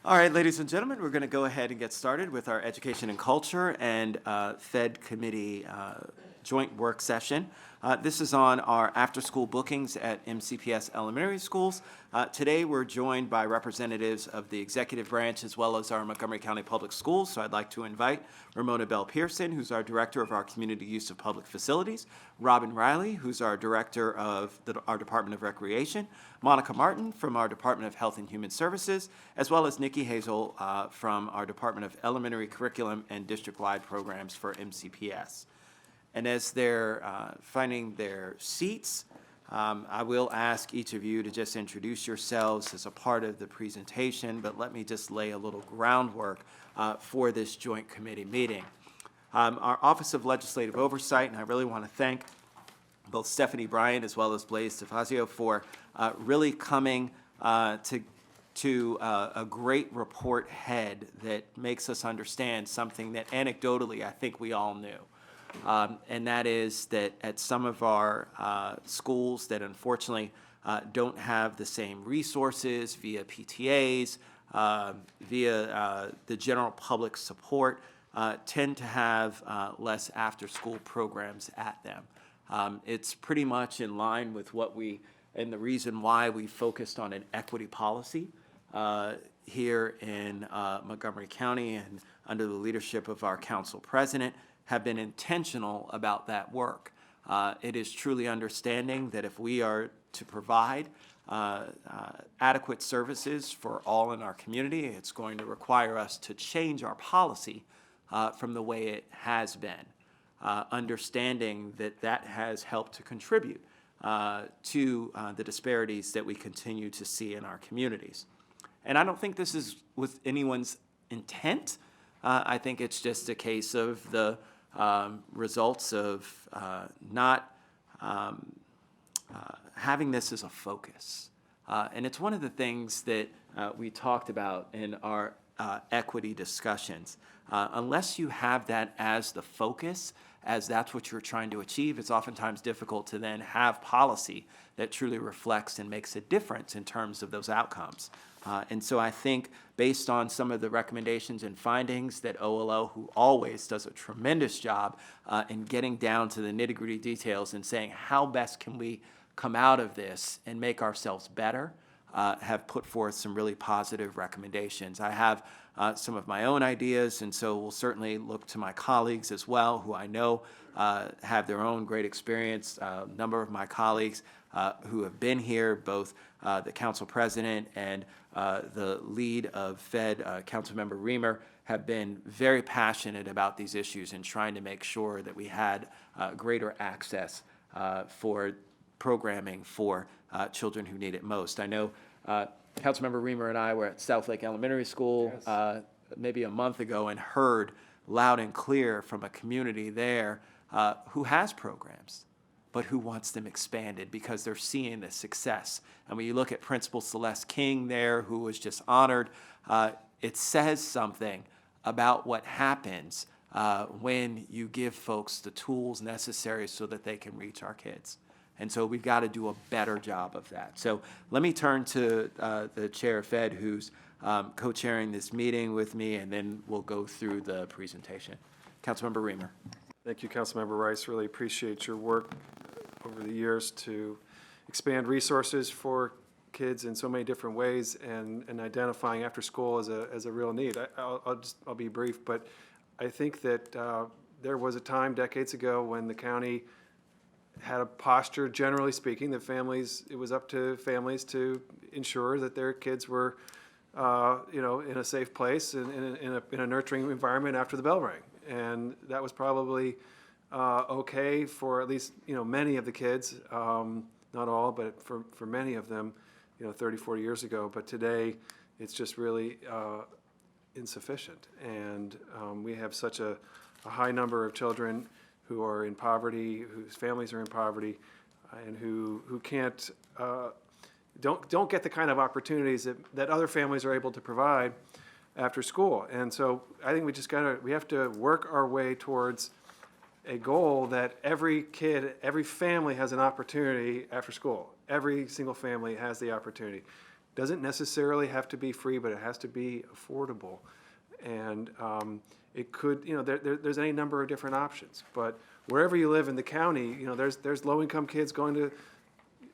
All right, ladies and gentlemen, we're going to go ahead and get started with our Education and Culture and PHED Committee joint work session. This is on our after-school bookings at MCPS elementary schools. Today, we're joined by representatives of the executive branch as well as our Montgomery County Public Schools. So I'd like to invite Ramona Bell Pearson, who's our Director of our Community Use of Public Facilities, Robin Riley, who's our Director of our Department of Recreation, Monica Martin from our Department of Health and Human Services, as well as Nikki Hazel from our Department of Elementary Curriculum and District-Wide Programs for MCPS. And as they're finding their seats, I will ask each of you to just introduce yourselves as a part of the presentation, but let me just lay a little groundwork for this joint committee meeting. Our Office of Legislative Oversight, and I really want to thank both Stephanie Bryant as well as Blaise DeFazio for really coming to a great report head that makes us understand something that anecdotally I think we all knew. And that is that at some of our schools that unfortunately don't have the same resources via PTAs, via the general public support, tend to have less after-school programs at them. It's pretty much in line with what and the reason why we focused on an equity policy here in Montgomery County and under the leadership of our council president, have been intentional about that work. It is truly understanding that if we are to provide adequate services for all in our community, it's going to require us to change our policy from the way it has been, understanding that that has helped to contribute to the disparities that we continue to see in our communities. And I don't think this is with anyone's intent. I think it's just a case of the results of not having this as a focus. And it's one of the things that we talked about in our equity discussions. Unless you have that as the focus, as that's what you're trying to achieve, it's oftentimes difficult to then have policy that truly reflects and makes a difference in terms of those outcomes. And so I think based on some of the recommendations and findings that OLO, who always does a tremendous job in getting down to the nitty-gritty details and saying how best can we come out of this and make ourselves better, have put forth some really positive recommendations. I have some of my own ideas, and so we'll certainly look to my colleagues as well, who I know have their own great experience. A number of my colleagues who have been here, both the council president and the lead of PHED, Councilmember Reamer, have been very passionate about these issues and trying to make sure that we had greater access for programming for children who need it most. I know Councilmember Reamer and I were at Southlake Elementary School maybe a month ago and heard loud and clear from a community there who has programs, but who wants them expanded because they're seeing the success. And when you look at Principal Celeste King there, who was just honored, it says something about what happens when you give folks the tools necessary so that they can reach our kids. And so we've got to do a better job of that. So let me turn to the chair of PHED, who's co-chairing this meeting with me, and then we'll go through the presentation. Councilmember Reamer. Thank you, Councilmember Rice. Really appreciate your work over the years to expand resources for kids in so many different ways and identifying after school as a real need. I'll be brief, but I think that there was a time decades ago when the county had a posture, generally speaking, that it was up to families to ensure that their kids were, in a safe place and in a nurturing environment after the bell rang. And that was probably okay for at least, many of the kids, not all, but for many of them, 30, 40 years ago. But today, it's just really insufficient. And we have such a high number of children who are in poverty, whose families are in poverty, and who can't, don't get the kind of opportunities that other families are able to provide after school. And so I think we have to work our way towards a goal that every kid, every family has an opportunity after school. Every single family has the opportunity. Doesn't necessarily have to be free, but it has to be affordable. And it could, there's any number of different options. But wherever you live in the county, there's low-income kids going to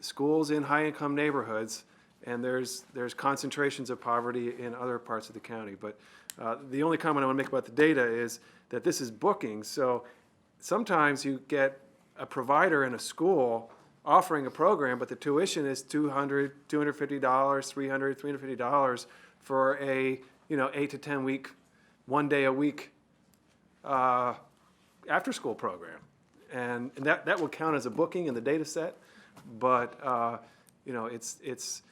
schools in high-income neighborhoods, and there's concentrations of poverty in other parts of the county. But the only comment I want to make about the data is that this is bookings. So sometimes you get a provider in a school offering a program, but the tuition is $200, $250, $300, $350 for a 8 to 10 week, 1 day a week after school program, and that will count as a booking in the data set. But it's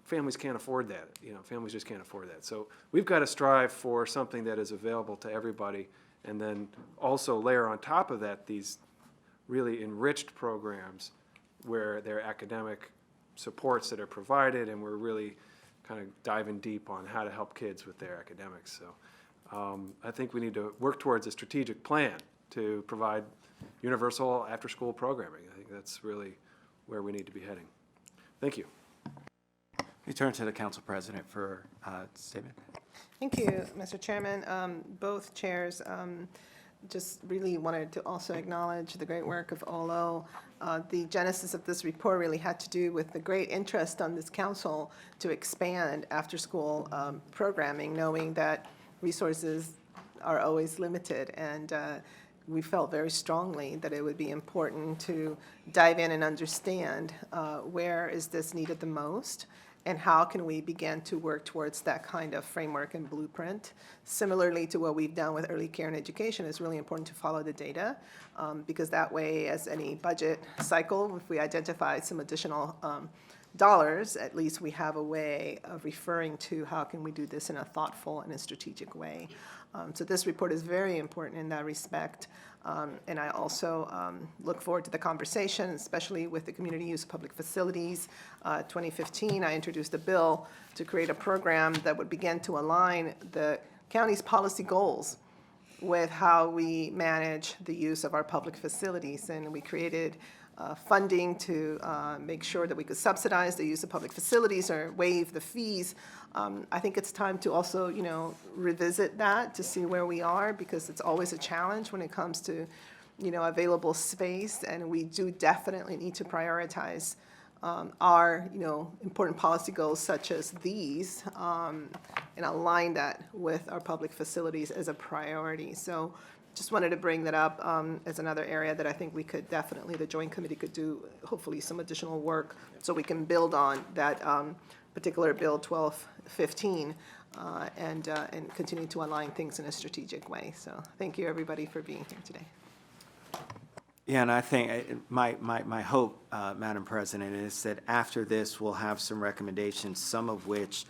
families can't afford that. Families just can't afford that. So we've got to strive for something that is available to everybody, and then also layer on top of that these really enriched programs where there are academic supports that are provided, and we're really kind of diving deep on how to help kids with their academics. So I think we need to work towards a strategic plan to provide universal after-school programming. I think that's really where we need to be heading. Thank you. We turn to the council president for a statement. Thank you, Mr. Chairman. Both chairs just really wanted to also acknowledge the great work of OLO. The genesis of this report really had to do with the great interest on this council to expand after-school programming, knowing that resources are always limited. And we felt very strongly that it would be important to dive in and understand where is this needed the most, and how can we begin to work towards that kind of framework and blueprint. Similarly to what we've done with early care and education, it's really important to follow the data, because that way, as any budget cycle, if we identify some additional dollars, at least we have a way of referring to how can we do this in a thoughtful and a strategic way. So this report is very important in that respect. And I also look forward to the conversation, especially with the community use of public facilities. 2015, I introduced a bill to create a program that would begin to align the county's policy goals with how we manage the use of our public facilities. And we created funding to make sure that we could subsidize the use of public facilities or waive the fees. I think it's time to also, revisit that to see where we are, because it's always a challenge when it comes to, available space, and we do definitely need to prioritize our, important policy goals such as these, and align that with our public facilities as a priority. So just wanted to bring that up as another area that I think we could definitely, the Joint Committee could do, hopefully, some additional work so we can build on that particular Bill 1215 and continue to align things in a strategic way. So thank you, everybody, for being here today. Yeah, and I think my hope, Madam President, is that after this, we'll have some recommendations, some of which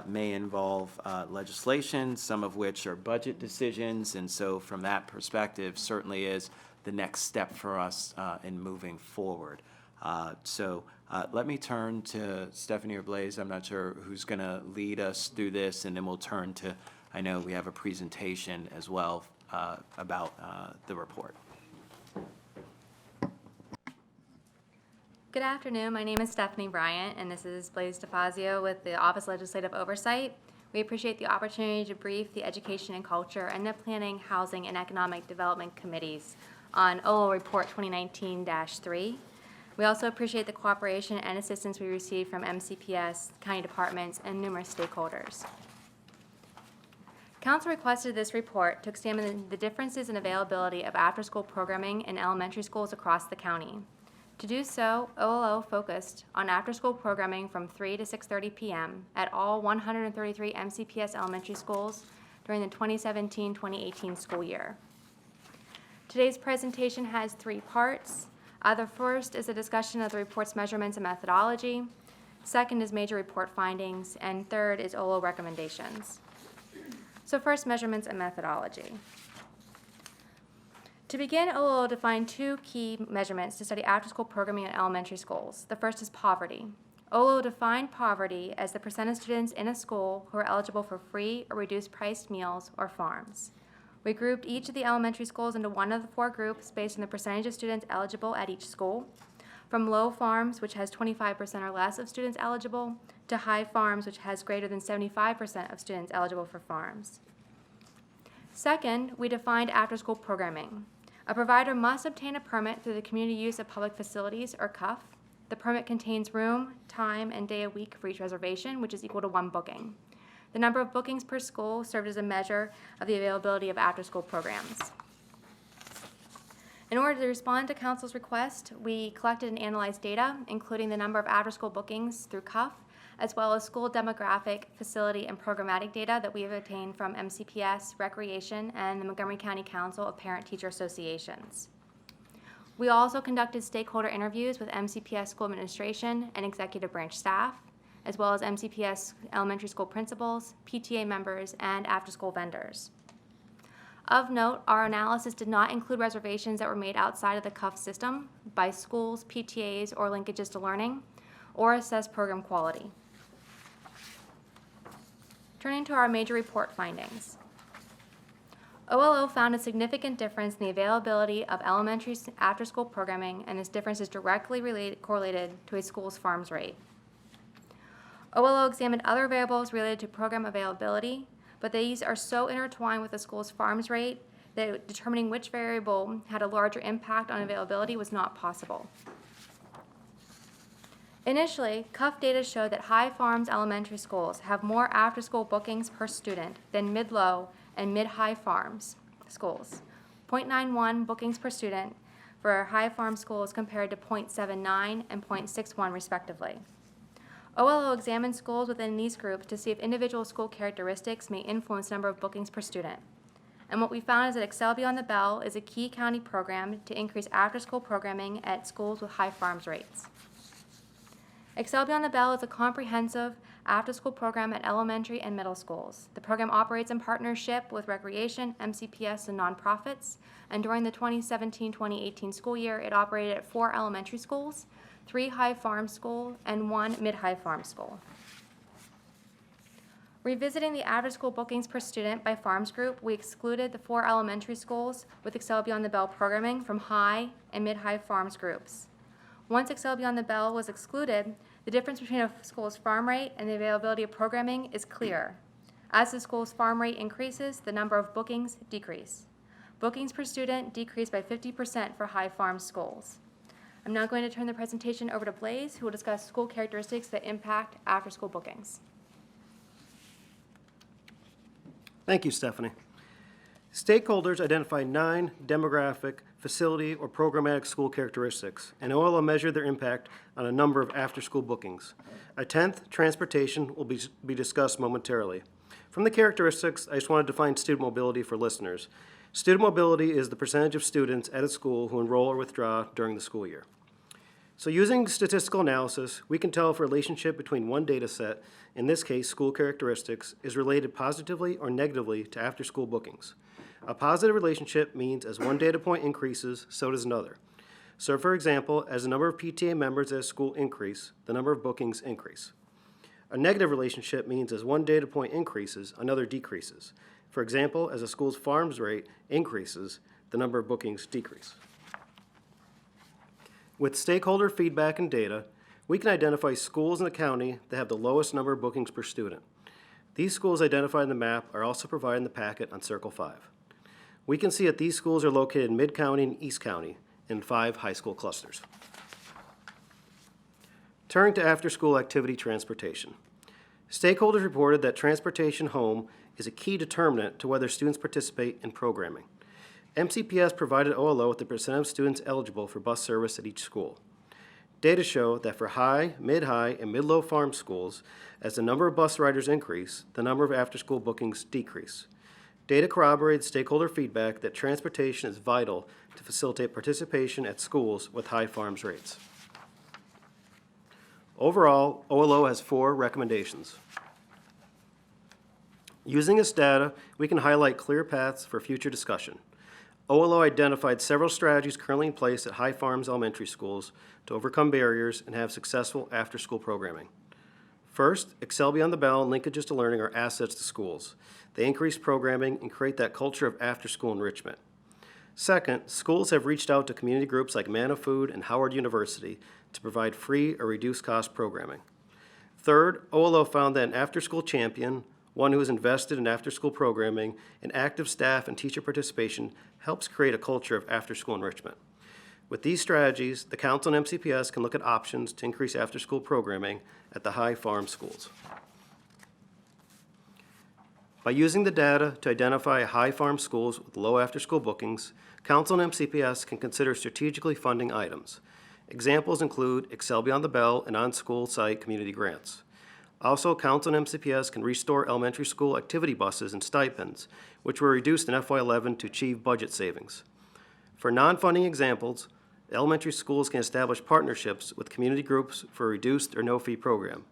may involve legislation, some of which are budget decisions, and so from that perspective, certainly is the next step for us in moving forward. So let me turn to Stephanie or Blaise. I'm not sure who's going to lead us through this, and then we'll turn to, I know we have a presentation as well about the report. Good afternoon. My name is Stephanie Bryant, and this is Blaise DeFazio with the Office of Legislative Oversight. We appreciate the opportunity to brief the Education and Culture and the Planning, Housing, and Economic Development Committees on OLO Report 2019-3. We also appreciate the cooperation and assistance we received from MCPS, county departments, and numerous stakeholders. Council requested this report to examine the differences in availability of after-school programming in elementary schools across the county. To do so, OLO focused on after-school programming from 3 to 6:30 p.m. at all 133 MCPS elementary schools during the 2017-2018 school year. Today's presentation has 3 parts. The first is a discussion of the report's measurements and methodology. Second is major report findings. And third is OLO recommendations. So first, measurements and methodology. To begin, OLO defined 2 key measurements to study after-school programming in elementary schools. The first is poverty. OLO defined poverty as the percent of students in a school who are eligible for free or reduced-priced meals or farms. We grouped each of the elementary schools into one of the 4 groups based on the percentage of students eligible at each school. from low farms, which has 25% or less of students eligible, to high farms, which has greater than 75% of students eligible for farms. Second, we defined after-school programming. A provider must obtain a permit through the Community Use of Public Facilities, or CUF. The permit contains room, time, and day a week for each reservation, which is equal to 1 booking. The number of bookings per school served as a measure of the availability of after-school programs. In order to respond to Council's request, we collected and analyzed data, including the number of after-school bookings through CUF, as well as school demographic, facility, and programmatic data that we have obtained from MCPS, Recreation, and the Montgomery County Council of Parent-Teacher Associations. We also conducted stakeholder interviews with MCPS school administration and executive branch staff, as well as MCPS elementary school principals, PTA members, and after-school vendors. Of note, our analysis did not include reservations that were made outside of the CUF system by schools, PTAs, or Linkages to Learning, or assess program quality. Turning to our major report findings. OLO found a significant difference in the availability of elementary after-school programming, and this difference is directly correlated to a school's farms rate. OLO examined other variables related to program availability, but these are so intertwined with the school's farms rate that determining which variable had a larger impact on availability was not possible. Initially, CUF data showed that high farms elementary schools have more after-school bookings per student than mid-low and mid-high farms schools, 0.91 bookings per student for high farm schools compared to 0.79 and 0.61 respectively. OLO examined schools within these groups to see if individual school characteristics may influence the number of bookings per student. And what we found is that Excel Beyond the Bell is a key county program to increase after-school programming at schools with high farms rates. Excel Beyond the Bell is a comprehensive after-school program at elementary and middle schools. The program operates in partnership with Recreation, MCPS, and nonprofits, and during the 2017-2018 school year, it operated at 4 elementary schools, 3 high farm schools, and 1 mid-high farm school. Revisiting the average school bookings per student by farms group, we excluded the 4 elementary schools with Excel Beyond the Bell programming from high and mid-high farms groups. Once Excel Beyond the Bell was excluded, the difference between a school's farm rate and the availability of programming is clear. As the school's farm rate increases, the number of bookings decrease. Bookings per student decreased by 50% for high farm schools. I'm now going to turn the presentation over to Blaze, who will discuss school characteristics that impact after-school bookings. Thank you, Stephanie. Stakeholders identify 9 demographic, facility, or programmatic school characteristics, and OLO measured their impact on a number of after-school bookings. A 10th, transportation, will be discussed momentarily. From the characteristics, I just want to define student mobility for listeners. Student mobility is the percentage of students at a school who enroll or withdraw during the school year. So using statistical analysis, we can tell if a relationship between one data set, in this case school characteristics, is related positively or negatively to after-school bookings. A positive relationship means as one data point increases, so does another. So for example, as the number of PTA members at a school increase, the number of bookings increase. A negative relationship means as one data point increases, another decreases. For example, as a school's farms rate increases, the number of bookings decrease. With stakeholder feedback and data, we can identify schools in the county that have the lowest number of bookings per student. These schools identified in the map are also provided in the packet on Circle 5. We can see that these schools are located in Mid-County and East County in 5 high school clusters. Turning to after-school activity transportation. Stakeholders reported that transportation home is a key determinant to whether students participate in programming. MCPS provided OLO with the percent of students eligible for bus service at each school. Data show that for high, mid-high, and mid-low farm schools, as the number of bus riders increase, the number of after-school bookings decrease. Data corroborates stakeholder feedback that transportation is vital to facilitate participation at schools with high farms rates. Overall, OLO has 4 recommendations. Using this data, we can highlight clear paths for future discussion. OLO identified several strategies currently in place at high farms elementary schools to overcome barriers and have successful after-school programming. First, Excel Beyond the Bell and Linkages to Learning are assets to schools. They increase programming and create that culture of after-school enrichment. Second, schools have reached out to community groups like Manna Food and Howard University to provide free or reduced cost programming. Third, OLO found that an after-school champion, one who is invested in after-school programming, and active staff and teacher participation helps create a culture of after-school enrichment. With these strategies, the Council and MCPS can look at options to increase after-school programming at the high farm schools. By using the data to identify high farm schools with low after-school bookings, Council and MCPS can consider strategically funding items. Examples include Excel Beyond the Bell and on-school site community grants. Also, Council and MCPS can restore elementary school activity buses and stipends, which were reduced in FY11 to achieve budget savings. For non-funding examples, elementary schools can establish partnerships with community groups for a reduced or no-fee program.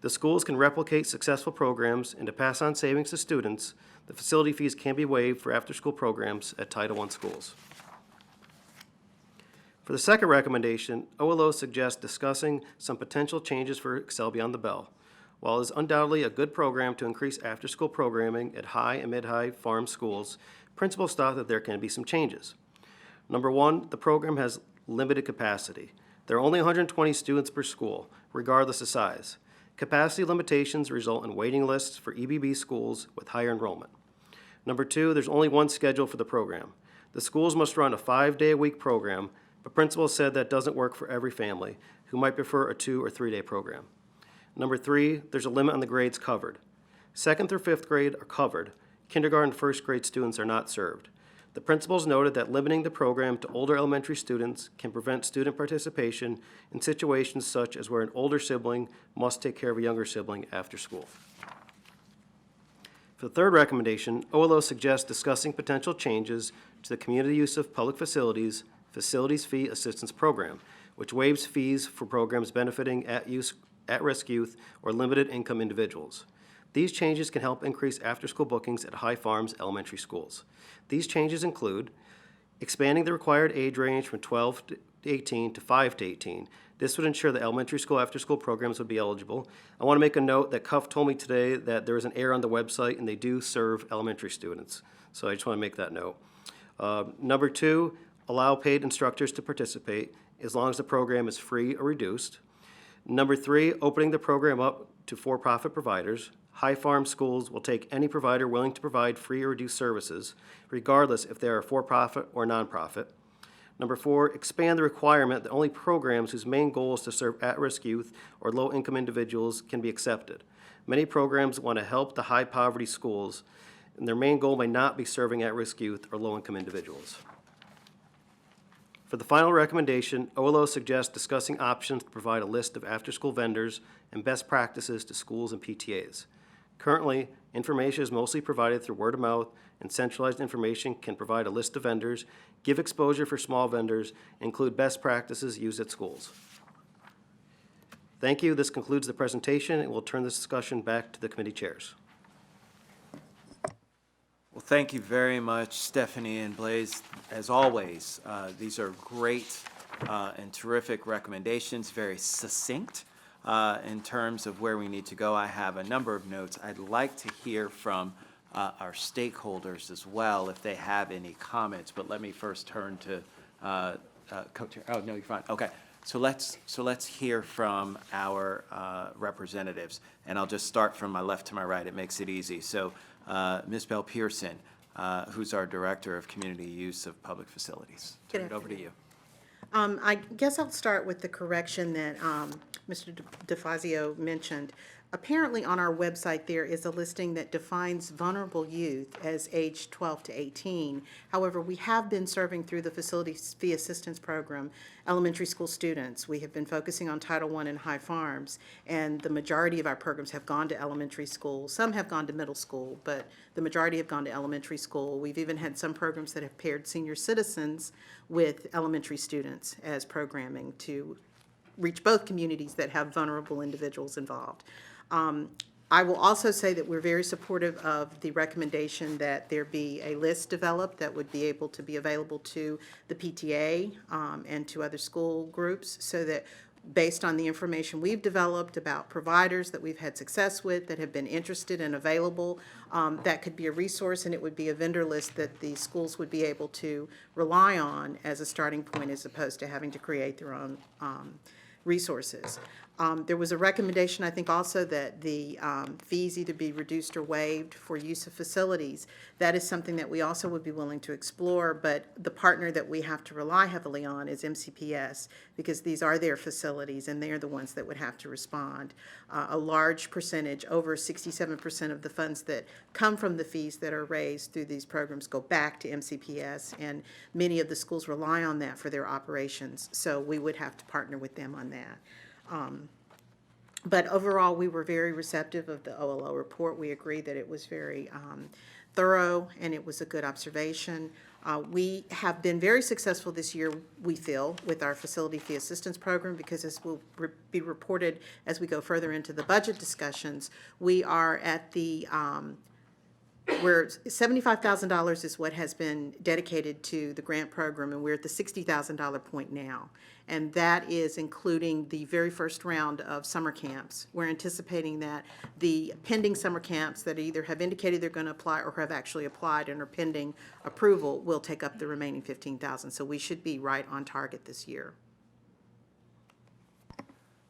The schools can replicate successful programs, and to pass on savings to students, the facility fees can be waived for after-school programs at Title I schools. For the second recommendation, OLO suggests discussing some potential changes for Excel Beyond the Bell. While it is undoubtedly a good program to increase after-school programming at high and mid-high farm schools, principals thought that there can be some changes. Number one, the program has limited capacity. There are only 120 students per school, regardless of size. Capacity limitations result in waiting lists for EBB schools with higher enrollment. Number two, there's only one schedule for the program. The schools must run a 5-day-a-week program, but principals said that doesn't work for every family who might prefer a 2- or 3-day program. Number three, there's a limit on the grades covered. 2nd through 5th grade are covered. Kindergarten and 1st grade students are not served. The principals noted that limiting the program to older elementary students can prevent student participation in situations such as where an older sibling must take care of a younger sibling after school. For the third recommendation, OLO suggests discussing potential changes to the Community Use of Public Facilities Fee Assistance Program, which waives fees for programs benefiting at-risk youth or limited income individuals. These changes can help increase after-school bookings at high farms elementary schools. These changes include expanding the required age range from 12 to 18 to 5 to 18. This would ensure that elementary school after-school programs would be eligible. I want to make a note that Cuff told me today that there is an error on the website and they do serve elementary students. So I just want to make that note. Number two, allow paid instructors to participate as long as the program is free or reduced. Number three, opening the program up to for-profit providers. High farm schools will take any provider willing to provide free or reduced services, regardless if they are for-profit or nonprofit. Number four, expand the requirement that only programs whose main goal is to serve at-risk youth or low-income individuals can be accepted. Many programs want to help the high-poverty schools, and their main goal may not be serving at-risk youth or low-income individuals. For the final recommendation, OLO suggests discussing options to provide a list of after-school vendors and best practices to schools and PTAs. Currently, information is mostly provided through word of mouth, and centralized information can provide a list of vendors, give exposure for small vendors, and include best practices used at schools. Thank you. This concludes the presentation, and we'll turn this discussion back to the committee chairs. Well, thank you very much, Stephanie and Blaise. As always, these are great and terrific recommendations, very succinct in terms of where we need to go. I have a number of notes. I'd like to hear from our stakeholders as well if they have any comments, but let me first turn to co-chair. Oh, no, you're fine. Okay. So let's hear from our representatives, and I'll just start from my left to my right. It makes it easy. So Ms. Bell Pearson, who's our Director of Community Use of Public Facilities. Turn it over to you. I guess I'll start with the correction that Mr. DeFazio mentioned. Apparently on our website there is a listing that defines vulnerable youth as age 12 to 18. However, we have been serving through the Facility Fee Assistance Program elementary school students. We have been focusing on Title I and high farms, and the majority of our programs have gone to elementary school. Some have gone to middle school, but the majority have gone to elementary school. We've even had some programs that have paired senior citizens with elementary students as programming to reach both communities that have vulnerable individuals involved. I will also say that we're very supportive of the recommendation that there be a list developed that would be able to be available to the PTA and to other school groups so that based on the information we've developed about providers that we've had success with, that have been interested and available, that could be a resource, and it would be a vendor list that the schools would be able to rely on as a starting point, as opposed to having to create their own resources. There was a recommendation, I think, also that the fees either be reduced or waived for use of facilities. That is something that we also would be willing to explore, but the partner that we have to rely heavily on is MCPS, because these are their facilities, and they're the ones that would have to respond. A large percentage, over 67% of the funds that come from the fees that are raised through these programs go back to MCPS, and many of the schools rely on that for their operations, so we would have to partner with them on that. But overall, we were very receptive of the OLO report. We agree that it was very thorough, and it was a good observation. We have been very successful this year, we feel, with our facility fee assistance program, because as will be reported as we go further into the budget discussions, we are at the where $75,000 is what has been dedicated to the grant program, and we're at the $60,000 point now. And that is including the very first round of summer camps. We're anticipating that the pending summer camps that either have indicated they're going to apply or have actually applied and are pending approval will take up the remaining $15,000. So we should be right on target this year.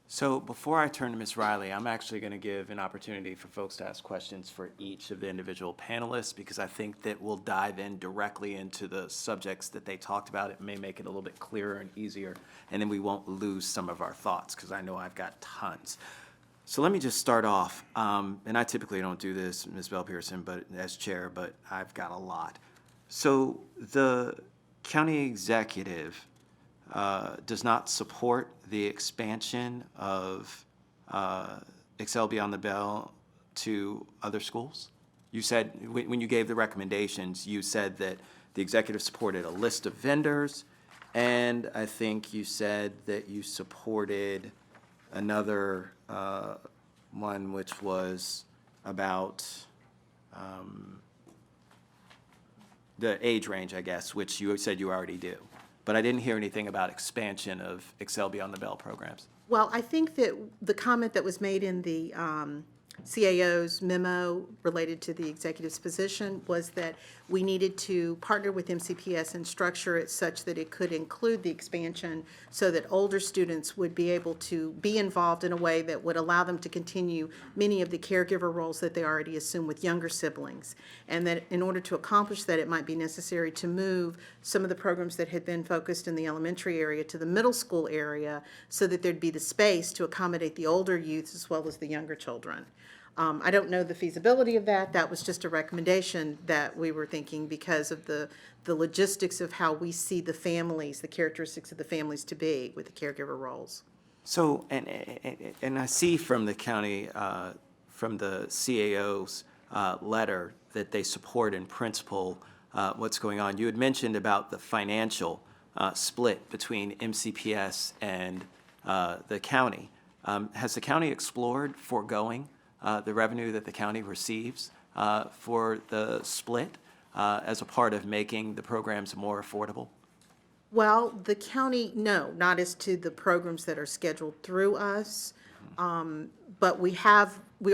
So before I turn to Ms. Riley, I'm actually going to give an opportunity for folks to ask questions for each of the individual panelists, because I think that we'll dive in directly into the subjects that they talked about. It may make it a little bit clearer and easier, and then we won't lose some of our thoughts, because I know I've got tons. So let me just start off, and I typically don't do this, Ms. Bell-Pearson, but as chair, but I've got a lot. So the county executive does not support the expansion of Excel Beyond the Bell to other schools? You said, when you gave the recommendations, you said that the executive supported a list of vendors, and I think you said that you supported another one, which was about the age range, I guess, which you said you already do. But I didn't hear anything about expansion of Excel Beyond the Bell programs. Well, I think that the comment that was made in the CAO's memo related to the executive's position was that we needed to partner with MCPS and structure it such that it could include the expansion, so that older students would be able to be involved in a way that would allow them to continue many of the caregiver roles that they already assume with younger siblings. And that in order to accomplish that, it might be necessary to move some of the programs that had been focused in the elementary area to the middle school area, so that there'd be the space to accommodate the older youths as well as the younger children. I don't know the feasibility of that. That was just a recommendation that we were thinking, because of the logistics of how we see the families, the characteristics of the families to be with the caregiver roles. So, and I see from the county, from the CAO's letter, that they support in principle what's going on. You had mentioned about the financial split between MCPS and the county. Has the county explored foregoing the revenue that the county receives for the split as a part of making the programs more affordable? Well, the county, no, not as to the programs that are scheduled through us. But we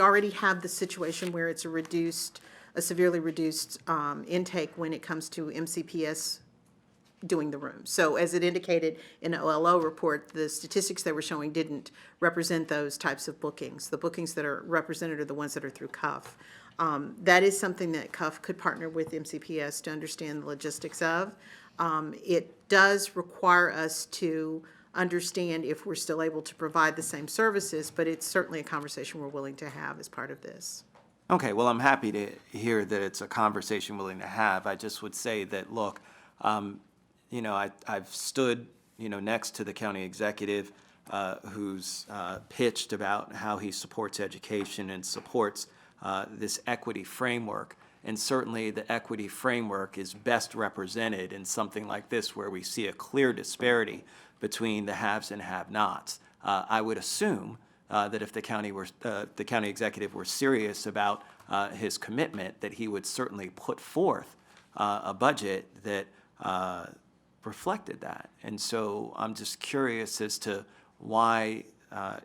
already have the situation where it's a severely reduced intake when it comes to MCPS doing the room. So as it indicated in the OLO report, the statistics they were showing didn't represent those types of bookings. The bookings that are represented are the ones that are through CUF. That is something that CUF could partner with MCPS to understand the logistics of. It does require us to understand if we're still able to provide the same services, but it's certainly a conversation we're willing to have as part of this. Okay, well, I'm happy to hear that it's a conversation willing to have. I just would say that, look, you know, I've stood, you know, next to the county executive who's pitched about how he supports education and supports this equity framework. And certainly the equity framework is best represented in something like this, where we see a clear disparity between the haves and have-nots. I would assume that if the county executive were serious about his commitment, that he would certainly put forth a budget that reflected that. And so I'm just curious as to why,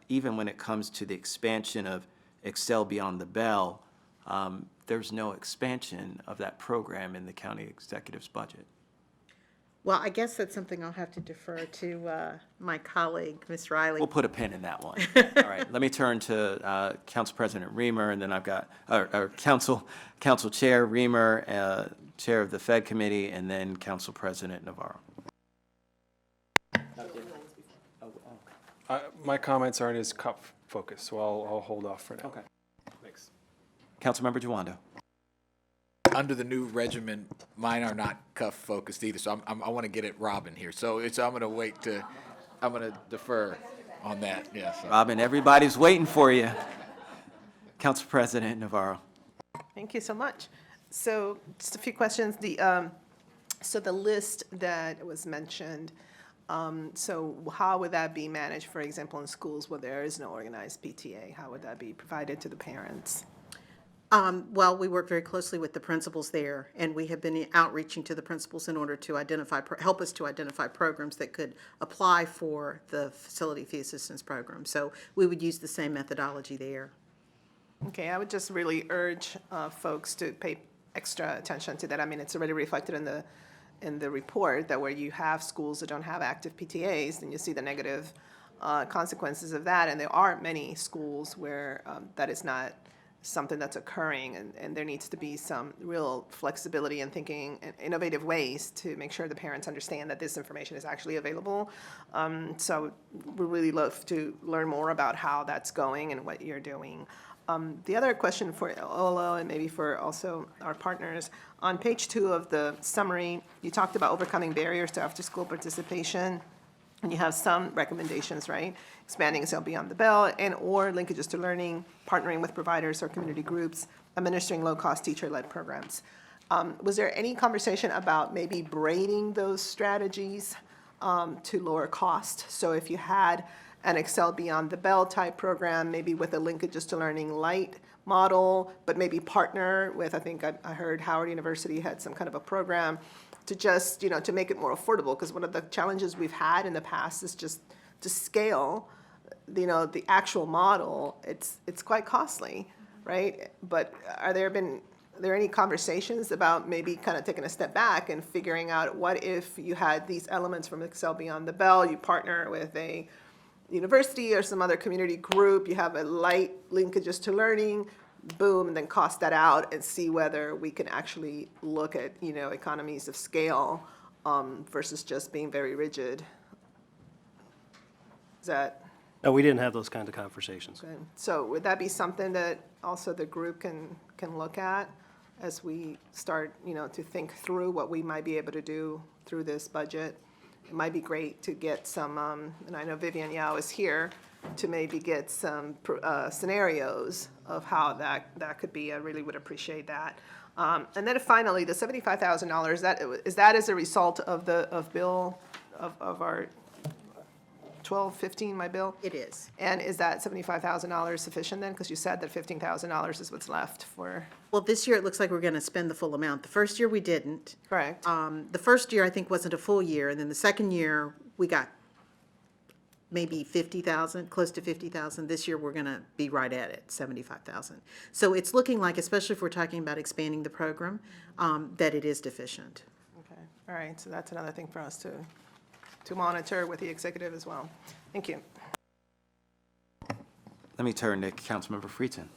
even when it comes to the expansion of Excel Beyond the Bell, there's no expansion of that program in the county executive's budget. Well, I guess that's something I'll have to defer to my colleague, Ms. Riley. We'll put a pin in that one. All right, let me turn to Council President Reamer, and then I've got, or Council Chair Reamer, Chair of the PHED Committee, and then Council President Navarro. My comments aren't as cup focused, so I'll hold off for now. Okay. Thanks. Councilmember Jawando. Under the new regimen, mine are not cuff focused either, so I want to get it Robin here. So I'm going to wait I'm going to defer on that, yes. Robin, everybody's waiting for you. Council President Navarro. Thank you so much. So just a few questions. So the list that was mentioned, so how would that be managed, for example, in schools where there is no organized PTA? How would that be provided to the parents? Well, we work very closely with the principals there, and we have been outreaching to the principals in order to help us to identify programs that could apply for the facility fee assistance program. So we would use the same methodology there. Okay, I would just really urge folks to pay extra attention to that. I mean, it's already reflected in the report that where you have schools that don't have active PTAs, then you see the negative consequences of that. And there are many schools where that is not something that's occurring, and there needs to be some real flexibility in thinking in innovative ways to make sure the parents understand that this information is actually available. So we really love to learn more about how that's going and what you're doing. The other question for OLO and maybe for also our partners, on page 2 of the summary, you talked about overcoming barriers to after-school participation. And you have some recommendations, right? Expanding Excel Beyond the Bell and/or linkages to learning, partnering with providers or community groups, administering low-cost teacher-led programs. Was there any conversation about maybe braiding those strategies to lower cost? So if you had an Excel Beyond the Bell type program, maybe with a linkages to learning light model, but maybe partner with, I think I heard Howard University had some kind of a program to just, to make it more affordable, because one of the challenges we've had in the past is just to scale, the actual model. It's quite costly, right? But are there any conversations about maybe kind of taking a step back and figuring out what if you had these elements from Excel Beyond the Bell, you partner with a university or some other community group, you have a light linkages to learning, boom, and then cost that out and see whether we can actually look at, economies of scale versus just being very rigid. Is that No, we didn't have those kinds of conversations. good? So would that be something that also the group can look at as we start, to think through what we might be able to do through this budget? It might be great to get some, and I know Vivian Yao is here, to maybe get some scenarios of how that could be. I really would appreciate that. And then finally, the $75,000, is that as a result of our 1215, my bill? It is. And is that $75,000 sufficient then? Because you said that $15,000 is what's left for, Well, this year it looks like we're going to spend the full amount. The first year we didn't. correct? The first year I think wasn't a full year, and then the second year we got maybe 50,000, close to 50,000. This year we're going to be right at it, 75,000. So it's looking like, especially if we're talking about expanding the program, that it is deficient. Okay, all right, so that's another thing for us to monitor with the executive as well. Thank you. Let me turn to Councilmember Freeton.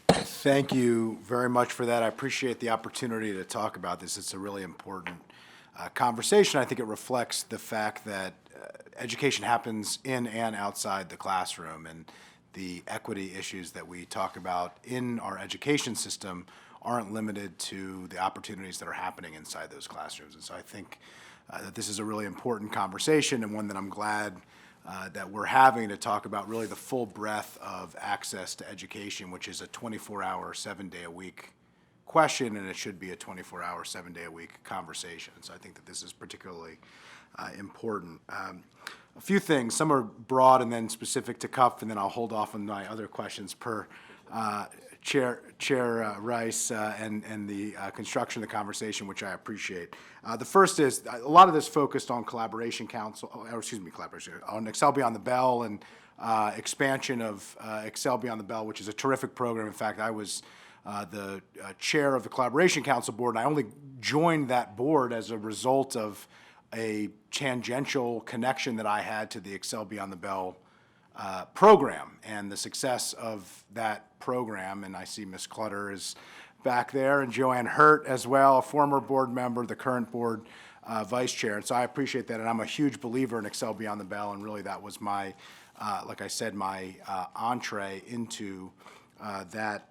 Thank you very much for that. I appreciate the opportunity to talk about this. It's a really important conversation. I think it reflects the fact that education happens in and outside the classroom, and the equity issues that we talk about in our education system aren't limited to the opportunities that are happening inside those classrooms. And so I think that this is a really important conversation, and one that I'm glad that we're having to talk about really the full breadth of access to education, which is a 24-hour, 7-day-a-week question, and it should be a 24-hour, 7-day-a-week conversation. So I think that this is particularly important. A few things, some are broad and then specific to CUF, and then I'll hold off on my other questions per Chair Rice and the construction of the conversation, which I appreciate. The first is, a lot of this focused on collaboration on Excel Beyond the Bell and expansion of Excel Beyond the Bell, which is a terrific program. In fact, I was the chair of the Collaboration Council Board, and I only joined that board as a result of a tangential connection that I had to the Excel Beyond the Bell program and the success of that program. And I see Ms. Clutter is back there, and Joanne Hurt as well, a former board member, the current board vice chair. And so I appreciate that, and I'm a huge believer in Excel Beyond the Bell, and really that was my, like I said, my entree into that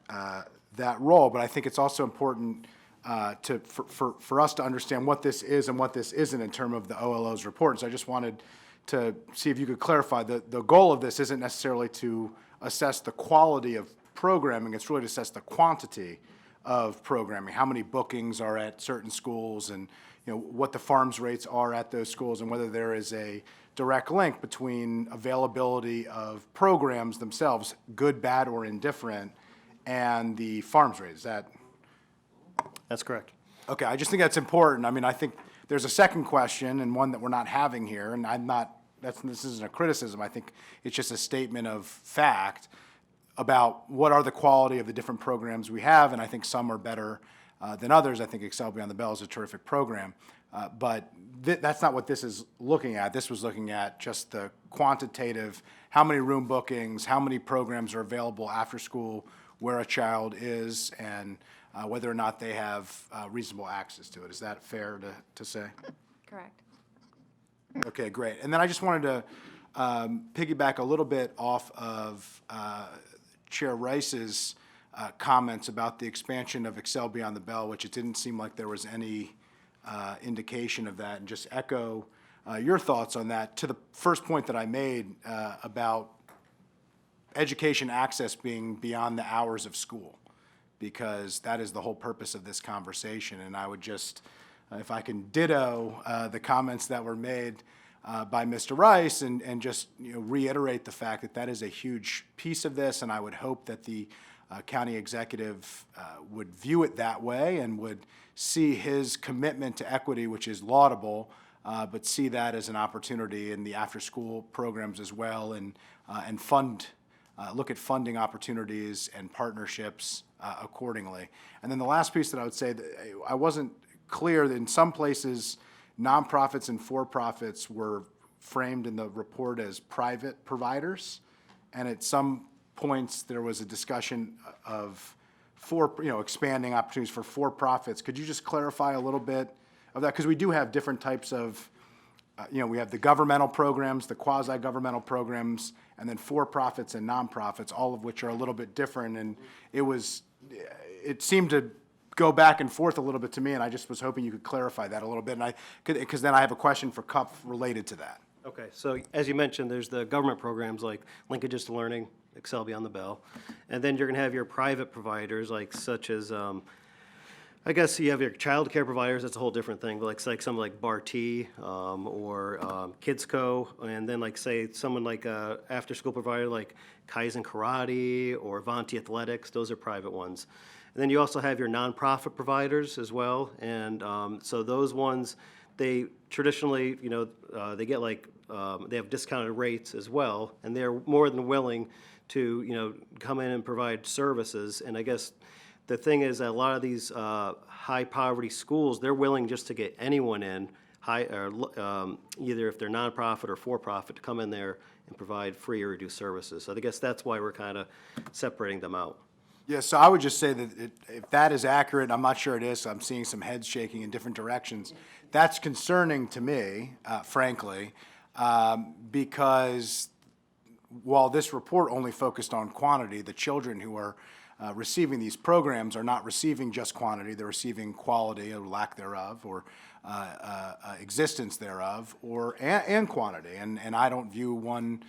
role. But I think it's also important for us to understand what this is and what this isn't in terms of the OLO's report. So I just wanted to see if you could clarify. The goal of this isn't necessarily to assess the quality of programming, it's really to assess the quantity of programming, how many bookings are at certain schools, and what the farms rates are at those schools, and whether there is a direct link between availability of programs themselves, good, bad, or indifferent, and the farms rate. Is that? That's correct. Okay, I just think that's important. I mean, I think there's a second question, and one that we're not having here, and this isn't a criticism. I think it's just a statement of fact about what are the quality of the different programs we have, and I think some are better than others. I think Excel Beyond the Bell is a terrific program, but that's not what this is looking at. This was looking at just the quantitative, how many room bookings, how many programs are available after school where a child is, and whether or not they have reasonable access to it. Is that fair to say? Correct. Okay, great. And then I just wanted to piggyback a little bit off of Chair Rice's comments about the expansion of Excel Beyond the Bell, which it didn't seem like there was any indication of that, and just echo your thoughts on that. To the first point that I made about education access being beyond the hours of school, because that is the whole purpose of this conversation. And I would just, if I can ditto the comments that were made by Mr. Rice, and just reiterate the fact that that is a huge piece of this, and I would hope that the county executive would view it that way and would see his commitment to equity, which is laudable, but see that as an opportunity in the after-school programs as well, and look at funding opportunities and partnerships accordingly. And then the last piece that I would say, that I wasn't clear that in some places nonprofits and for-profits were framed in the report as private providers, and at some points there was a discussion of expanding opportunities for for-profits. Could you just clarify a little bit of that? Because we do have different types of we have the governmental programs, the quasi-governmental programs, and then for-profits and nonprofits, all of which are a little bit different. And it seemed to go back and forth a little bit to me, and I just was hoping you could clarify that a little bit. And because then I have a question for CUP related to that. Okay, so as you mentioned, there's the government programs like Linkages to Learning, Excel Beyond the Bell, and then you're going to have your private providers such as I guess you have your child care providers. That's a whole different thing. But like something like Barty or Kids Co. And then someone like a after-school provider like Kaizen Karate or Avanti Athletics. Those are private ones. And then you also have your nonprofit providers as well. And so those ones, they traditionally, they get they have discounted rates as well, and they're more than willing to come in and provide services. And I guess the thing is that a lot of these high poverty schools, they're willing just to get anyone in, either if they're nonprofit or for-profit, to come in there and provide free or reduced services. So I guess that's why we're kind of separating them out. Yeah, so I would just say that if that is accurate, I'm not sure it is, so I'm seeing some heads shaking in different directions. That's concerning to me, frankly, because while this report only focused on quantity, the children who are receiving these programs are not receiving just quantity, they're receiving quality or lack thereof, or existence thereof, and quantity. And I don't view one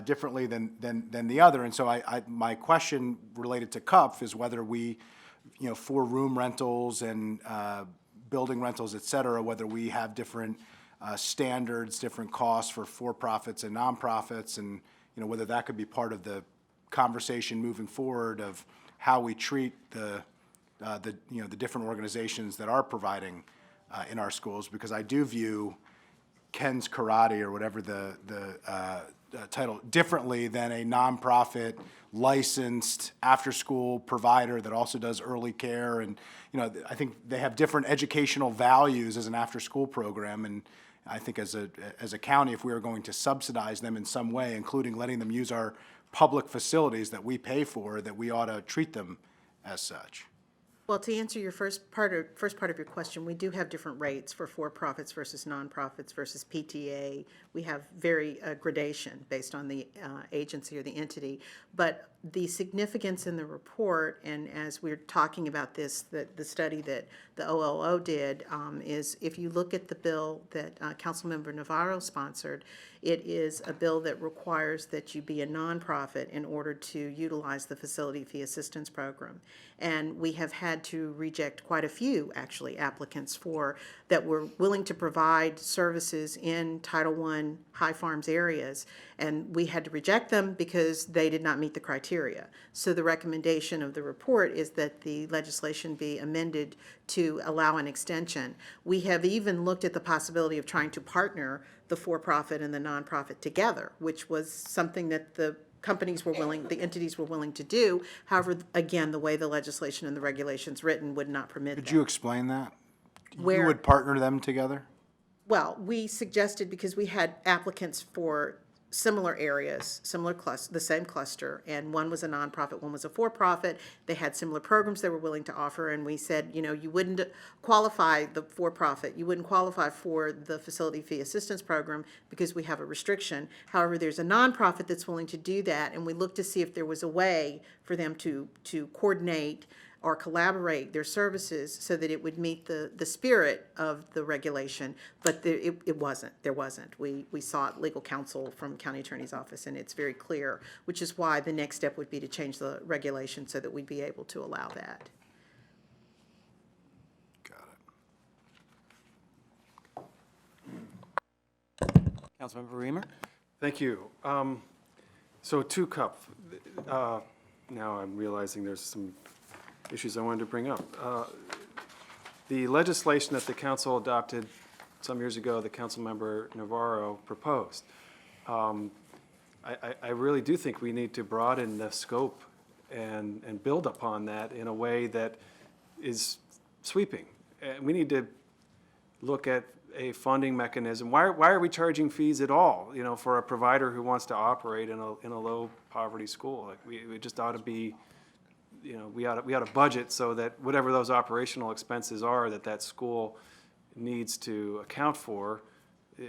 differently than the other. And so my question related to CUP is whether we, for room rentals and building rentals, et cetera, whether we have different standards, different costs for profits and nonprofits, and whether that could be part of the conversation moving forward of how we treat the different organizations that are providing in our schools, because I do view Ken's Karate, or whatever the title, differently than a nonprofit licensed after-school provider that also does early care. And, I think they have different educational values as an after-school program. And I think as a county, if we are going to subsidize them in some way, including letting them use our public facilities that we pay for, that we ought to treat them as such. Well, to answer your first part of your question, we do have different rates for for-profits versus nonprofits versus PTA. We have very gradation based on the agency or the entity. But the significance in the report, and as we're talking about this, the study that the OLO did, is if you look at the bill that Councilmember Navarro sponsored, it is a bill that requires that you be a nonprofit in order to utilize the facility fee assistance program. And we have had to reject quite a few, actually, applicants that were willing to provide services in Title I high farms areas. And we had to reject them because they did not meet the criteria. So the recommendation of the report is that the legislation be amended to allow an extension. We have even looked at the possibility of trying to partner the for-profit and the nonprofit together, which was something that the entities were willing to do. However, again, the way the legislation and the regulations written would not permit that. Could you explain that? You Where- would partner them together? Well, we suggested, because we had applicants for similar areas, the same cluster, and one was a nonprofit, one was a for-profit. They had similar programs they were willing to offer, and we said, you wouldn't qualify the for-profit, you wouldn't qualify for the facility fee assistance program because we have a restriction. However, there's a nonprofit that's willing to do that, and we looked to see if there was a way for them to coordinate or collaborate their services so that it would meet the spirit of the regulation, but it wasn't. There wasn't. We sought legal counsel from County Attorney's Office, and it's very clear, which is why the next step would be to change the regulation so that we'd be able to allow that. Got it. Councilmember Reamer? Thank you. So 2-cup, now I'm realizing there's some issues I wanted to bring up. The legislation that the council adopted some years ago, that Councilmember Navarro proposed, I really do think we need to broaden the scope and build upon that in a way that is sweeping. And we need to look at a funding mechanism. Why are we charging fees at all, for a provider who wants to operate in a low poverty school? Like we just ought to be, we ought to budget so that whatever those operational expenses are that school needs to account for,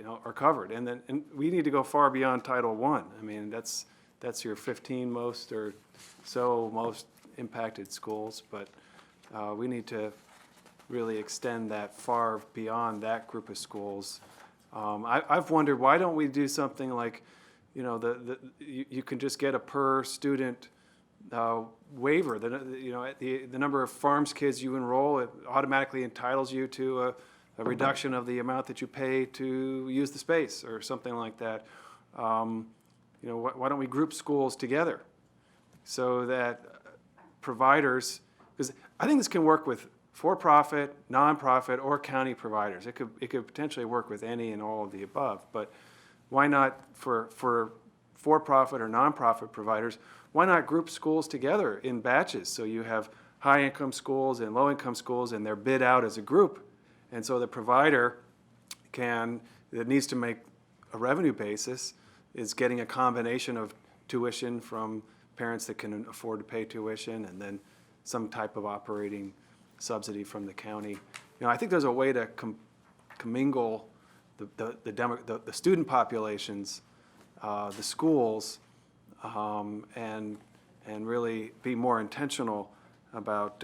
are covered. And we need to go far beyond Title I. I mean, that's your 15 most impacted schools, but we need to really extend that far beyond that group of schools. I've wondered, why don't we do something like, you can just get a per student waiver, the number of farms kids you enroll, it automatically entitles you to a reduction of the amount that you pay to use the space or something like that. Why don't we group schools together so that providers, because I think this can work with for-profit, nonprofit, or county providers. It could potentially work with any and all of the above, but why not for for-profit or nonprofit providers, why not group schools together in batches? So you have high-income schools and low-income schools, and they're bid out as a group. And so the provider that needs to make a revenue basis is getting a combination of tuition from parents that can afford to pay tuition, and then some type of operating subsidy from the county. I think there's a way to commingle the student populations, the schools, and really be more intentional about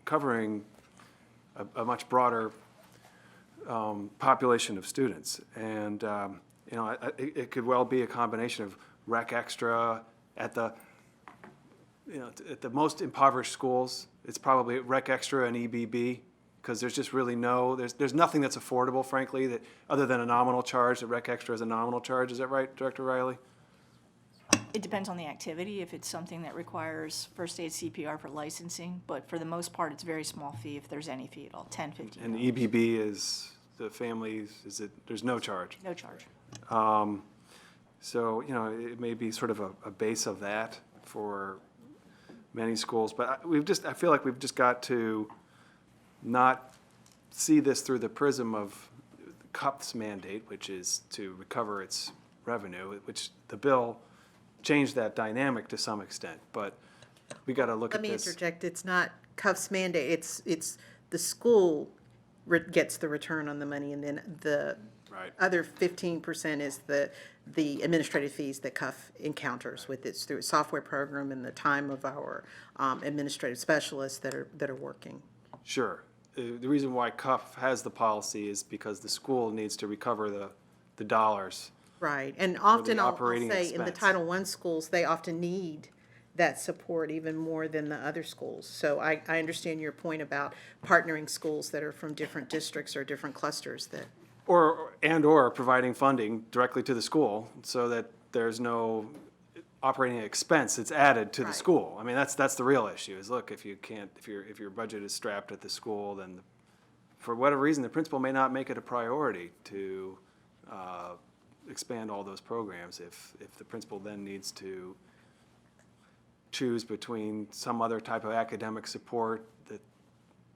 covering a much broader population of students. And it could well be a combination of Rec Extra at the most impoverished schools. It's probably Rec Extra and EBB, because there's just really there's nothing that's affordable, frankly, that other than a nominal charge. That Rec Extra is a nominal charge. Is that right, Director Riley? It depends on the activity, if it's something that requires first aid CPR for licensing, but for the most part, it's a very small fee, if there's any fee at all, 10, 15. And the EBB is, the families, there's no charge. No charge. So, you know, it may be sort of a base of that for many schools, but I feel like we've just got to not see this through the prism of CUP's mandate, which is to recover its revenue, which the bill changed that dynamic to some extent, but we got to look Let at me this. interject, it's not Cuff's mandate, it's the school gets the return on the money, and then the Right. other 15% is the administrative fees that Cuff encounters with its, through its software program and the time of our administrative specialists that are working. Sure. The reason why CUF has the policy is because the school needs to recover the dollars. Right, and often I'll operating say in the expense. Title I schools, they often need that support even more than the other schools. So I understand your point about partnering schools that are from different districts or different clusters that. Or providing funding directly to the school so that there's no operating expense that's added to the Right. school. I mean, that's the real issue is, look, if your budget is strapped at the school, then for whatever reason, the principal may not make it a priority to expand all those programs if the principal then needs to choose between some other type of academic support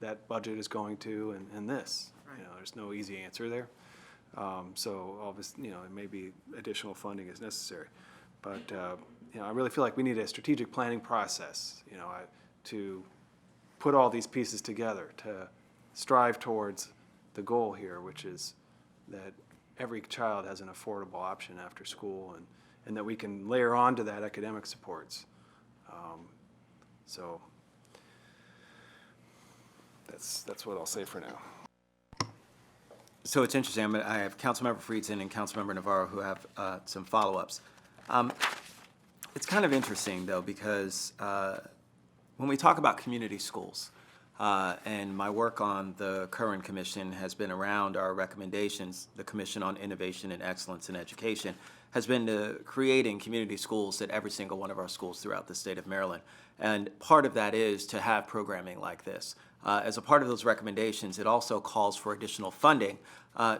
that budget is going to and this. You know, there's no easy answer there. So obviously, you know, maybe additional funding is necessary. But, you know, I really feel like we need a strategic planning process, you know, to put all these pieces together, to strive towards the goal here, which is that every child has an affordable option after school and that we can layer onto that academic supports. So that's what I'll say for now. So it's interesting, I have Councilmember Friedson and Councilmember Navarro who have some follow-ups. It's kind of interesting, though, because when we talk about community schools, and my work on the Curran Commission has been around our recommendations, the Commission on Innovation and Excellence in Education, has been to creating community schools at every single one of our schools throughout the state of Maryland. And part of that is to have programming like this. As a part of those recommendations, it also calls for additional funding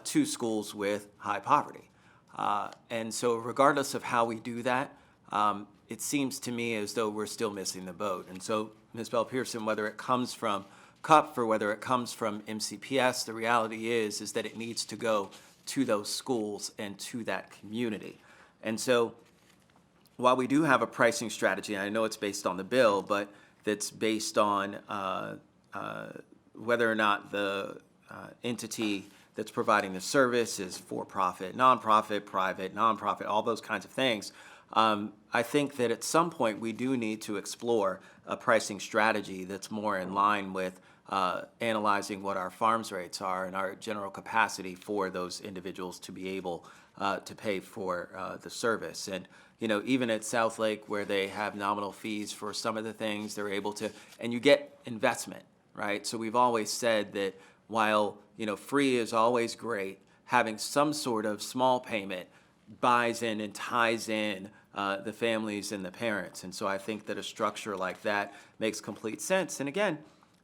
to schools with high poverty. And so regardless of how we do that, it seems to me as though we're still missing the boat. And so, Ms. Bell-Pearson, whether it comes from CUP or whether it comes from MCPS, the reality is that it needs to go to those schools and to that community. And so while we do have a pricing strategy, and I know it's based on the bill, but that's based on whether or not the entity that's providing the service is for-profit, nonprofit, private, nonprofit, all those kinds of things. I think that at some point we do need to explore a pricing strategy that's more in line with analyzing what our farms rates are and our general capacity for those individuals to be able to pay for the service. And, you know, even at South Lake where they have nominal fees for some of the things, they're able to, and you get investment, right? So we've always said that while, you know, free is always great, having some sort of small payment buys in and ties in the families and the parents. And so I think that a structure like that makes complete sense. And again,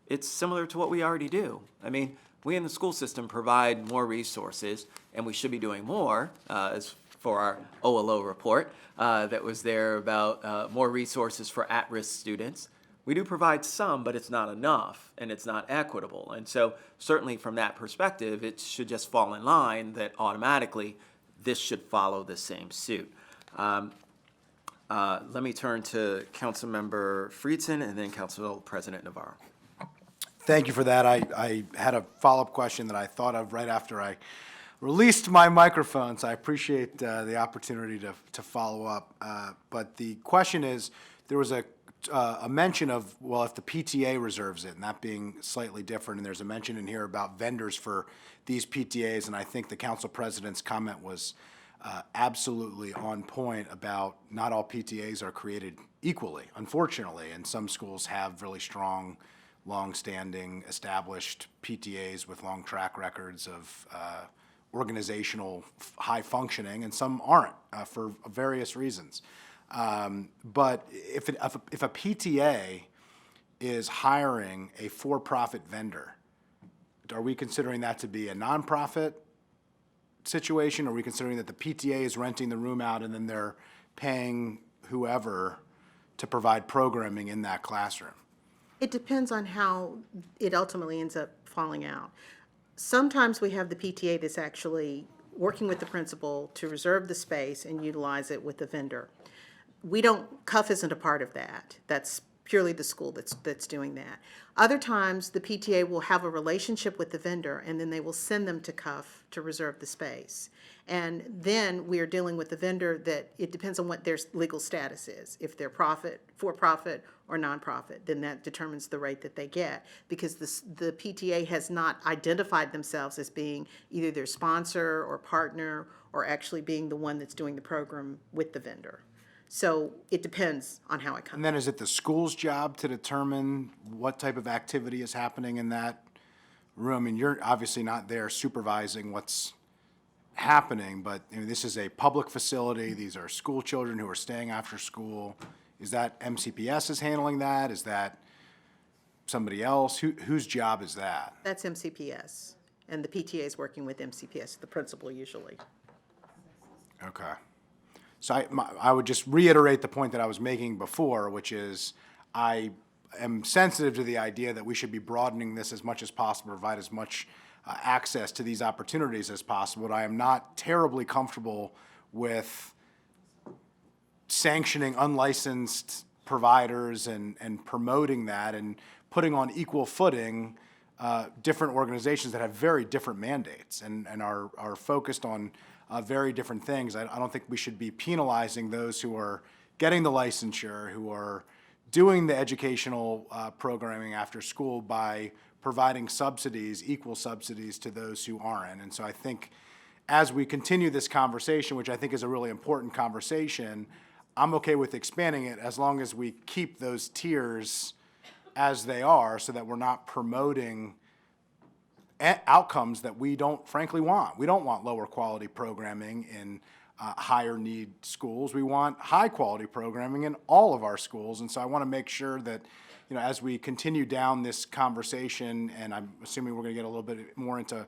it's similar to what we already do. I mean, we in the school system provide more resources, and we should be doing more, as for our OLO report that was there about more resources for at-risk students. We do provide some, but it's not enough, and it's not equitable. And so certainly from that perspective, it should just fall in line that automatically this should follow the same suit. Let me turn to Councilmember Friedson and then Council President Navarro. Thank you for that. I had a follow-up question that I thought of right after I released my microphone, so I appreciate the opportunity to follow up. But the question is, there was a mention of, well, if the PTA reserves it, and that being slightly different, and there's a mention in here about vendors for these PTAs, and I think the council president's comment was absolutely on point about not all PTAs are created equally, unfortunately, and some schools have really strong, long-standing, established PTAs with long track records of organizational high functioning, and some aren't for various reasons. But if a PTA is hiring a for-profit vendor, are we considering that to be a nonprofit situation? Or are we considering that the PTA is renting the room out and then they're paying whoever to provide programming in that classroom? It depends on how it ultimately ends up falling out. Sometimes we have the PTA that's actually working with the principal to reserve the space and utilize it with the vendor. CUF isn't a part of that. That's purely the school that's doing that. Other times, the PTA will have a relationship with the vendor, and then they will send them to CUF to reserve the space. And then we are dealing with the vendor that it depends on what their legal status is. If they're for-profit or nonprofit, then that determines the rate that they get, because the PTA has not identified themselves as being either their sponsor or partner or actually being the one that's doing the program with the vendor. So it depends on how it comes. And then is it the school's job to determine what type of activity is happening in that room? I mean, you're obviously not there supervising what's happening, but this is a public facility. These are school children who are staying after school. Is that MCPS is handling that? Is that somebody else? Whose job is that? That's MCPS, and the PTA is working with MCPS, the principal usually. Okay. So I would just reiterate the point that I was making before, which is I am sensitive to the idea that we should be broadening this as much as possible, provide as much access to these opportunities as possible. But I am not terribly comfortable with sanctioning unlicensed providers and promoting that and putting on equal footing different organizations that have very different mandates and are focused on very different things. I don't think we should be penalizing those who are getting the licensure, who are doing the educational programming after school by providing subsidies, equal subsidies to those who aren't. And so I think as we continue this conversation, which I think is a really important conversation, I'm okay with expanding it as long as we keep those tiers as they are so that we're not promoting outcomes that we don't frankly want. We don't want lower quality programming in higher need schools. We want high quality programming in all of our schools. And so I want to make sure that, as we continue down this conversation, and I'm assuming we're going to get a little bit more into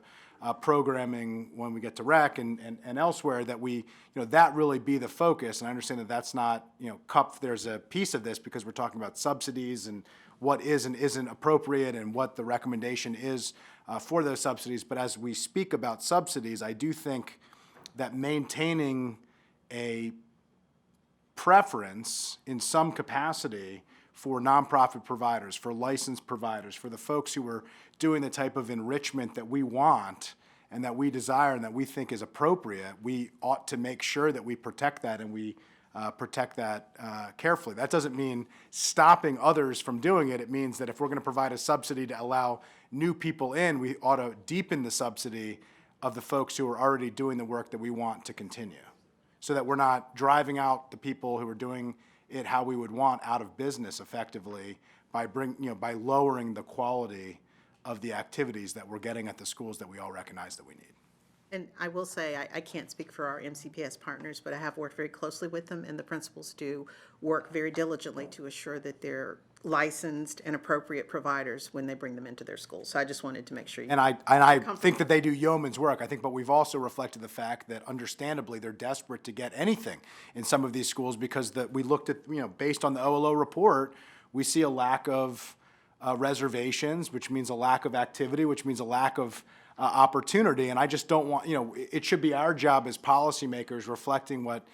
programming when we get to rec and elsewhere, that we, that really be the focus. And I understand that that's not, CUP, there's a piece of this because we're talking about subsidies and what is and isn't appropriate and what the recommendation is for those subsidies. But as we speak about subsidies, I do think that maintaining a preference in some capacity for nonprofit providers, for licensed providers, for the folks who are doing the type of enrichment that we want and that we desire and that we think is appropriate, we ought to make sure that we protect that and we protect that carefully. That doesn't mean stopping others from doing it. It means that if we're going to provide a subsidy to allow new people in, we ought to deepen the subsidy of the folks who are already doing the work that we want to continue, so that we're not driving out the people who are doing it how we would want out of business effectively by by lowering the quality of the activities that we're getting at the schools that we all recognize that we need. And I will say, I can't speak for our MCPS partners, but I have worked very closely with them, and the principals do work very diligently to assure that they're licensed and appropriate providers when they bring them into their schools. So I just wanted to make sure you. And I think that they do yeoman's work. I think, but we've also reflected the fact that understandably they're desperate to get anything in some of these schools because we looked at, based on the OLO report, we see a lack of reservations, which means a lack of activity, which means a lack of opportunity. And I just don't want, it should be our job as policymakers reflecting what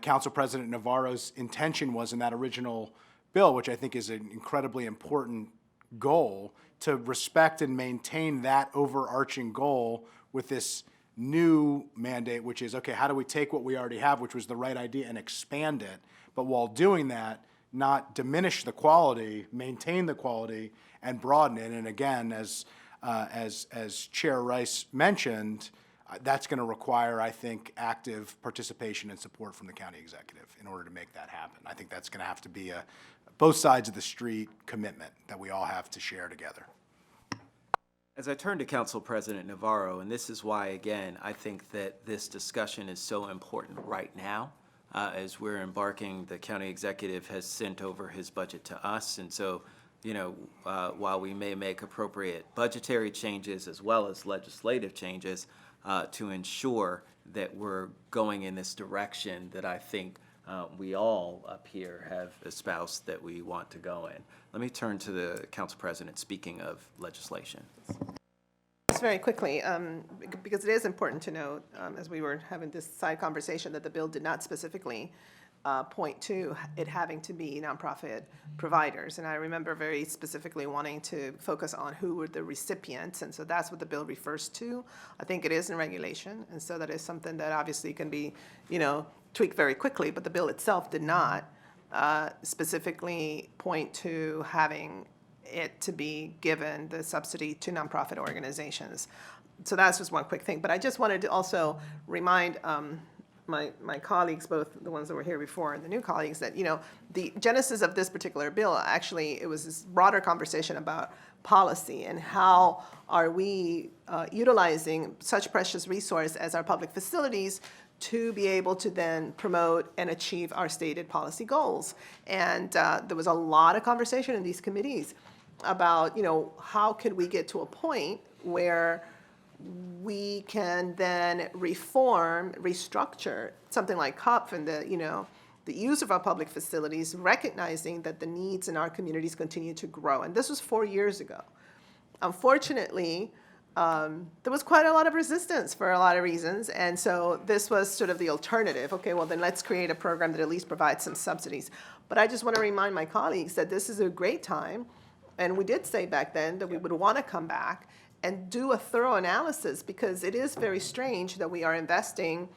Council President Navarro's intention was in that original bill, which I think is an incredibly important goal, to respect and maintain that overarching goal with this new mandate, which is, okay, how do we take what we already have, which was the right idea, and expand it, but while doing that, not diminish the quality, maintain the quality, and broaden it. And again, as Chair Rice mentioned, that's going to require, I think, active participation and support from the county executive in order to make that happen. I think that's going to have to be a both sides of the street commitment that we all have to share together. As I turn to Council President Navarro, and this is why, again, I think that this discussion is so important right now, as we're embarking, the county executive has sent over his budget to us. And so, while we may make appropriate budgetary changes as well as legislative changes to ensure that we're going in this direction that I think we all up here have espoused that we want to go in. Let me turn to the council president, speaking of legislation. Just very quickly, because it is important to note, as we were having this side conversation, that the bill did not specifically point to it having to be nonprofit providers. And I remember very specifically wanting to focus on who were the recipients, and so that's what the bill refers to. I think it is in regulation, and so that is something that obviously can be, tweaked very quickly, but the bill itself did not specifically point to having it to be given the subsidy to nonprofit organizations. So that's just one quick thing. But I just wanted to also remind my colleagues, both the ones that were here before and the new colleagues, that, the genesis of this particular bill, actually, it was this broader conversation about policy and how are we utilizing such precious resource as our public facilities to be able to then promote and achieve our stated policy goals. And there was a lot of conversation in these committees about, how could we get to a point where we can then reform, restructure something like CUP and the use of our public facilities, recognizing that the needs in our communities continue to grow. And this was 4 years ago. Unfortunately, there was quite a lot of resistance for a lot of reasons, and so this was sort of the alternative. Okay, well then let's create a program that at least provides some subsidies. But I just want to remind my colleagues that this is a great time, and we did say back then that we would want to come back and do a thorough analysis, because it is very strange that we are investing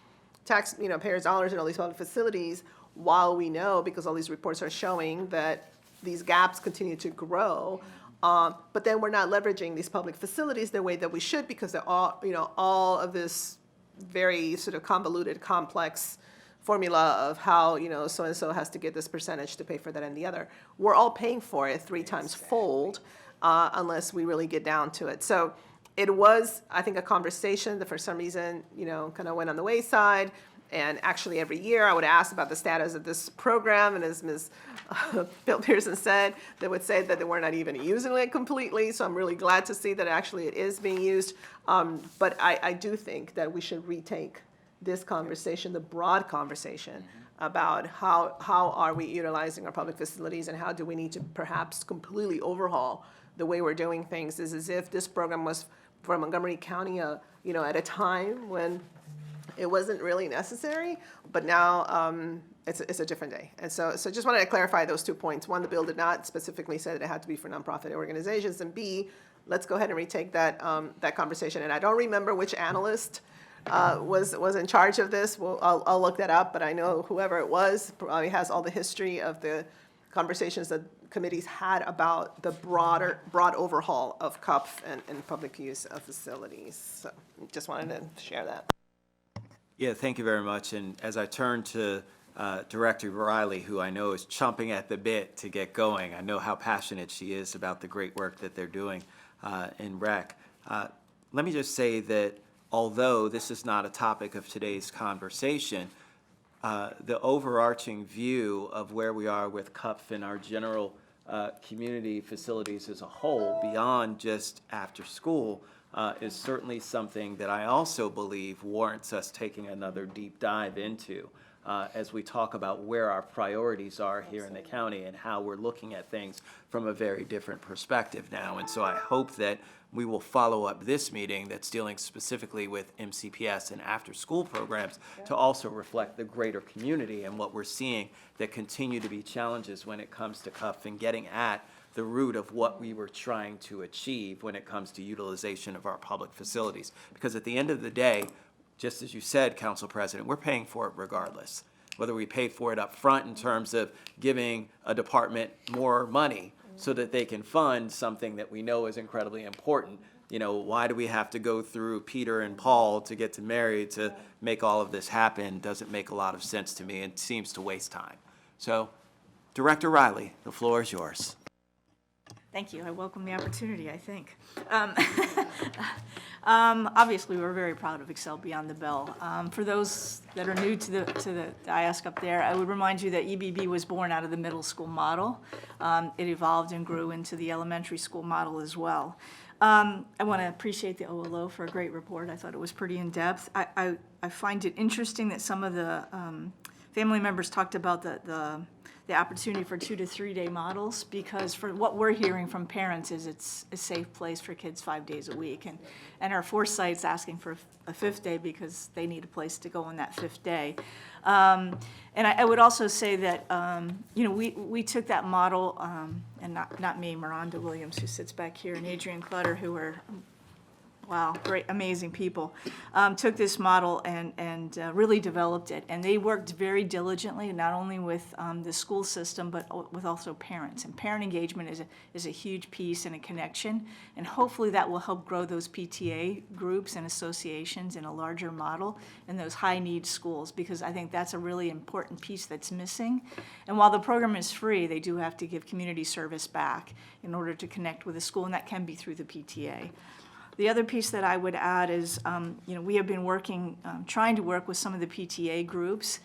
payers' dollars in all these public facilities while we know, because all these reports are showing that these gaps continue to grow. But then we're not leveraging these public facilities the way that we should, because they're all of this very sort of convoluted, complex formula of how, so-and-so has to get this percentage to pay for that and the other. We're all paying for it 3 times fold unless we really get down to it. So it was, I think, a conversation that for some reason, kind of went on the wayside. And actually, every year I would ask about the status of this program, and as Ms. Bill Pearson said, they would say that they were not even using it completely. So I'm really glad to see that actually it is being used. But I do think that we should retake this conversation, the broad conversation about how are we utilizing our public facilities, and how do we need to perhaps completely overhaul the way we're doing things. Is as if this program was for Montgomery County, at a time when it wasn't really necessary, but now it's a different day. And so just wanted to clarify those 2 points. One, the bill did not specifically say that it had to be for nonprofit organizations, and B, let's go ahead and retake that conversation. And I don't remember which analyst was in charge of this. I'll look that up, but I know whoever it was probably has all the history of the conversations that committees had about the broad overhaul of CUP and public use of facilities. So just wanted to share that. Yeah, thank you very much. And as I turn to Director Riley, who I know is chomping at the bit to get going, I know how passionate she is about the great work that they're doing in rec. Let me just say that although this is not a topic of today's conversation, the overarching view of where we are with CUP and our general community facilities as a whole, beyond just after school, is certainly something that I also believe warrants us taking another deep dive into as we talk about where our priorities are here in the county and how we're looking at things from a very different perspective now. And so I hope that we will follow up this meeting that's dealing specifically with MCPS and after-school programs to also reflect the greater community and what we're seeing that continue to be challenges when it comes to CUF and getting at the root of what we were trying to achieve when it comes to utilization of our public facilities. Because at the end of the day, just as you said, Council President, we're paying for it regardless. Whether we pay for it up front in terms of giving a department more money so that they can fund something that we know is incredibly important. Why do we have to go through Peter and Paul to get to Mary to make all of this happen? Doesn't make a lot of sense to me and seems to waste time. So, Director Riley, the floor is yours. Thank you. I welcome the opportunity, I think. Obviously, we're very proud of Excel Beyond the Bell. For those that are new to the dais up there, I would remind you that EBB was born out of the middle school model. It evolved and grew into the elementary school model as well. I want to appreciate the OLO for a great report. I thought it was pretty in-depth. I find it interesting that some of the family members talked about the opportunity for 2 to 3 day models, because for what we're hearing from parents is it's a safe place for kids 5 days a week. And our Foresight's asking for a 5th day because they need a place to go on that 5th day. And I would also say that, we took that model, and not me, Miranda Williams, who sits back here, and Adrian Clutter, who are, wow, great, amazing people, took this model and really developed it. And they worked very diligently, not only with the school system, but with also parents. And parent engagement is a huge piece and a connection. And hopefully that will help grow those PTA groups and associations in a larger model in those high-need schools, because I think that's a really important piece that's missing. And while the program is free, they do have to give community service back in order to connect with the school, and that can be through the PTA. The other piece that I would add is, we have been working, trying to work with some of the PTA groups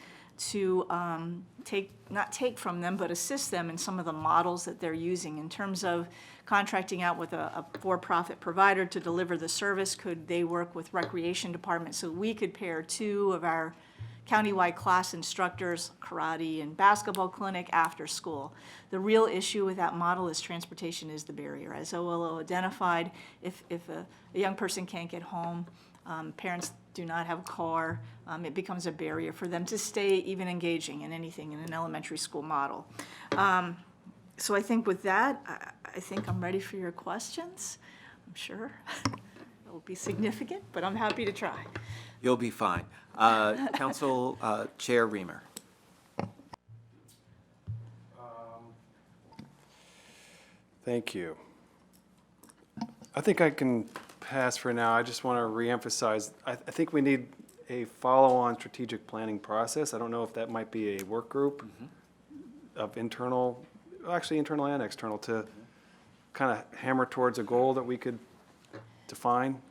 to not take from them, but assist them in some of the models that they're using in terms of contracting out with a for-profit provider to deliver the service. Could they work with recreation departments so we could pair 2 of our countywide class instructors, karate and basketball clinic after school? The real issue with that model is transportation is the barrier. As OLO identified, if a young person can't get home, parents do not have a car, it becomes a barrier for them to stay even engaging in anything in an elementary school model. So I think with that, I think I'm ready for your questions. I'm sure it will be significant, but I'm happy to try. You'll be fine. Council Chair Reamer. Thank you. I think I can pass for now. I just want to reemphasize, I think we need a follow-on strategic planning process. I don't know if that might be a work group of internal and external, to kind of hammer towards a goal that we could define.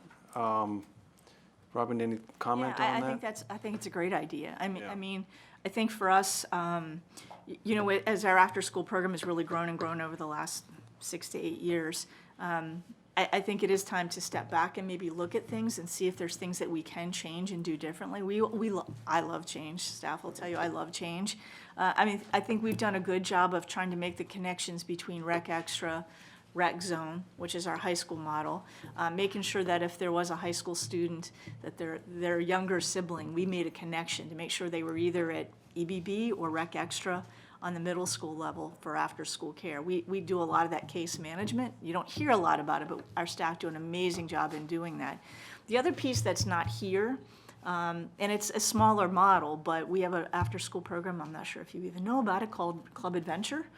Robin, any comment on that? I think it's a great idea. I think for us, as our after-school program has really grown and grown over the last 6 to 8 years, I think it is time to step back and maybe look at things and see if there's things that we can change and do differently. I love change. Staff will tell you I love change. I think we've done a good job of trying to make the connections between Rec Extra, Rec Zone, which is our high school model, making sure that if there was a high school student, that their younger sibling, we made a connection to make sure they were either at EBB or Rec Extra on the middle school level for after-school care. We do a lot of that case management. You don't hear a lot about it, but our staff do an amazing job in doing that. The other piece that's not here, and it's a smaller model, but we have an after-school program, I'm not sure if you even know about it, called Club Adventure.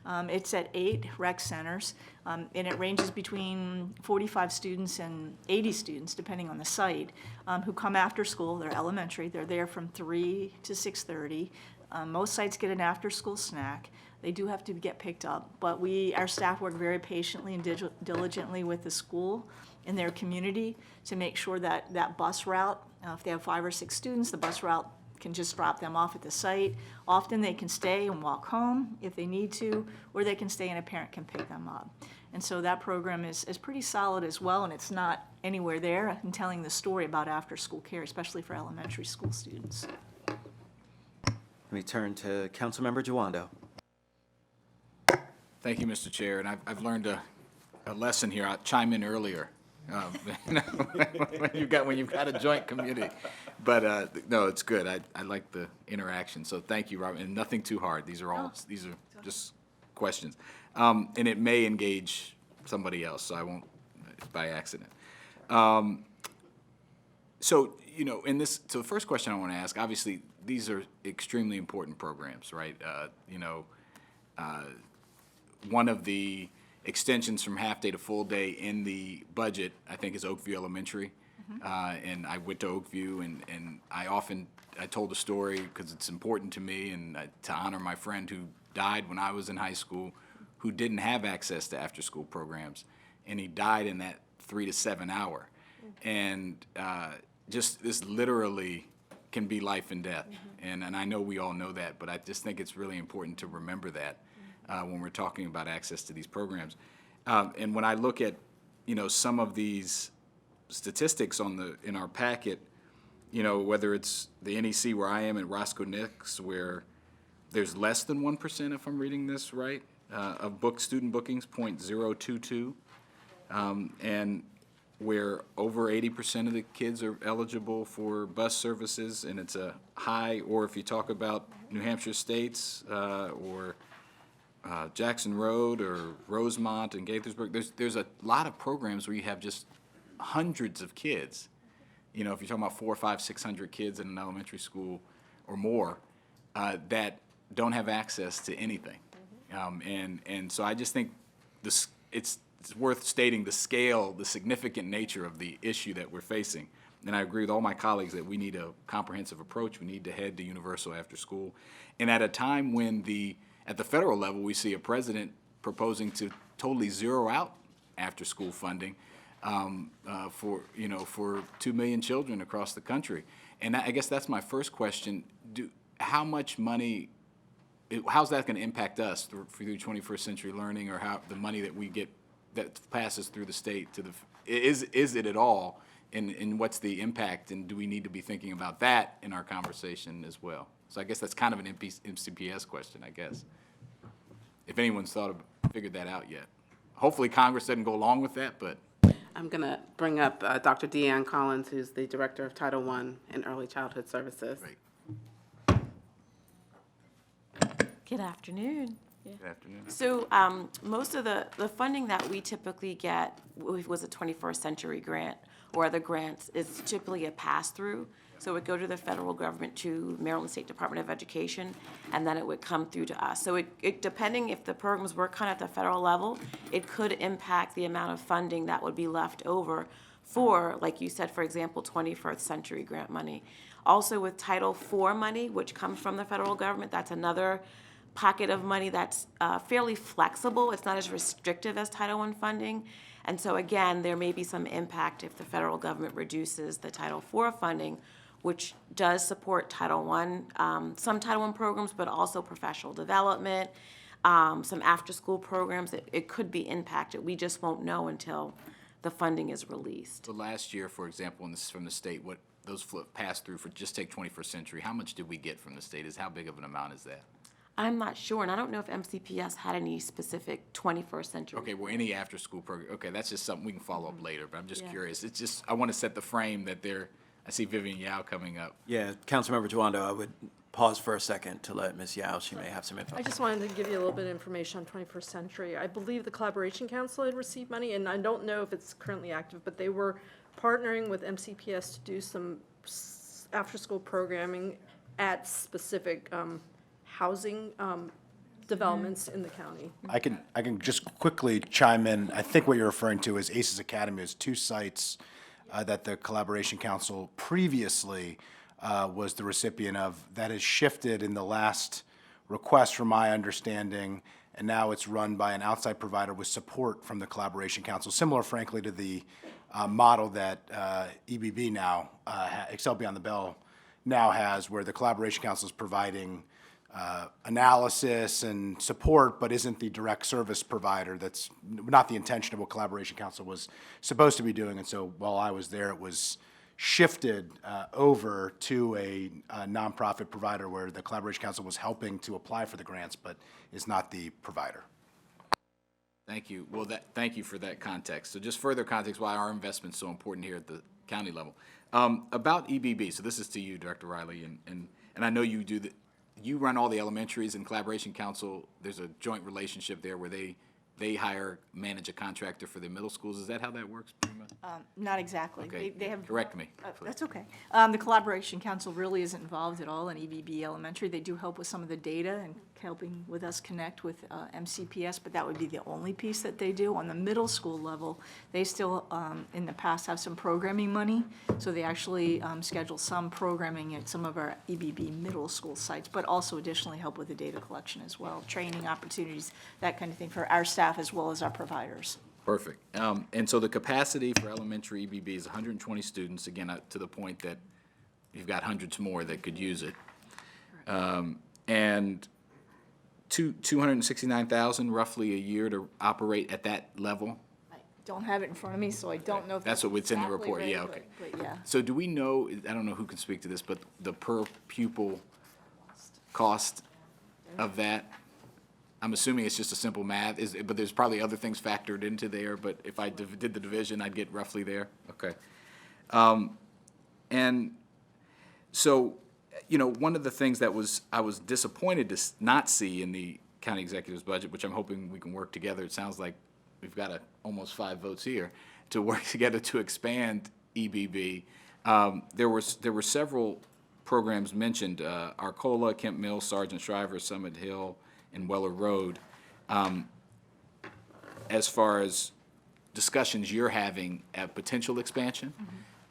It's at 8 rec centers, and it ranges between 45 students and 80 students, depending on the site, who come after school. They're elementary. They're there from 3 to 6:30. Most sites get an after-school snack. They do have to get picked up, but our staff work very patiently and diligently with the school and their community to make sure that that bus route, if they have 5 or 6 students, the bus route can just drop them off at the site. Often they can stay and walk home if they need to, or they can stay and a parent can pick them up. And so that program is pretty solid as well, and it's not anywhere there in telling the story about after-school care, especially for elementary school students. Let me turn to Councilmember Jawando. Thank you, Mr. Chair, and I've learned a lesson here. I'll chime in earlier. When you've got a joint committee. But no, it's good. I like the interaction. So thank you, Robin. And nothing too hard. These are just questions. And it may engage somebody else, so I won't by accident. So the first question I want to ask, obviously, these are extremely important programs, right? One of the extensions from half day to full day in the budget, I think, is Oakview Elementary. And I went to Oakview, and I told a story because it's important to me and to honor my friend who died when I was in high school, who didn't have access to after-school programs, and he died in that 3 to 7 hour. And just this literally can be life and death. And I know we all know that, but I just think it's really important to remember that when we're talking about access to these programs. And when I look at, some of these statistics in our packet, whether it's the NEC where I am at Roscoe Nix, where there's less than 1%, if I'm reading this right, of student bookings, 0.022, and where over 80% of the kids are eligible for bus services, and it's a high, or if you talk about New Hampshire States or Jackson Road or Rosemont and Gaithersburg, there's a lot of programs where you have just hundreds of kids. If you're talking about 400, 500, 600 kids in an elementary school or more that don't have access to anything. And so I just think it's worth stating the scale, the significant nature of the issue that we're facing. And I agree with all my colleagues that we need a comprehensive approach. We need to head to universal after school. And at a time when at the federal level, we see a president proposing to totally zero out after school funding for 2 million children across the country. And I guess that's my first question. How much money, how's that going to impact us through 21st century learning, or how the money that we get that passes through the state is it at all, and what's the impact, and do we need to be thinking about that in our conversation as well? So I guess that's kind of an MCPS question, I guess, if anyone's figured that out yet. Hopefully Congress doesn't go along with that, but. I'm going to bring up Dr. Deanne Collins, who's the Director of Title I and Early Childhood Services. Great. Good afternoon. Good afternoon. So most of the funding that we typically get was a 21st century grant, or other grants, is typically a pass-through. So it would go to the federal government, to Maryland State Department of Education, and then it would come through to us. So it depending if the programs were kind of at the federal level, it could impact the amount of funding that would be left over for, like you said, for example, 21st century grant money. Also with Title IV money, which comes from the federal government, that's another pocket of money that's fairly flexible. It's not as restrictive as Title I funding. And so again, there may be some impact if the federal government reduces the Title IV funding, which does support Title I, some Title I programs, but also professional development, some after-school programs. It could be impacted. We just won't know until the funding is released. So last year, for example, from the state, what those passed through for, just take 21st century, how much did we get from the state? How big of an amount is that? I'm not sure, and I don't know if MCPS had any specific 21st century. Okay, well, any after-school program, okay, that's just something we can follow up later, but I'm just curious. It's just, I want to set the frame that I see Vivian Yao coming up. Yeah, Councilmember Tawanda, I would pause for a second to let Ms. Yao, she may have some info. I just wanted to give you a little bit of information on 21st Century. I believe the Collaboration Council had received money, and I don't know if it's currently active, but they were partnering with MCPS to do some after-school programming at specific housing developments in the county. I can just quickly chime in. I think what you're referring to is ACES Academy. There's 2 sites that the Collaboration Council previously was the recipient of. That has shifted in the last request, from my understanding, and now it's run by an outside provider with support from the Collaboration Council, similar, frankly, to the model that EBB now, Excel Beyond the Bell, now has, where the Collaboration Council is providing analysis and support, but isn't the direct service provider. That's not the intention of what Collaboration Council was supposed to be doing. And so while I was there, it was shifted over to a nonprofit provider where the Collaboration Council was helping to apply for the grants, but is not the provider. Thank you. Well, thank you for that context. So just further context why our investment's so important here at the county level. About EBB, so this is to you, Director Riley, and I know you do you run all the elementaries, and Collaboration Council, there's a joint relationship there where they manage a contractor for the middle schools. Is that how that works pretty much? Chairman? Not exactly. Okay, They have. correct me, please. That's okay. The Collaboration Council really isn't involved at all in EBB Elementary. They do help with some of the data and helping with us connect with MCPS, but that would be the only piece that they do. On the middle school level, they still, in the past, have some programming money, so they actually schedule some programming at some of our EBB middle school sites, but also additionally help with the data collection as well, training opportunities, that kind of thing for our staff as well as our providers. Perfect. And so the capacity for elementary EBB is 120 students, again, to the point that you've got hundreds more that could use it. And 269,000 roughly a year to operate at that level? I don't have it in front of me, so I don't know if That's that's what's in the exactly report, right, yeah, okay. But yeah. So do we know, I don't know who can speak to this, but the per pupil cost of that? I'm assuming it's just a simple math, but there's probably other things factored into there, but if I did the division, I'd get roughly there? Okay. And so, you know, one of the things that I was disappointed to not see in the county executive's budget, which I'm hoping we can work together, it sounds like we've got almost 5 votes here, to work together to expand EBB. There were several programs mentioned, Arcola, Kemp Mills, Sergeant Shriver, Summit Hill, and Weller Road. As far as discussions you're having at potential expansion,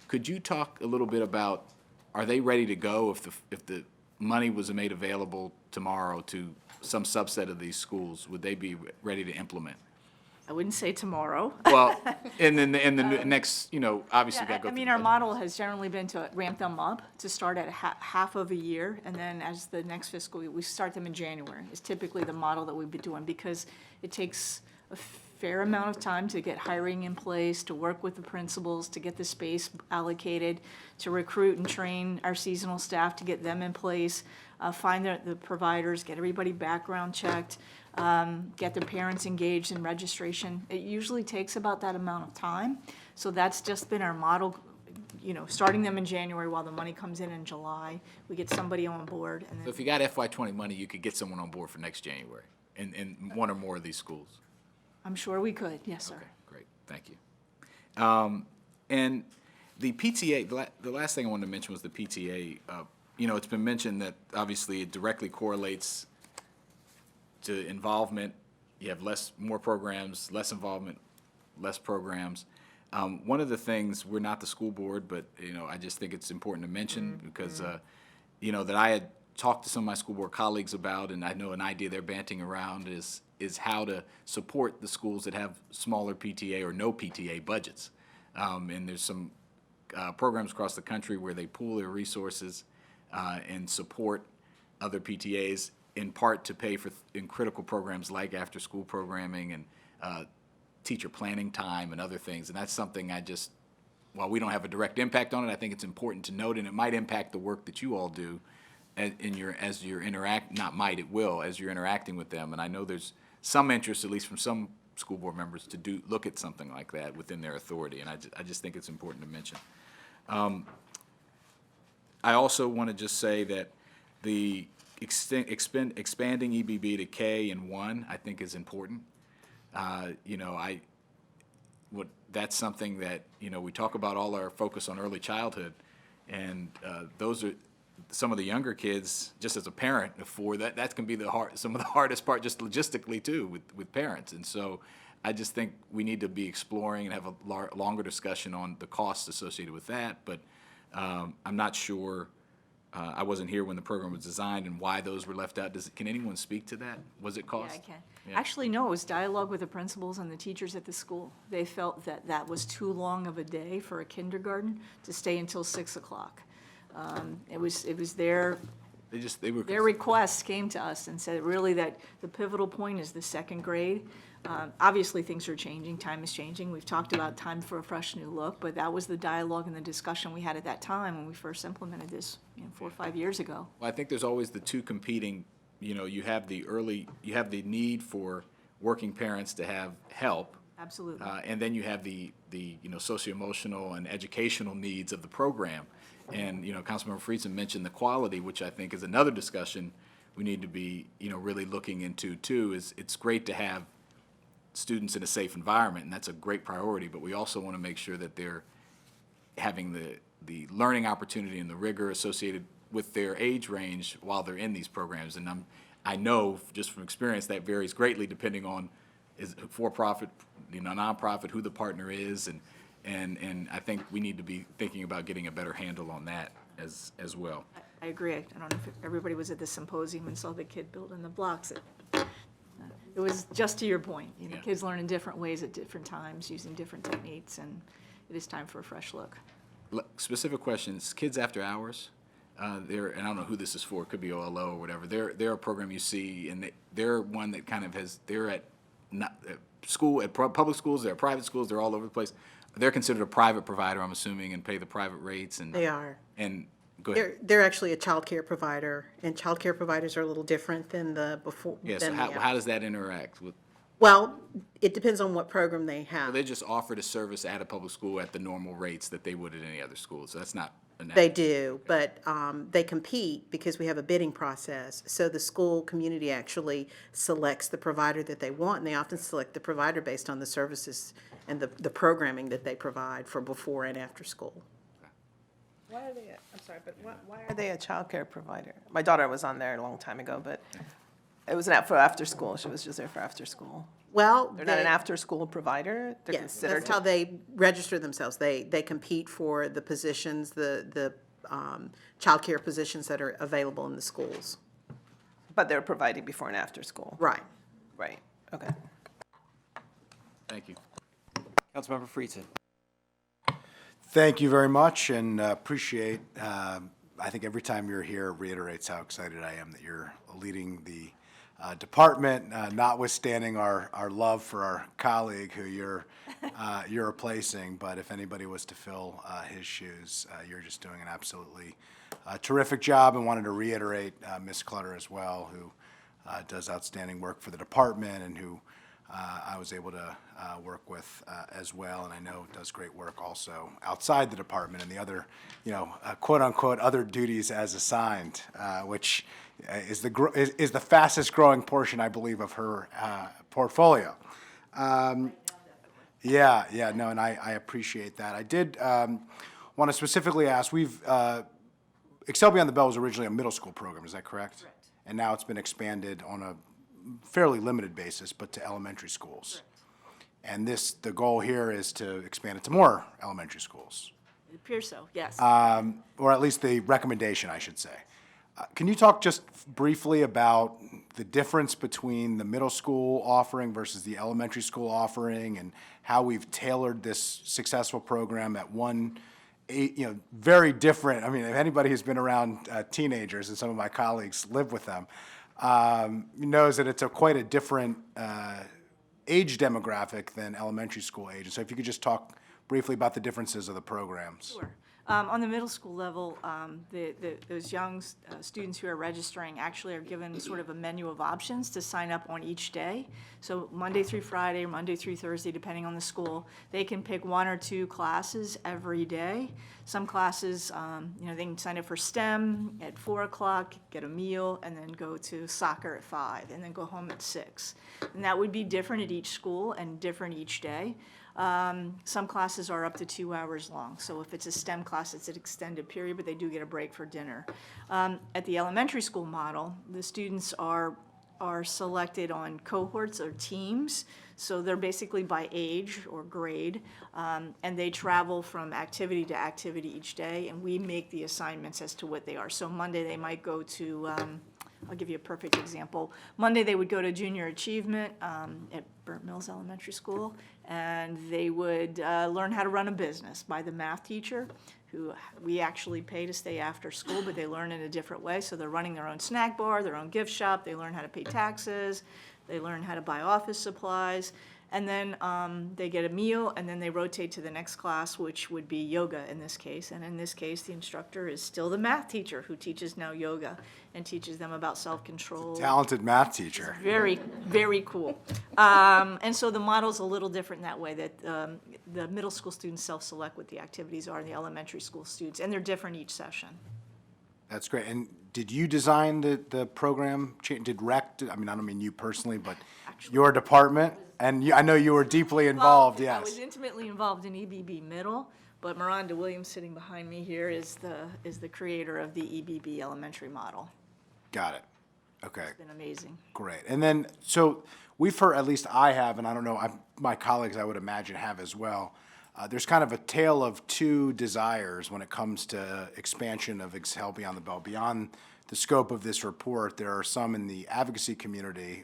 could you talk a little bit about, are they ready to go if the money was made available tomorrow to some subset of these schools? Would they be ready to implement? I wouldn't say tomorrow. Well, and then in the next, you know, obviously Yeah, got to go I through mean, the our budget. model has generally been to ramp them up, to start at half of a year, and then as the next fiscal year, we start them in January, is typically the model that we've been doing, because it takes a fair amount of time to get hiring in place, to work with the principals, to get the space allocated, to recruit and train our seasonal staff, to get them in place, find the providers, get everybody background checked, get their parents engaged in registration. It usually takes about that amount of time. So that's just been our model, you know, starting them in January while the money comes in July. We get somebody on board and So then, if you got FY20 money, you could get someone on board for next January in one or more of these schools? I'm sure we could, yes, sir. Okay, great, thank you. And the PTA, the last thing I wanted to mention was the PTA. You know, it's been mentioned that obviously it directly correlates to involvement. You have more programs, less involvement, less programs. One of the things, we're not the school board, but, you know, I just think it's important to mention because, you know, that I had talked to some of my school board colleagues about, and I know an idea they're banting around is how to support the schools that have smaller PTA or no PTA budgets. And there's some programs across the country where they pool their resources and support other PTAs, in part to pay for in critical programs like after-school programming and teacher planning time and other things. And that's something while we don't have a direct impact on it, I think it's important to note, and it might impact the work that you all do as you're it will, as you're interacting with them. And I know there's some interest, at least from some school board members, to look at something like that within their authority, and I just think it's important to mention. I also want to just say that the expanding EBB to K and 1, I think, is important. You know, that's something that, you know, we talk about all our focus on early childhood, and those are some of the younger kids. Just as a parent of 4, that can be some of the hardest part, just logistically too, with parents. And so I just think we need to be exploring and have a longer discussion on the costs associated with that. But I'm not sure. I wasn't here when the program was designed and why those were left out. Can anyone speak to that? Was it cost? Yeah, I can. Yeah. Actually, no, it was dialogue with the principals and the teachers at the school. They felt that that was too long of a day for a kindergarten to stay until 6 o'clock. It was their requests came to us and said really that the pivotal point is the second grade. Obviously, things are changing, time is changing. We've talked about time for a fresh new look, but that was the dialogue and the discussion we had at that time when we first implemented this, 4 or 5 years ago. Well, I think there's always the two competing, you know, you have the need for working parents to have help. Absolutely. And then you have the socio-emotional and educational needs of the program. And, Councilmember Friedson mentioned the quality, which I think is another discussion we need to be, really looking into too. Is it's great to have students in a safe environment, and that's a great priority, but we also want to make sure that they're having the learning opportunity and the rigor associated with their age range while they're in these programs. And I know just from experience that varies greatly depending on is it for-profit, nonprofit, who the partner is, and I think we need to be thinking about getting a better handle on that as well. I agree. I don't know if everybody was at the symposium and saw the kid building the blocks. It was just to your point, Yeah. kids learn in different ways at different times, using different techniques, and it is time for a fresh look. Specific questions, kids after hours, and I don't know who this is for, it could be OLO or whatever, they're a program you see, and they're one that kind of they're at school, at public schools, they're at private schools, they're all over the place. They're considered a private provider, I'm assuming, and pay the private rates, and. They are. And, go ahead. They're actually a child care provider, and child care providers are a little different than the before. Yeah, so than the- how does that interact with, Well, it depends on what program they so have. they just offer the service at a public school at the normal rates that they would at any other school, so that's not. They do, but they compete because we have a bidding process. So the school community actually selects the provider that they want, and they often select the provider based on the services and the programming that they provide for before and after school. Why are they, I'm sorry, but why are they a childcare provider? My daughter was on there a long time ago, but it was for after school. She was just there for after school. Well, They're not an after-school provider? They're yes, considered that's how they register themselves. They compete for the positions, the childcare positions that are available in the schools. But they're providing before and after school? Right. Right, okay. Thank you. Councilmember Friedson. Thank you very much, and appreciate, I think every time you're here reiterates how excited I am that you're leading the department, notwithstanding our love for our colleague who you're replacing. But if anybody was to fill his shoes, you're just doing an absolutely terrific job, and wanted to reiterate Ms. Clutter as well, who does outstanding work for the department and who I was able to work with as well, and I know does great work also outside the department and the other, quote-unquote, other duties as assigned, which is the fastest growing portion, I believe, of her portfolio. And I appreciate that. I did want to specifically ask, Excel Beyond the Bell was originally a middle school program, is that correct? Correct. And now it's been expanded on a fairly limited basis, but to elementary schools. Correct. And the goal here is to expand it to more elementary schools. It appears so, yes. Or at least the recommendation, I should say. Can you talk just briefly about the difference between the middle school offering versus the elementary school offering, and how we've tailored this successful program at very different, I mean, if anybody who's been around teenagers, and some of my colleagues live with them, knows that it's quite a different age demographic than elementary school age. So if you could just talk briefly about the differences of the programs. Sure. On the middle school level, those young students who are registering actually are given sort of a menu of options to sign up on each day. So Monday through Friday, or Monday through Thursday, depending on the school, they can pick 1 or 2 classes every day. Some classes, they can sign up for STEM at 4 o'clock, get a meal, and then go to soccer at 5, and then go home at 6. And that would be different at each school and different each day. Some classes are up to 2 hours long, so if it's a STEM class, it's an extended period, but they do get a break for dinner. At the elementary school model, the students are selected on cohorts or teams, so they're basically by age or grade, and they travel from activity to activity each day, and we make the assignments as to what they are. So Monday, they might go to, I'll give you a perfect example. Monday, they would go to junior achievement at Burnt Mills Elementary School, and they would learn how to run a business by the math teacher, who we actually pay to stay after school, but they learn in a different way. So they're running their own snack bar, their own gift shop, they learn how to pay taxes, they learn how to buy office supplies, and then they get a meal, and then they rotate to the next class, which would be yoga in this case. And in this case, the instructor is still the math teacher who teaches now yoga and teaches them about self-control. Talented math teacher. Very, very cool. And so the model's a little different that way, that the middle school students self-select what the activities are, and the elementary school students, and they're different each session. That's great. And did you design the program? Did REC affected? I mean, I don't mean you personally, but your department? And I know you were deeply involved, I yes. was intimately involved in EBB Middle, but Miranda Williams, sitting behind me here, is the creator of the EBB elementary model. Got it. Okay. It's been amazing. Great. And then, so we've heard, at least I have, and I don't know, my colleagues I would imagine have as well, there's kind of a tale of two desires when it comes to expansion of Excel Beyond the Bell. Beyond the scope of this report, there are some in the advocacy community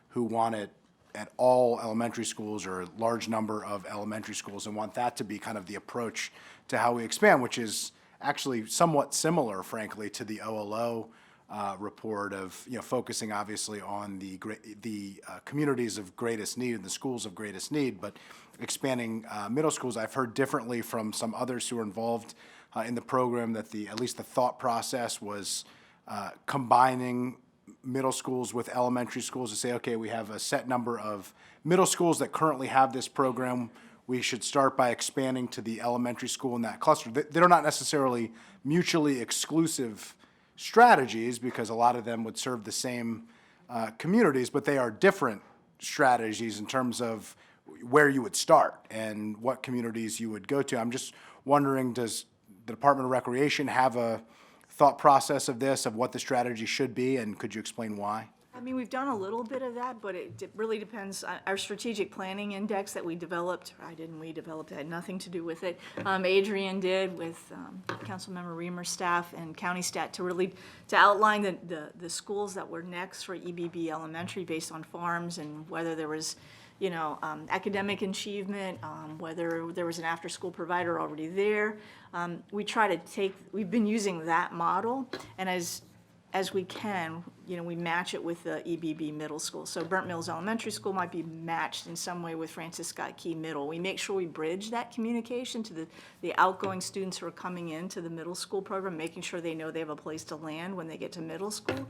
who want it at all elementary schools or a large number of elementary schools and want that to be kind of the approach to how we expand, which is actually somewhat similar, frankly, to the OLO report of, focusing obviously on the communities of greatest need and the schools of greatest need, but expanding middle schools. I've heard differently from some others who are involved in the program that at least the thought process was combining middle schools with elementary schools to say, okay, we have a set number of middle schools that currently have this program. We should start by expanding to the elementary school in that cluster. They're not necessarily mutually exclusive strategies because a lot of them would serve the same communities, but they are different strategies in terms of where you would start and what communities you would go to. I'm just wondering, does the Department of Recreation have a thought process of this, of what the strategy should be, and could you explain why? I mean, we've done a little bit of that, but it really depends. Our strategic planning index that we developed, we developed, it had nothing to do with it. Adrian did with Councilmember Reamer's staff and County Stat to outline the schools that were next for EBB Elementary based on farms and whether there was, academic achievement, whether there was an after-school provider already there. We've been using that model, and as we can, we match it with the EBB middle school. So Burnt Mills Elementary School might be matched in some way with Francis Scott Key Middle. We make sure we bridge that communication to the outgoing students who are coming into the middle school program, making sure they know they have a place to land when they get to middle school.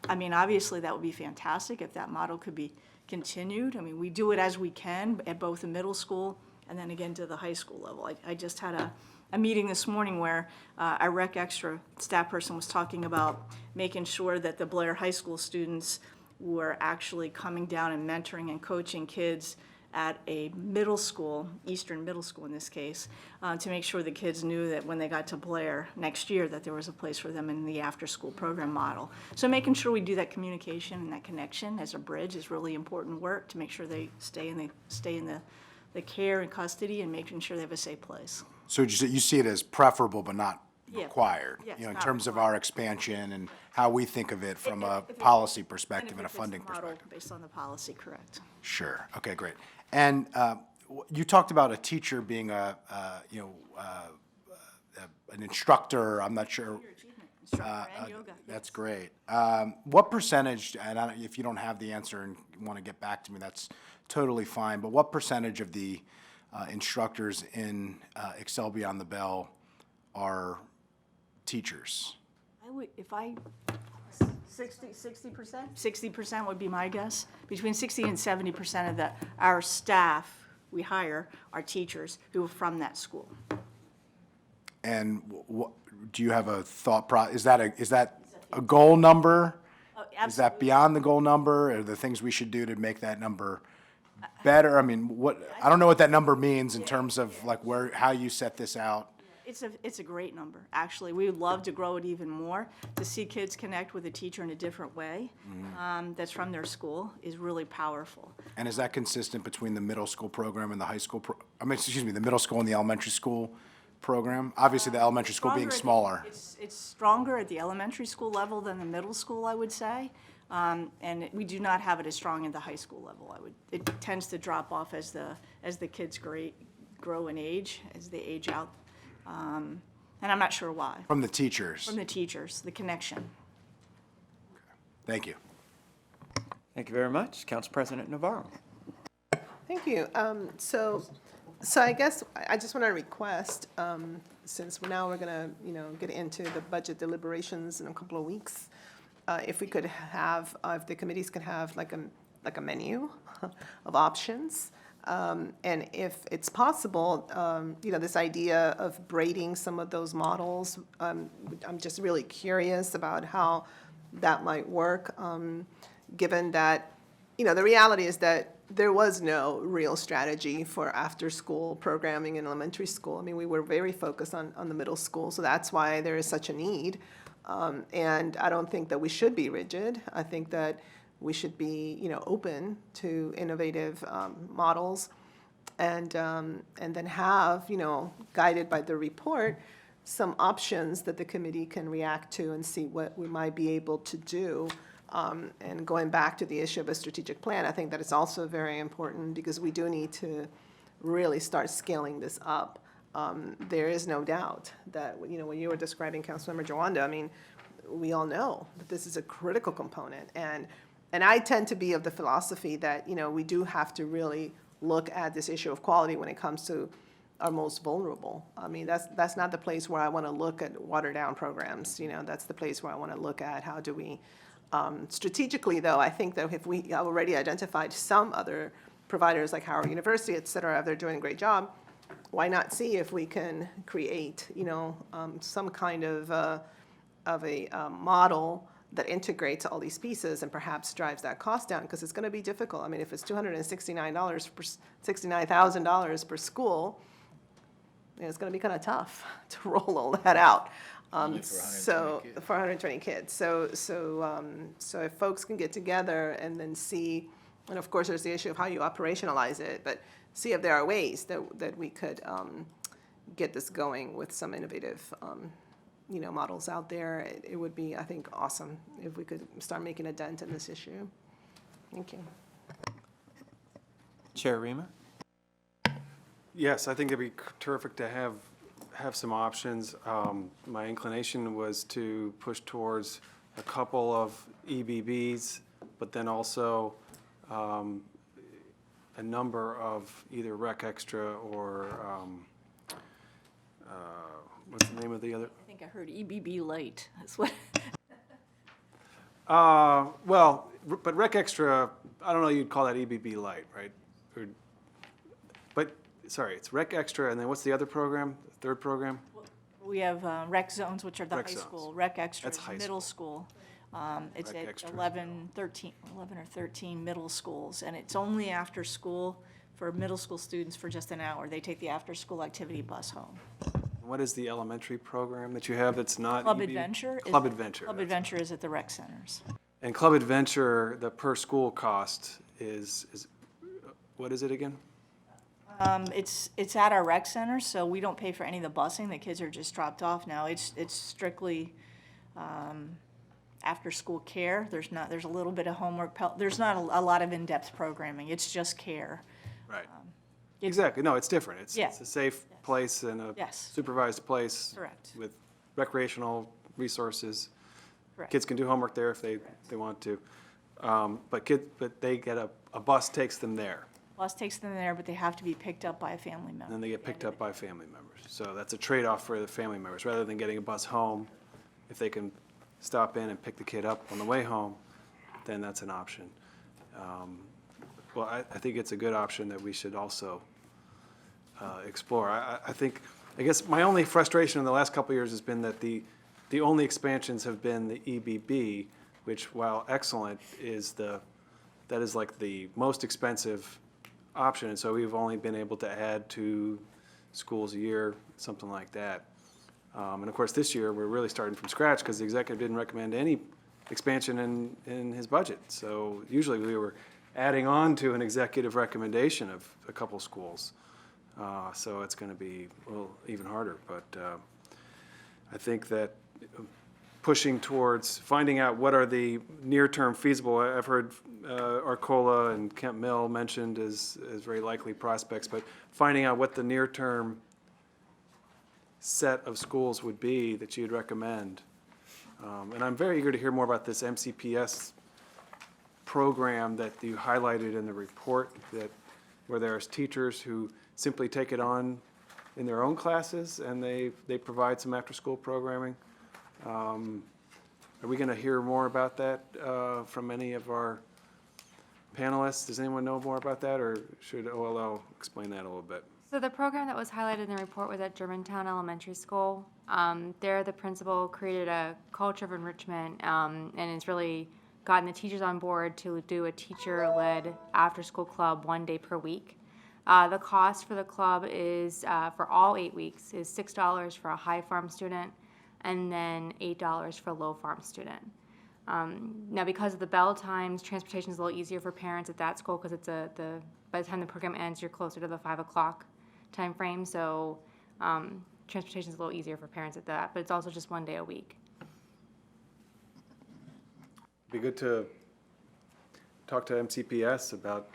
I mean, obviously, that would be fantastic if that model could be continued. I mean, we do it as we can at both the middle school and then again to the high school level. I just had a meeting this morning where our Rec Extra staff person was talking about making sure that the Blair High School students were actually coming down and mentoring and coaching kids at a middle school, Eastern Middle School in this case, to make sure the kids knew that when they got to Blair next year that there was a place for them in the after-school program model. So making sure we do that communication and that connection as a bridge is really important work to make sure they stay in the care and custody and making sure they have a safe place. So you see it as preferable but not Yeah. required, Yes, in not terms of required. our expansion and how we think of it from a policy perspective and a funding perspective. Based on the policy, correct. Sure. Okay, great. And you talked about a teacher being an instructor. I'm not sure. Instructor and yoga. That's great. What percentage, and if you don't have the answer and want to get back to me, that's totally fine, but what percentage of the instructors in Excel Beyond the Bell are teachers? 60%? 60% would be my guess. Between 60 and 70% of our staff we hire are teachers who are from that school. And do you have a thought is that a goal number? Is that beyond the goal number? Are there things we should do to make that number better? I mean, I don't know what that number means in terms of like how you set this out. It's a great number, actually. We would love to grow it even more. To see kids connect with a teacher in a different way that's from their school is really powerful. And is that consistent between the middle school program and the high school, the middle school and the elementary school program? Obviously, the elementary school being smaller. It's stronger at the elementary school level than the middle school, I would say. And we do not have it as strong at the high school level. It tends to drop off as the kids grow in age, as they age out. And I'm not sure why. From the teachers? From the teachers, the connection. Thank you. Thank you very much. Council President Navarro. Thank you. So I guess I just want to request, since now we're going to, get into the budget deliberations in a couple of weeks, if we could have, if the committees could have like a menu of options. And if it's possible, this idea of braiding some of those models, I'm just really curious about how that might work, given that, the reality is that there was no real strategy for after-school programming in elementary school. I mean, we were very focused on the middle school, so that's why there is such a need. And I don't think that we should be rigid. I think that we should be, open to innovative models, and then have, guided by the report, some options that the committee can react to and see what we might be able to do. And going back to the issue of a strategic plan, I think that it's also very important because we do need to really start scaling this up. There is no doubt that, when you were describing Councilmember Jawanda, I mean, we all know that this is a critical component. And I tend to be of the philosophy that, we do have to really look at this issue of quality when it comes to our most vulnerable. I mean, that's not the place where I want to look at watered down programs. That's the place where I want to look at how do we, strategically though, I think that if we already identified some other providers like Howard University, et cetera, they're doing a great job, why not see if we can create, some kind of a model that integrates all these pieces and perhaps drives that cost down, because it's going to be difficult. I mean, if it's $69,000 per school, it's going to be kind of tough to roll all that out. Only for 120 kids. So if folks can get together and then see, and of course there's the issue of how you operationalize it, but see if there are ways that we could get this going with some innovative models out there. It would be, I think, awesome if we could start making a dent in this issue. Thank you. Chair Rima? Yes, I think it'd be terrific to have some options. My inclination was to push towards a couple of EBBs, but then also a number of either Rec Extra or what's the name of the other? I think I heard EBB Light. That's what. Well, but Rec Extra, I don't know, you'd call that EBB Light, right? But, sorry, it's Rec Extra, and then what's the other program, the third program? We have rec zones, which are the Rec high zones. school. Rec Extra That's is high middle school. It's Rec at Extra is 11 or 13 middle schools, and it's only after school for middle school students for just an hour. They take the after-school activity bus home. What is the elementary program that you have that's not Club EB? Adventure. Club Adventure. Club that's- Adventure is at the rec centers. And Club Adventure, the per school cost is, what is it again? It's at our rec centers, so we don't pay for any of the busing. The kids are just dropped off now. It's strictly after-school care. There's a little bit of homework. There's not a lot of in-depth programming. It's just care. Right. Exactly, no, it's different. It's Yeah. a safe place and a Yes. supervised place. Correct. With recreational resources. Correct. Kids can do homework there if they want to. But they get a bus takes them there, Bus takes them there, but they have to be picked up by a family member. and then they get picked up by family members. So that's a trade-off for the family members. Rather than getting a bus home, if they can stop in and pick the kid up on the way home, then that's an option. Well, I think it's a good option that we should also explore. I guess my only frustration in the last couple of years has been that the only expansions have been the EBB, which, while excellent, that is like the most expensive option. And so we've only been able to add 2 schools a year, something like that. And of course, this year, we're really starting from scratch because the executive didn't recommend any expansion in his budget. So usually we were adding on to an executive recommendation of a couple schools. So it's going to be a little even harder. But I think that pushing towards finding out what are the near-term feasible, I've heard Arcola and Kent Mill mentioned as very likely prospects, but finding out what the near-term set of schools would be that you'd recommend. And I'm very eager to hear more about this MCPS program that you highlighted in the report, where there's teachers who simply take it on in their own classes and they provide some after-school programming. Are we going to hear more about that from any of our panelists? Does anyone know more about that, or should OLO explain that a little bit? So the program that was highlighted in the report was at Germantown Elementary School. There, the principal created a culture of enrichment and has really gotten the teachers on board to do a teacher-led after-school club 1 day per week. The cost for the club is, for all 8 weeks, is $6 for a high farm student and then $8 for a low farm student. Now, because of the bell times, transportation is a little easier for parents at that school because it's by the time the program ends, you're closer to the 5 o'clock time frame. So transportation is a little easier for parents at that, but it's also just 1 day a week. Be good to talk to MCPS about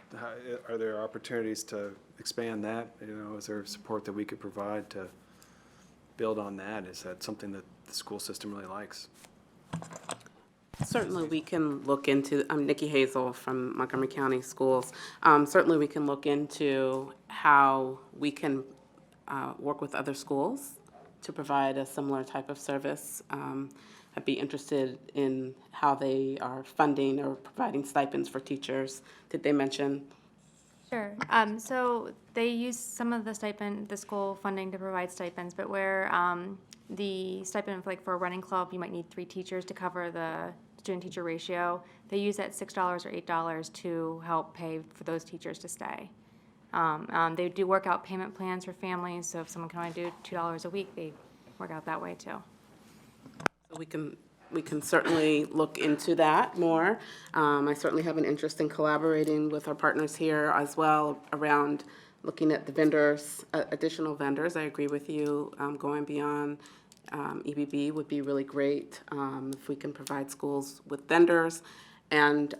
are there opportunities to expand that? Is there support that we could provide to build on that? Is that something that the school system really likes? Certainly, we can look into, I'm Nikki Hazel from Montgomery County Schools. Certainly, we can look into how we can work with other schools to provide a similar type of service. I'd be interested in how they are funding or providing stipends for teachers. Did they mention? Sure. So they use some of the school funding to provide stipends, but where the stipend, like for a running club, you might need 3 teachers to cover the student-teacher ratio. They use that $6 or $8 to help pay for those teachers to stay. They do work out payment plans for families, so if someone can only do $2 a week, they work out that way too. We can certainly look into that more. I certainly have an interest in collaborating with our partners here as well around looking at the vendors, additional vendors. I agree with you. Going beyond EBB would be really great if we can provide schools with vendors, and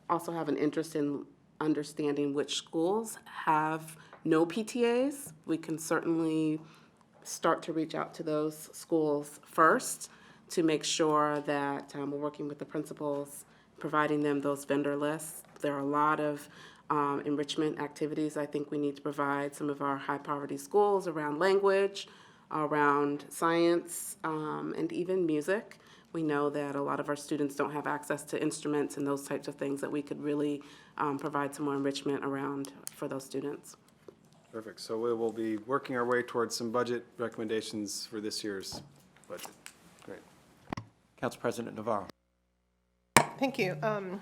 also have an interest in understanding which schools have no PTAs. We can certainly start to reach out to those schools first to make sure that we're working with the principals, providing them those vendor lists. There are a lot of enrichment activities I think we need to provide some of our high-poverty schools around language, around science, and even music. We know that a lot of our students don't have access to instruments and those types of things that we could really provide some more enrichment around for those students. Perfect. So we will be working our way towards some budget recommendations for this year's budget. Great. Council President Navarro. Thank you. And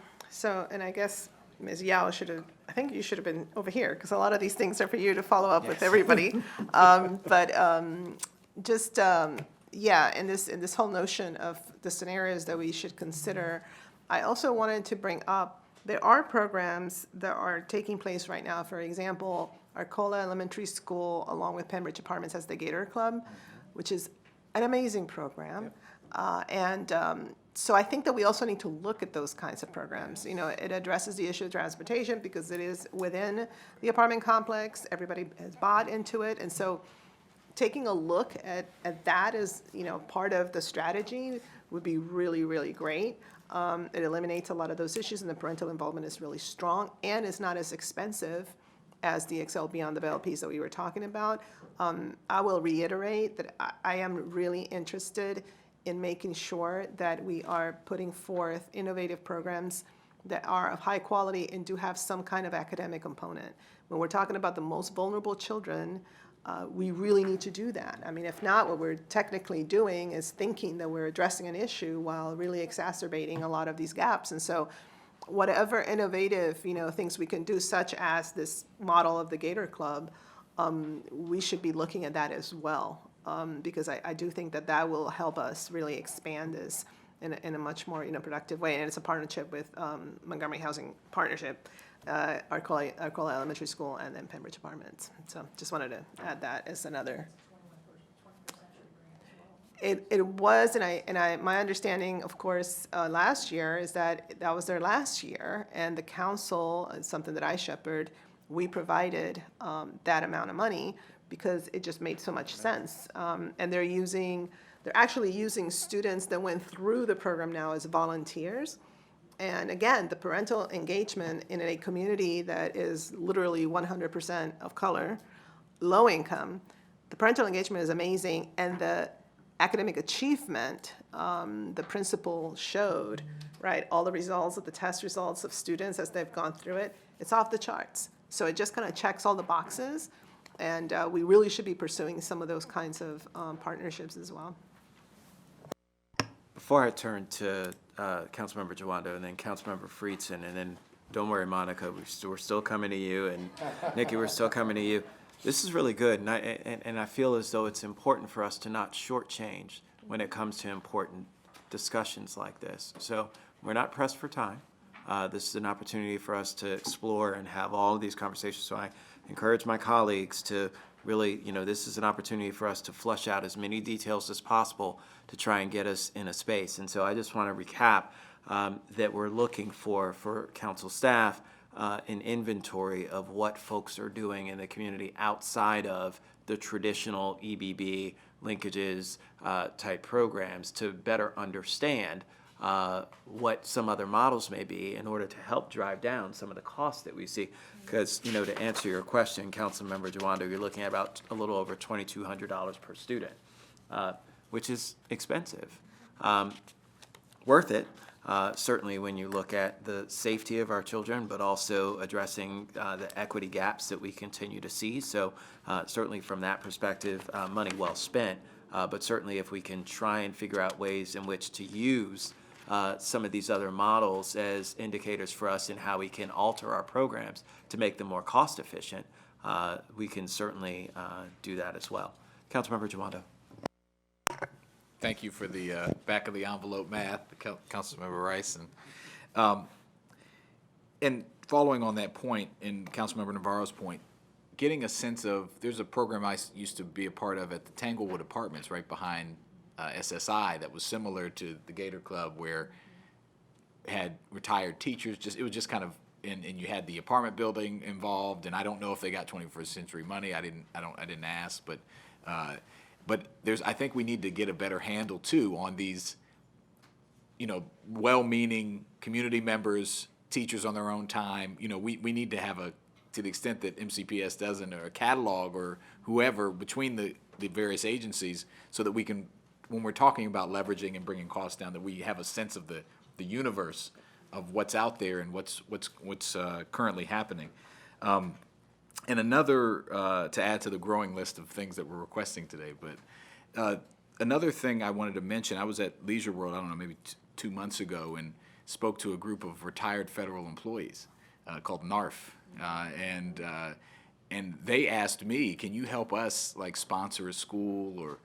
I guess Ms. Yao I think you should have been over here, because a lot of these things are for you to follow up with everybody. In this whole notion of the scenarios that we should consider, I also wanted to bring up, there are programs that are taking place right now. For example, Arcola Elementary School, along with Pembridge Apartments, has the Gator Club, which is an amazing program. So I think that we also need to look at those kinds of programs. It addresses the issue of transportation because it is within the apartment complex. Everybody has bought into it. And so taking a look at that as, part of the strategy would be really, really great. It eliminates a lot of those issues, and the parental involvement is really strong and is not as expensive as the Excel Beyond the Veil piece that we were talking about. I will reiterate that I am really interested in making sure that we are putting forth innovative programs that are of high quality and do have some kind of academic component. When we're talking about the most vulnerable children, we really need to do that. I mean, if not, what we're technically doing is thinking that we're addressing an issue while really exacerbating a lot of these gaps. And so whatever innovative, things we can do, such as this model of the Gator Club, we should be looking at that as well. Because I do think that will help us really expand this in a much more productive way. And it's a partnership with Montgomery Housing Partnership, Arcola Elementary School, and then Pembridge Apartments. So just wanted to add that as another. It was, and my understanding, of course, last year is that was their last year, and the council, something that I shepherd, we provided that amount of money because it just made so much sense. And they're actually using students that went through the program now as volunteers. And again, the parental engagement in a community that is literally 100% of color, low income, the parental engagement is amazing, and the academic achievement, the principal showed, right, all the results of the test results of students as they've gone through it, it's off the charts. So it just kind of checks all the boxes And we really should be pursuing some of those kinds of partnerships as well. Before I turn to Councilmember Jawando and then Councilmember Friedson, and then don't worry, Monica, we're still coming to you, and Nikki, we're still coming to you. This is really good, and I feel as though it's important for us to not shortchange when it comes to important discussions like this. So we're not pressed for time. This is an opportunity for us to explore and have all of these conversations. So I encourage my colleagues to really, this is an opportunity for us to flesh out as many details as possible to try and get us in a space. And so I just want to recap that we're looking for council staff, an inventory of what folks are doing in the community outside of the traditional EBB linkages type programs to better understand what some other models may be in order to help drive down some of the costs that we see. Because, to answer your question, Councilmember Jawando, you're looking at about a little over $2,200 per student, which is expensive. Worth it, certainly when you look at the safety of our children, but also addressing the equity gaps that we continue to see. So certainly from that perspective, money well spent. But certainly if we can try and figure out ways in which to use some of these other models as indicators for us in how we can alter our programs to make them more cost efficient, we can certainly do that as well. Councilmember Jawando. Thank you for the back of the envelope math, Councilmember Rice. And following on that point, and Councilmember Navarro's point, getting a sense of, there's a program I used to be a part of at the Tanglewood Apartments right behind SSI that was similar to the Gator Club, where had retired teachers, it was just kind of, and you had the apartment building involved, and I don't know if they got 21st century money. I didn't ask, but I think we need to get a better handle too on these, well-meaning community members, teachers on their own time. We need to have to the extent that MCPS doesn't, or a catalog or whoever between the various agencies, so that we can, when we're talking about leveraging and bringing costs down, that we have a sense of the universe of what's out there and what's currently happening. And another, to add to the growing list of things that we're requesting today, but another thing I wanted to mention, I was at Leisure World, I don't know, maybe 2 months ago, and spoke to a group of retired federal employees called NARF. And they asked me, can you help us sponsor a school or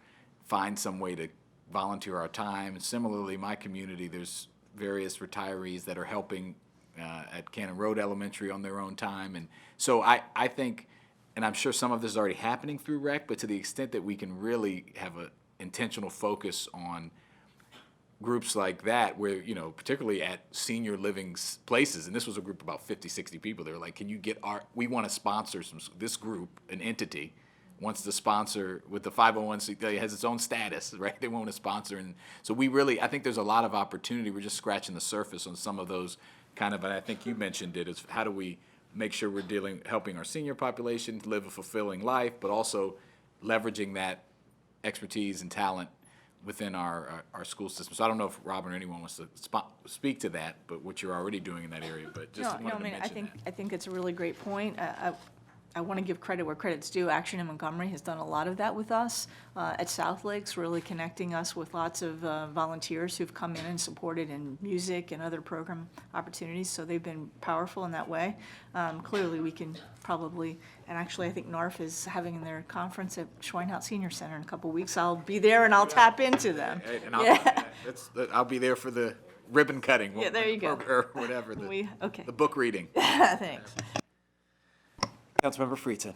find some way to volunteer our time? And similarly, my community, there's various retirees that are helping at Cannon Road Elementary on their own time. And so I think, and I'm sure some of this is already happening through REC, but to the extent that we can really have an intentional focus on groups like that, where, particularly at senior living places, and this was a group of about 50, 60 people, they were like, can you get we want to sponsor this group, an entity, wants to sponsor with the 501c3, has its own status, right? They want to sponsor. And so I think there's a lot of opportunity. We're just scratching the surface on some of those kind of, and I think you mentioned it, is how do we make sure we're helping our senior population live a fulfilling life, but also leveraging that expertise and talent within our school system. So I don't know if Robin or anyone wants to speak to that, but what you're already doing in that area, but just wanted to mention that. I think it's a really great point. I want to give credit where credit's due. Action in Montgomery has done a lot of that with us at South Lakes, really connecting us with lots of volunteers who've come in and supported in music and other program opportunities. So they've been powerful in that way. Clearly, we can probably, and actually, I think NARF is having their conference at Schweinhout Senior Center in a couple weeks. I'll be there and I'll tap into them. And I'll be there for the ribbon cutting. Yeah, there you go. Or whatever, the book reading. Thanks. Councilmember Friedson.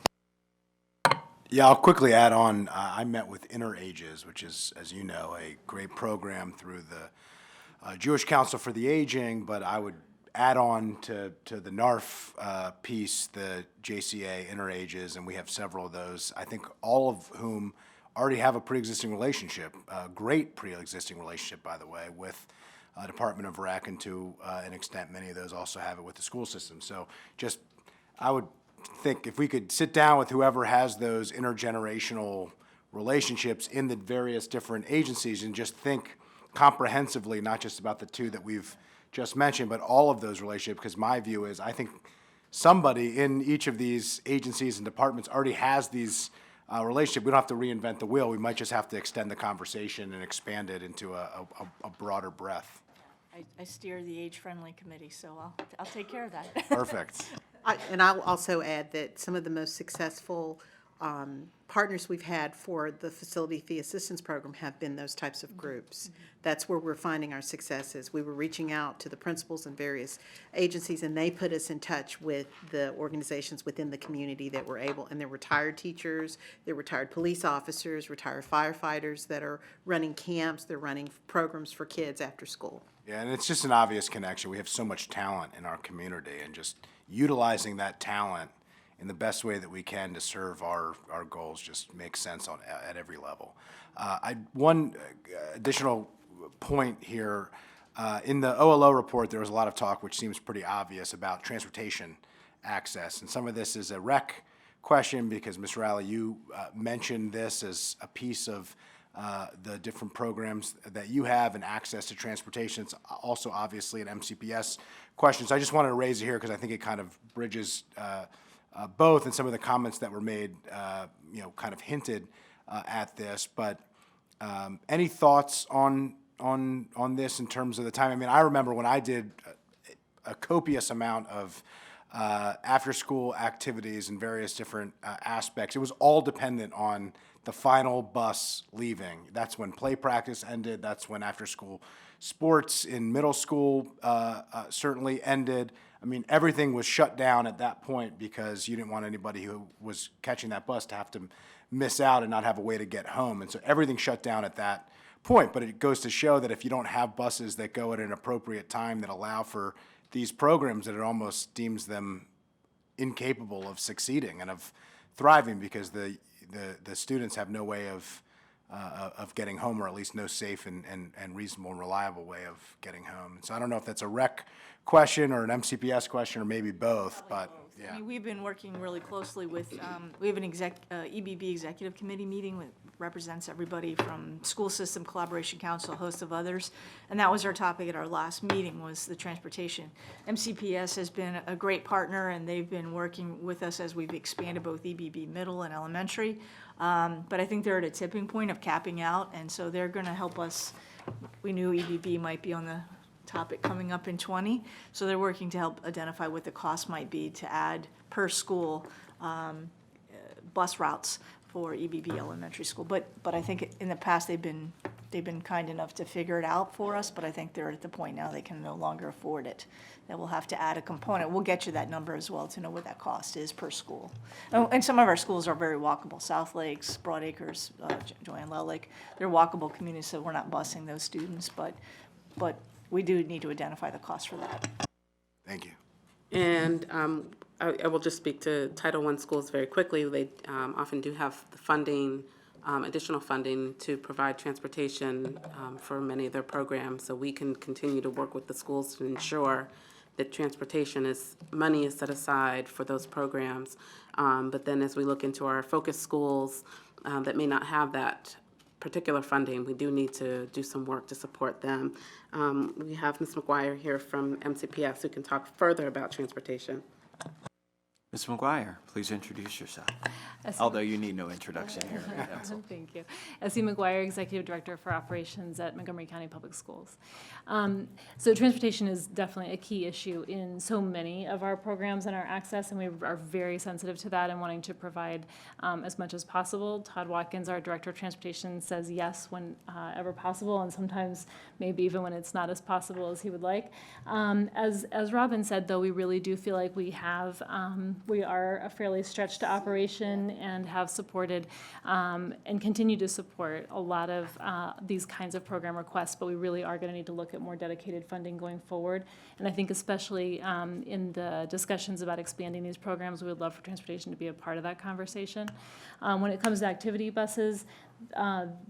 Yeah, I'll quickly add on. I met with Interages, which is, as you know, a great program through the Jewish Council for the Aging, but I would add on to the NARF piece, the JCA Interages, and we have several of those, I think all of whom already have a pre-existing relationship, a great pre-existing relationship, by the way, with Department of Rec, and to an extent, many of those also have it with the school system. So I would think if we could sit down with whoever has those intergenerational relationships in the various different agencies and just think comprehensively, not just about the two that we've just mentioned, but all of those relationships, because my view is I think somebody in each of these agencies and departments already has these relationship. We don't have to reinvent the wheel. We might just have to extend the conversation and expand it into a broader breadth. I steer the age-friendly committee, so I'll take care of that. Perfect. And I'll also add that some of the most successful partners we've had for the Facility Fee Assistance Program have been those types of groups. That's where we're finding our successes. We were reaching out to the principals and various agencies, and they put us in touch with the organizations within the community that were able, and they're retired teachers, they're retired police officers, retired firefighters that are running camps, they're running programs for kids after school. Yeah, and it's just an obvious connection. We have so much talent in our community, and just utilizing that talent in the best way that we can to serve our goals just makes sense at every level. One additional point here, in the OLO report, there was a lot of talk, which seems pretty obvious, about transportation access. And some of this is a rec question because, Ms. Rowley, you mentioned this as a piece of the different programs that you have and access to transportation. It's also obviously an MCPS question. So I just wanted to raise it here because I think it kind of bridges both, and some of the comments that were made, kind of hinted at this. But any thoughts on this in terms of the time? I mean, I remember when I did a copious amount of after-school activities in various different aspects. It was all dependent on the final bus leaving. That's when play practice ended. That's when after-school sports in middle school certainly ended. I mean, everything was shut down at that point because you didn't want anybody who was catching that bus to have to miss out and not have a way to get home. And so everything shut down at that point. But it goes to show that if you don't have buses that go at an appropriate time that allow for these programs, that it almost deems them incapable of succeeding and of thriving because the students have no way of getting home, or at least no safe and reasonable and reliable way of getting home. So I don't know if that's a rec question or an MCPS question or maybe both, but yeah. I mean, we've been working really closely with, we have an EBB Executive Committee meeting that represents everybody from School System Collaboration Council, a host of others, and that was our topic at our last meeting, was the transportation. MCPS has been a great partner, and they've been working with us as we've expanded both EBB middle and elementary, but I think they're at a tipping point of capping out, and so they're going to help us. We knew EBB might be on the topic coming up in 20, so they're working to help identify what the cost might be to add per school bus routes for EBB elementary school. But I think in the past they've been kind enough to figure it out for us, but I think they're at the point now they can no longer afford it. That we'll have to add a component. We'll get you that number as well to know what that cost is per school. Oh, and some of our schools are very walkable. South Lakes, Broadacres, Joanne Low Lake, they're walkable communities, so we're not busing those students, but we do need to identify the cost for that. Thank you. And I will just speak to Title I schools very quickly. They often do have the funding, additional funding to provide transportation for many of their programs. So we can continue to work with the schools to ensure that money is set aside for those programs. But then as we look into our focus schools that may not have that particular funding, we do need to do some work to support them. We have Ms. McGuire here from MCPS who can talk further about transportation. Ms. McGuire, please introduce yourself. Although you need no introduction here. Thank you. S.E. McGuire, Executive Director for Operations at Montgomery County Public Schools. So transportation is definitely a key issue in so many of our programs and our access, and we are very sensitive to that and wanting to provide as much as possible. Todd Watkins, our Director of Transportation, says yes whenever possible, and sometimes maybe even when it's not as possible as he would like. As Robin said, though, we really do feel like we are a fairly stretched operation and have supported and continue to support a lot of these kinds of program requests, but we really are going to need to look at more dedicated funding going forward. And I think especially in the discussions about expanding these programs, we would love for transportation to be a part of that conversation. When it comes to activity buses,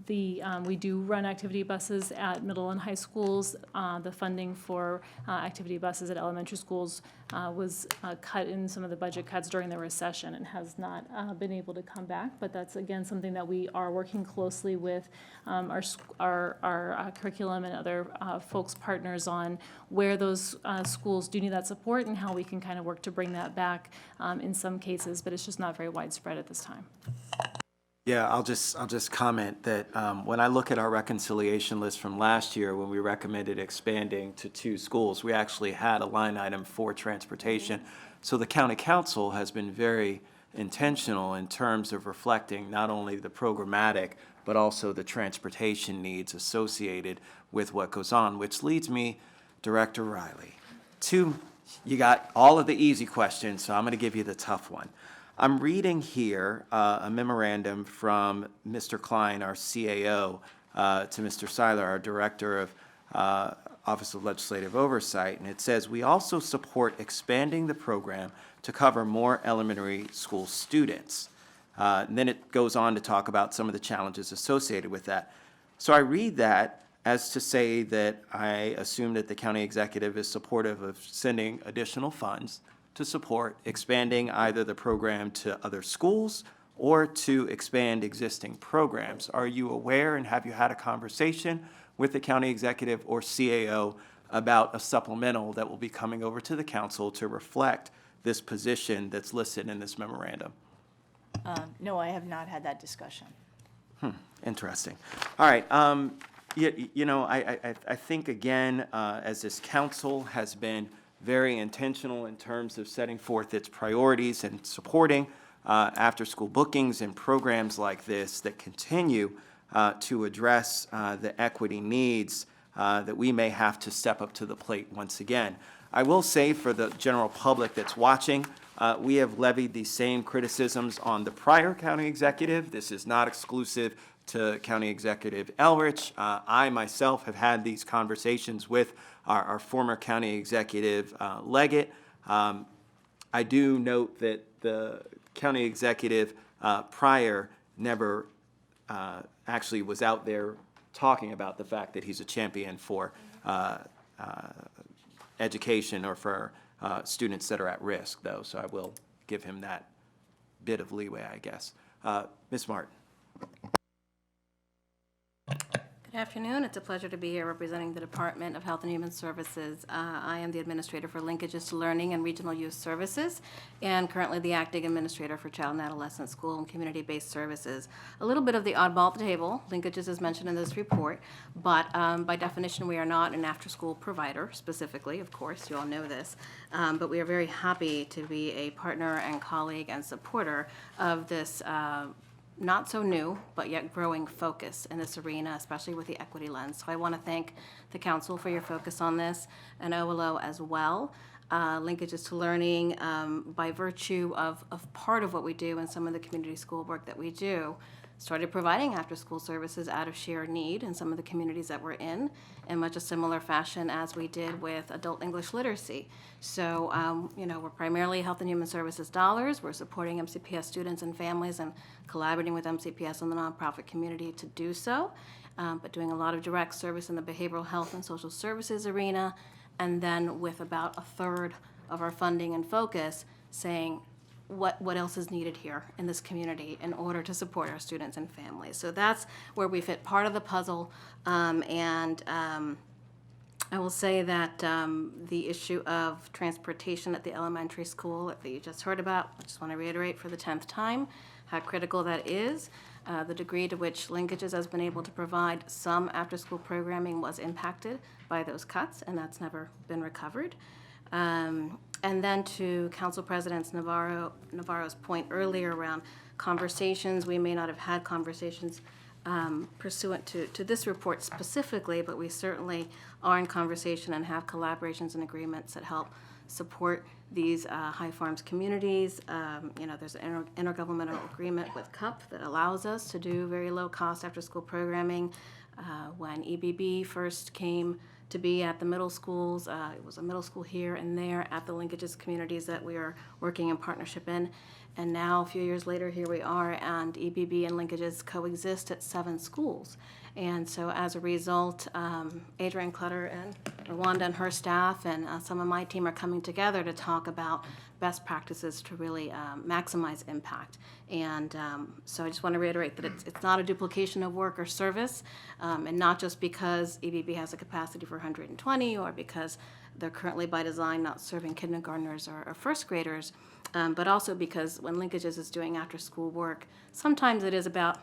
We do run activity buses at middle and high schools. The funding for activity buses at elementary schools was cut in some of the budget cuts during the recession and has not been able to come back. But that's, again, something that we are working closely with our curriculum and other folks, partners on where those schools do need that support and how we can kind of work to bring that back in some cases, but it's just not very widespread at this time. Yeah, I'll just comment that when I look at our reconciliation list from last year, when we recommended expanding to 2 schools, we actually had a line item for transportation. So the county council has been very intentional in terms of reflecting not only the programmatic, but also the transportation needs associated with what goes on, which leads me, Director Riley, to, you got all of the easy questions, so I'm going to give you the tough one. I'm reading here a memorandum from Mr. Klein, our CAO, to Mr. Seiler, our Director of Office of Legislative Oversight, and it says, we also support expanding the program to cover more elementary school students. And then it goes on to talk about some of the challenges associated with that. So I read that as to say that I assume that the county executive is supportive of sending additional funds to support expanding either the program to other schools or to expand existing programs. Are you aware and have you had a conversation with the county executive or CAO about a supplemental that will be coming over to the council to reflect this position that's listed in this memorandum? No, I have not had that discussion. Interesting. All right. You know, I think, again, as this council has been very intentional in terms of setting forth its priorities and supporting after-school bookings and programs like this that continue to address the equity needs that we may have to step up to the plate once again. I will say for the general public that's watching, we have levied these same criticisms on the prior county executive. This is not exclusive to County Executive Elrich. I myself have had these conversations with our former county executive, Leggett. I do note that the county executive prior never actually was out there talking about the fact that he's a champion for education or for students that are at risk, though. So I will give him that bit of leeway, I guess. Ms. Martin. Good afternoon. It's a pleasure to be here representing the Department of Health and Human Services. I am the administrator for Linkages to Learning and Regional Youth Services, and currently the acting administrator for Child and Adolescent School and Community-Based Services. A little bit of the oddball at the table. Linkages is mentioned in this report, but by definition, we are not an after-school provider specifically. Of course, you all know this, but we are very happy to be a partner and colleague and supporter of this not so new, but yet growing focus in this arena, especially with the equity lens. So I want to thank the council for your focus on this, and OLO as well. Linkages to Learning, by virtue of part of what we do and some of the community school work that we do, started providing after-school services out of sheer need in some of the communities that we're in much a similar fashion as we did with adult English literacy. So, you know, we're primarily Health and Human Services dollars. We're supporting MCPS students and families and collaborating with MCPS and the nonprofit community to do so, but doing a lot of direct service in the behavioral health and social services arena, and then with about a third of our funding and focus saying, what else is needed here in this community in order to support our students and families. So that's where we fit part of the puzzle. I will say that the issue of transportation at the elementary school that you just heard about, I just want to reiterate for the 10th time how critical that is. The degree to which Linkages has been able to provide some after-school programming was impacted by those cuts, and that's never been recovered. And then to Council President Navarro's point earlier around conversations, we may not have had conversations pursuant to this report specifically, but we certainly are in conversation and have collaborations and agreements that help support these high farms communities. You know, there's an intergovernmental agreement with CUP that allows us to do very low-cost after-school programming. When EBB first came to be at the middle schools, it was a middle school here and there at the Linkages communities that we are working in partnership in. And now, a few years later, here we are, and EBB and Linkages coexist at 7 schools. And so as a result, Adrienne Clutter and Rwanda and her staff and some of my team are coming together to talk about best practices to really maximize impact. And so I just want to reiterate that it's not a duplication of work or service, and not just because EBB has a capacity for 120 or because they're currently by design not serving kindergartners or first graders, but also because when Linkages is doing after-school work, sometimes it is about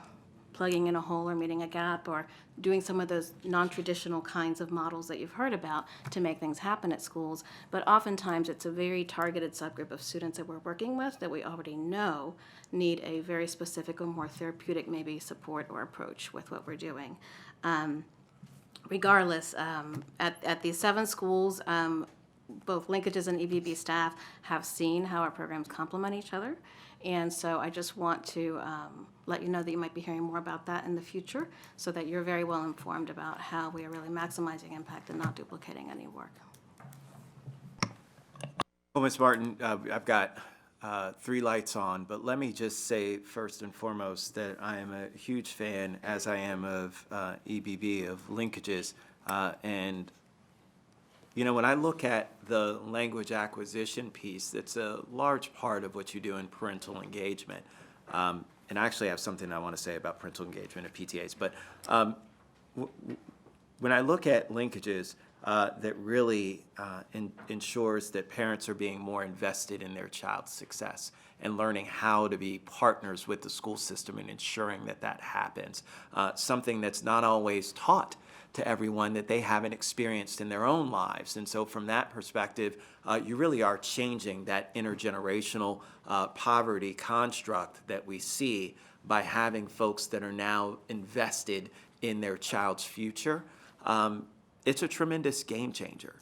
plugging in a hole or meeting a gap or doing some of those non-traditional kinds of models that you've heard about to make things happen at schools. But oftentimes it's a very targeted subgroup of students that we're working with that we already know need a very specific or more therapeutic maybe support or approach with what we're doing. Regardless, at these 7 schools, both Linkages and EBB staff have seen how our programs complement each other. And so I just want to let you know that you might be hearing more about that in the future so that you're very well informed about how we are really maximizing impact and not duplicating any work. Well, Ms. Martin, I've got 3 lights on, but let me just say first and foremost that I am a huge fan, as I am of EBB, of Linkages, and you know, when I look at the language acquisition piece, that's a large part of what you do in parental engagement. And I actually have something I want to say about parental engagement at PTAs. But when I look at Linkages, that really ensures that parents are being more invested in their child's success and learning how to be partners with the school system and ensuring that that happens. Something that's not always taught to everyone that they haven't experienced in their own lives. And so from that perspective, you really are changing that intergenerational poverty construct that we see by having folks that are now invested in their child's future. It's a tremendous game changer,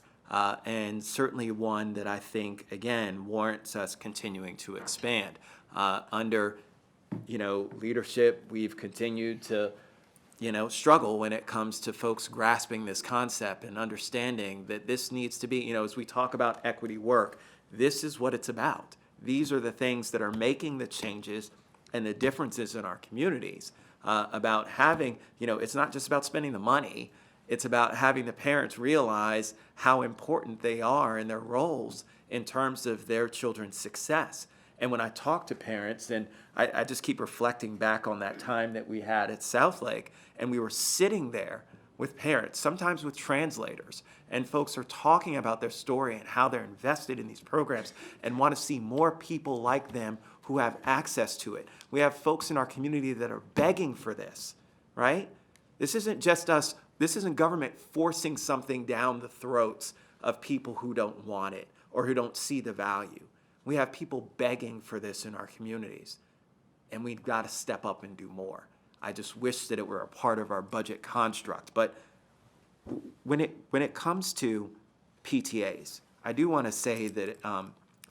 and certainly one that I think, again, warrants us continuing to expand. Under, leadership, we've continued to struggle when it comes to folks grasping this concept and understanding that this needs to be, as we talk about equity work, this is what it's about. These are the things that are making the changes and the differences in our communities, about having, it's not just about spending the money, it's about having the parents realize how important they are in their roles in terms of their children's success. And when I talk to parents, and I just keep reflecting back on that time that we had at Southlake, and we were sitting there with parents, sometimes with translators, and folks are talking about their story and how they're invested in these programs and want to see more people like them who have access to it. We have folks in our community that are begging for this, right? This isn't just us, this isn't government forcing something down the throats of people who don't want it or who don't see the value. We have people begging for this in our communities, and we've got to step up and do more. I just wish that it were a part of our budget construct. But when it comes to PTAs, I do want to say that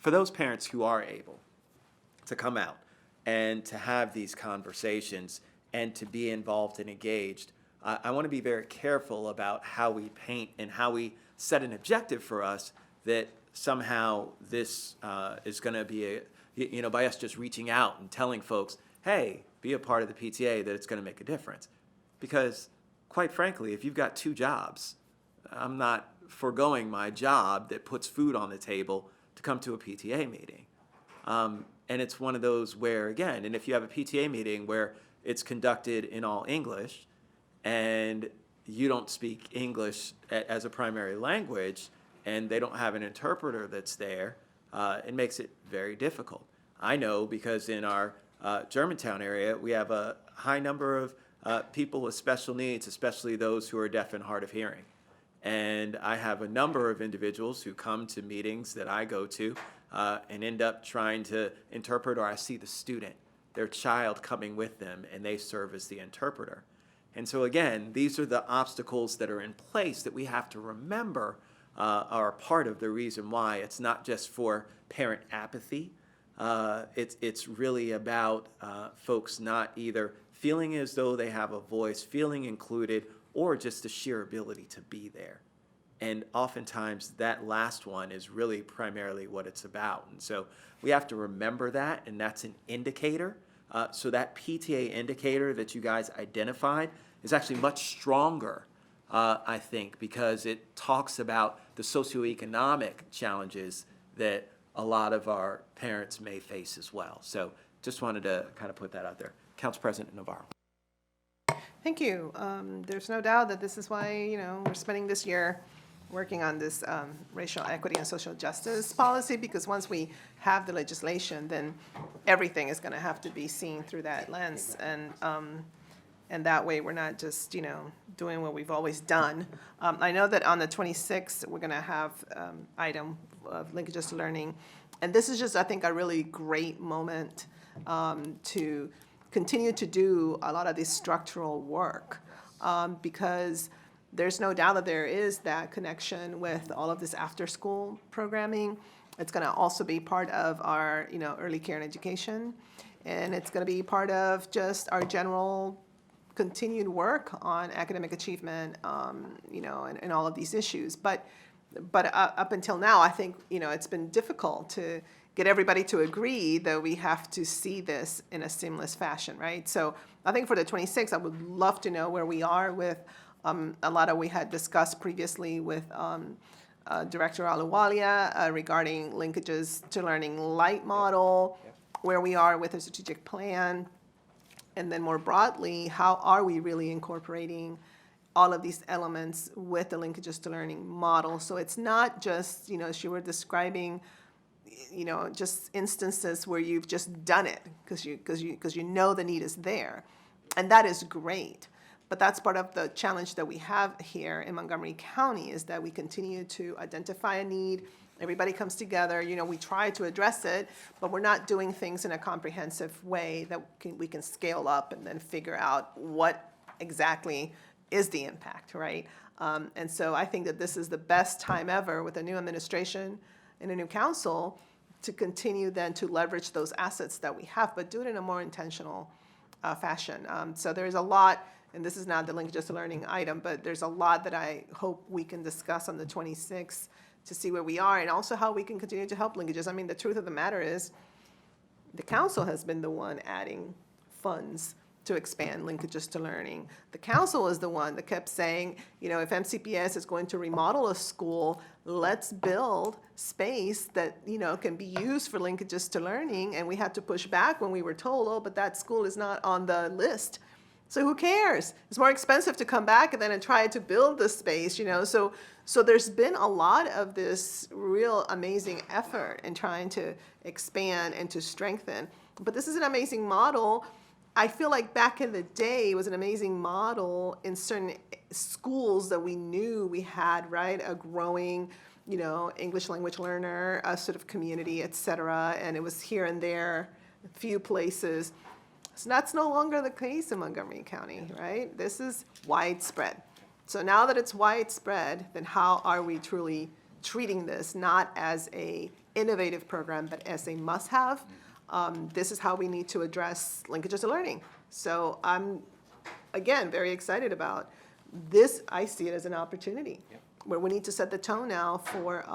for those parents who are able to come out and to have these conversations and to be involved and engaged, I want to be very careful about how we paint and how we set an objective for us that somehow this is going to be by us just reaching out and telling folks, hey, be a part of the PTA, that it's going to make a difference. Because quite frankly, if you've got 2 jobs, I'm not foregoing my job that puts food on the table to come to a PTA meeting. And it's one of those where, again, and if you have a PTA meeting where it's conducted in all English and you don't speak English as a primary language, and they don't have an interpreter that's there, it makes it very difficult. I know because in our Germantown area, we have a high number of people with special needs, especially those who are deaf and hard of hearing. And I have a number of individuals who come to meetings that I go to and end up trying to interpret, or I see the student, their child coming with them, and they serve as the interpreter. And so again, these are the obstacles that are in place that we have to remember are part of the reason why it's not just for parent apathy. It's really about folks not either feeling as though they have a voice, feeling included, or just the sheer ability to be there. And oftentimes that last one is really primarily what it's about. And so we have to remember that, and that's an indicator. So that PTA indicator that you guys identified is actually much stronger, I think, because it talks about the socioeconomic challenges that a lot of our parents may face as well. So just wanted to kind of put that out there. Council President Navarro. Thank you. There's no doubt that this is why, we're spending this year working on this racial equity and social justice policy, because once we have the legislation, then everything is going to have to be seen through that lens. And that way, we're not just, doing what we've always done. I know that on the 26th, we're going to have item of linkages to learning. And this is just, I think, a really great moment to continue to do a lot of this structural work, because there's no doubt that there is that connection with all of this after-school programming. It's going to also be part of our, early care and education, and it's going to be part of just our general continued work on academic achievement, and all of these issues. But up until now, I think, it's been difficult to get everybody to agree that we have to see this in a seamless fashion, right? So I think for the 26th, I would love to know where we are with a lot of we had discussed previously with Director Aluwalia regarding linkages to learning light model, where we are with a strategic plan, and then more broadly, how are we really incorporating all of these elements with the linkages to learning model? So it's not just, as you were describing, just instances where you've just done it because you know the need is there, and that is great. But that's part of the challenge that we have here in Montgomery County, is that we continue to identify a need. Everybody comes together, we try to address it, but we're not doing things in a comprehensive way that we can scale up and then figure out what exactly is the impact, right? And so I think that this is the best time ever with a new administration and a new council to continue then to leverage those assets that we have, but do it in a more intentional fashion. So there's a lot, and this is not the linkages to learning item, but there's a lot that I hope we can discuss on the 26th to see where we are, and also how we can continue to help linkages. I mean, the truth of the matter is, the council has been the one adding funds to expand linkages to learning. The council is the one that kept saying, if MCPS is going to remodel a school, let's build space that, can be used for linkages to learning. And we had to push back when we were told, oh, but that school is not on the list. So who cares? It's more expensive to come back and then try to build the space, So there's been a lot of this real amazing effort in trying to expand and to strengthen. But this is an amazing model. I feel like back in the day, it was an amazing model in certain schools that we knew we had, right? A growing, English language learner, a sort of community, et cetera. And it was here and there, a few places. So that's no longer the case in Montgomery County, right? This is widespread. So now that it's widespread, then how are we truly treating this not as a innovative program, but as a must-have? This is how we need to address linkages to learning. So I'm, again, very excited about this. I see it as an opportunity where we need to set the tone now for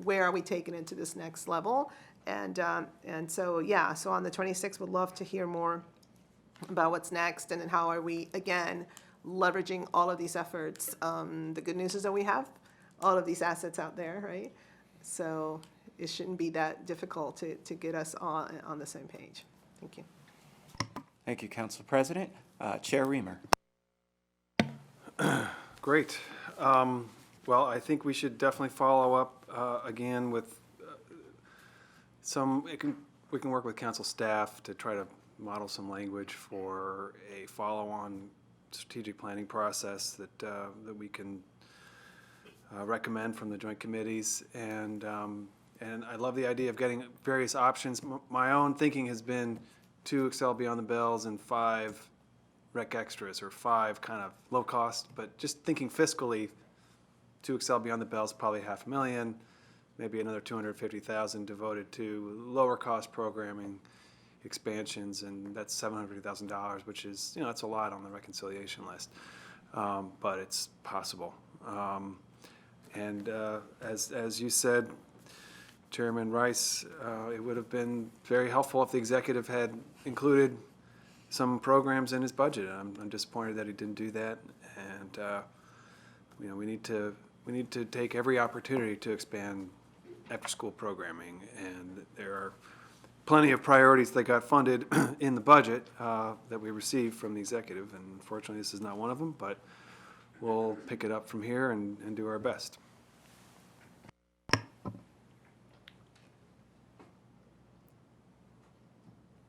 where are we taking it to this next level. And so on the 26th, we'd love to hear more about what's next, and then how are we, again, leveraging all of these efforts. The good news is that we have all of these assets out there, right? So it shouldn't be that difficult to get us on the same page. Thank you. Thank you, Council President. Chair Reamer. Great. Well, I think we should definitely follow up again with we can work with council staff to try to model some language for a follow-on strategic planning process that we can recommend from the joint committees. And I love the idea of getting various options. My own thinking has been 2 Excel Beyond the Bells and 5 Rec Extras, or 5 kind of low cost, but just thinking fiscally, 2 Excel Beyond the Bells, probably $500,000, maybe another $250,000 devoted to lower cost programming expansions, and that's $750,000, which is, that's a lot on the reconciliation list, but it's possible. And as you said, Chairman Rice, it would have been very helpful if the executive had included some programs in his budget. I'm disappointed that he didn't do that. And we need to take every opportunity to expand after-school programming. And there are plenty of priorities that got funded in the budget that we received from the executive. And unfortunately, this is not one of them, but we'll pick it up from here and do our best.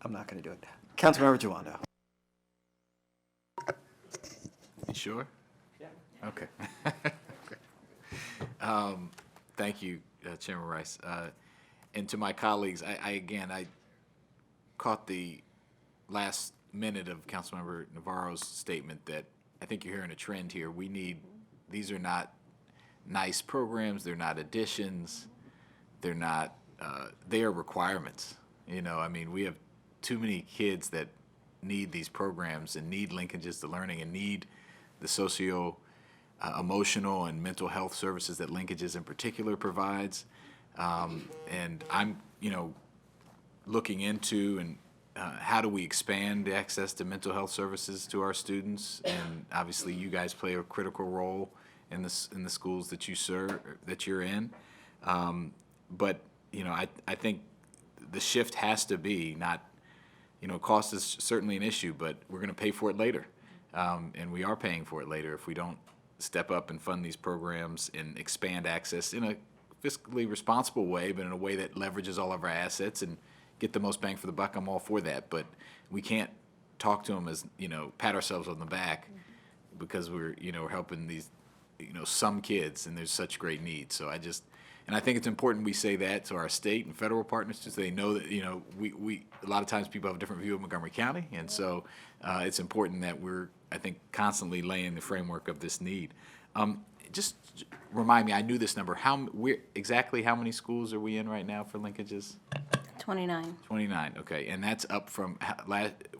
I'm not going to do it. Councilmember Jawando. You sure? Yeah. Okay. Thank you, Chairman Rice. And to my colleagues, I caught the last minute of Councilmember Navarro's statement that I think you're hearing a trend here. These are not nice programs, they're not additions, they are requirements. We have too many kids that need these programs and need linkages to learning and need the emotional and mental health services that Linkages in particular provides. And I'm, looking into how do we expand the access to mental health services to our students? And obviously, you guys play a critical role in the schools that you serve, that you're in. But I think the shift has to be not. Cost is certainly an issue, but we're going to pay for it later. And we are paying for it later if we don't step up and fund these programs and expand access in a fiscally responsible way, but in a way that leverages all of our assets and get the most bang for the buck. I'm all for that. But we can't talk to them as, pat ourselves on the back because we're helping these, some kids, and there's such great need. So and I think it's important we say that to our state and federal partners too, so they know that, we a lot of times people have a different view of Montgomery County, and so it's important that we're, I think, constantly laying the framework of this need. Just remind me, I knew this number, exactly how many schools are we in right now for linkages? 29. 29, okay, and that's up from,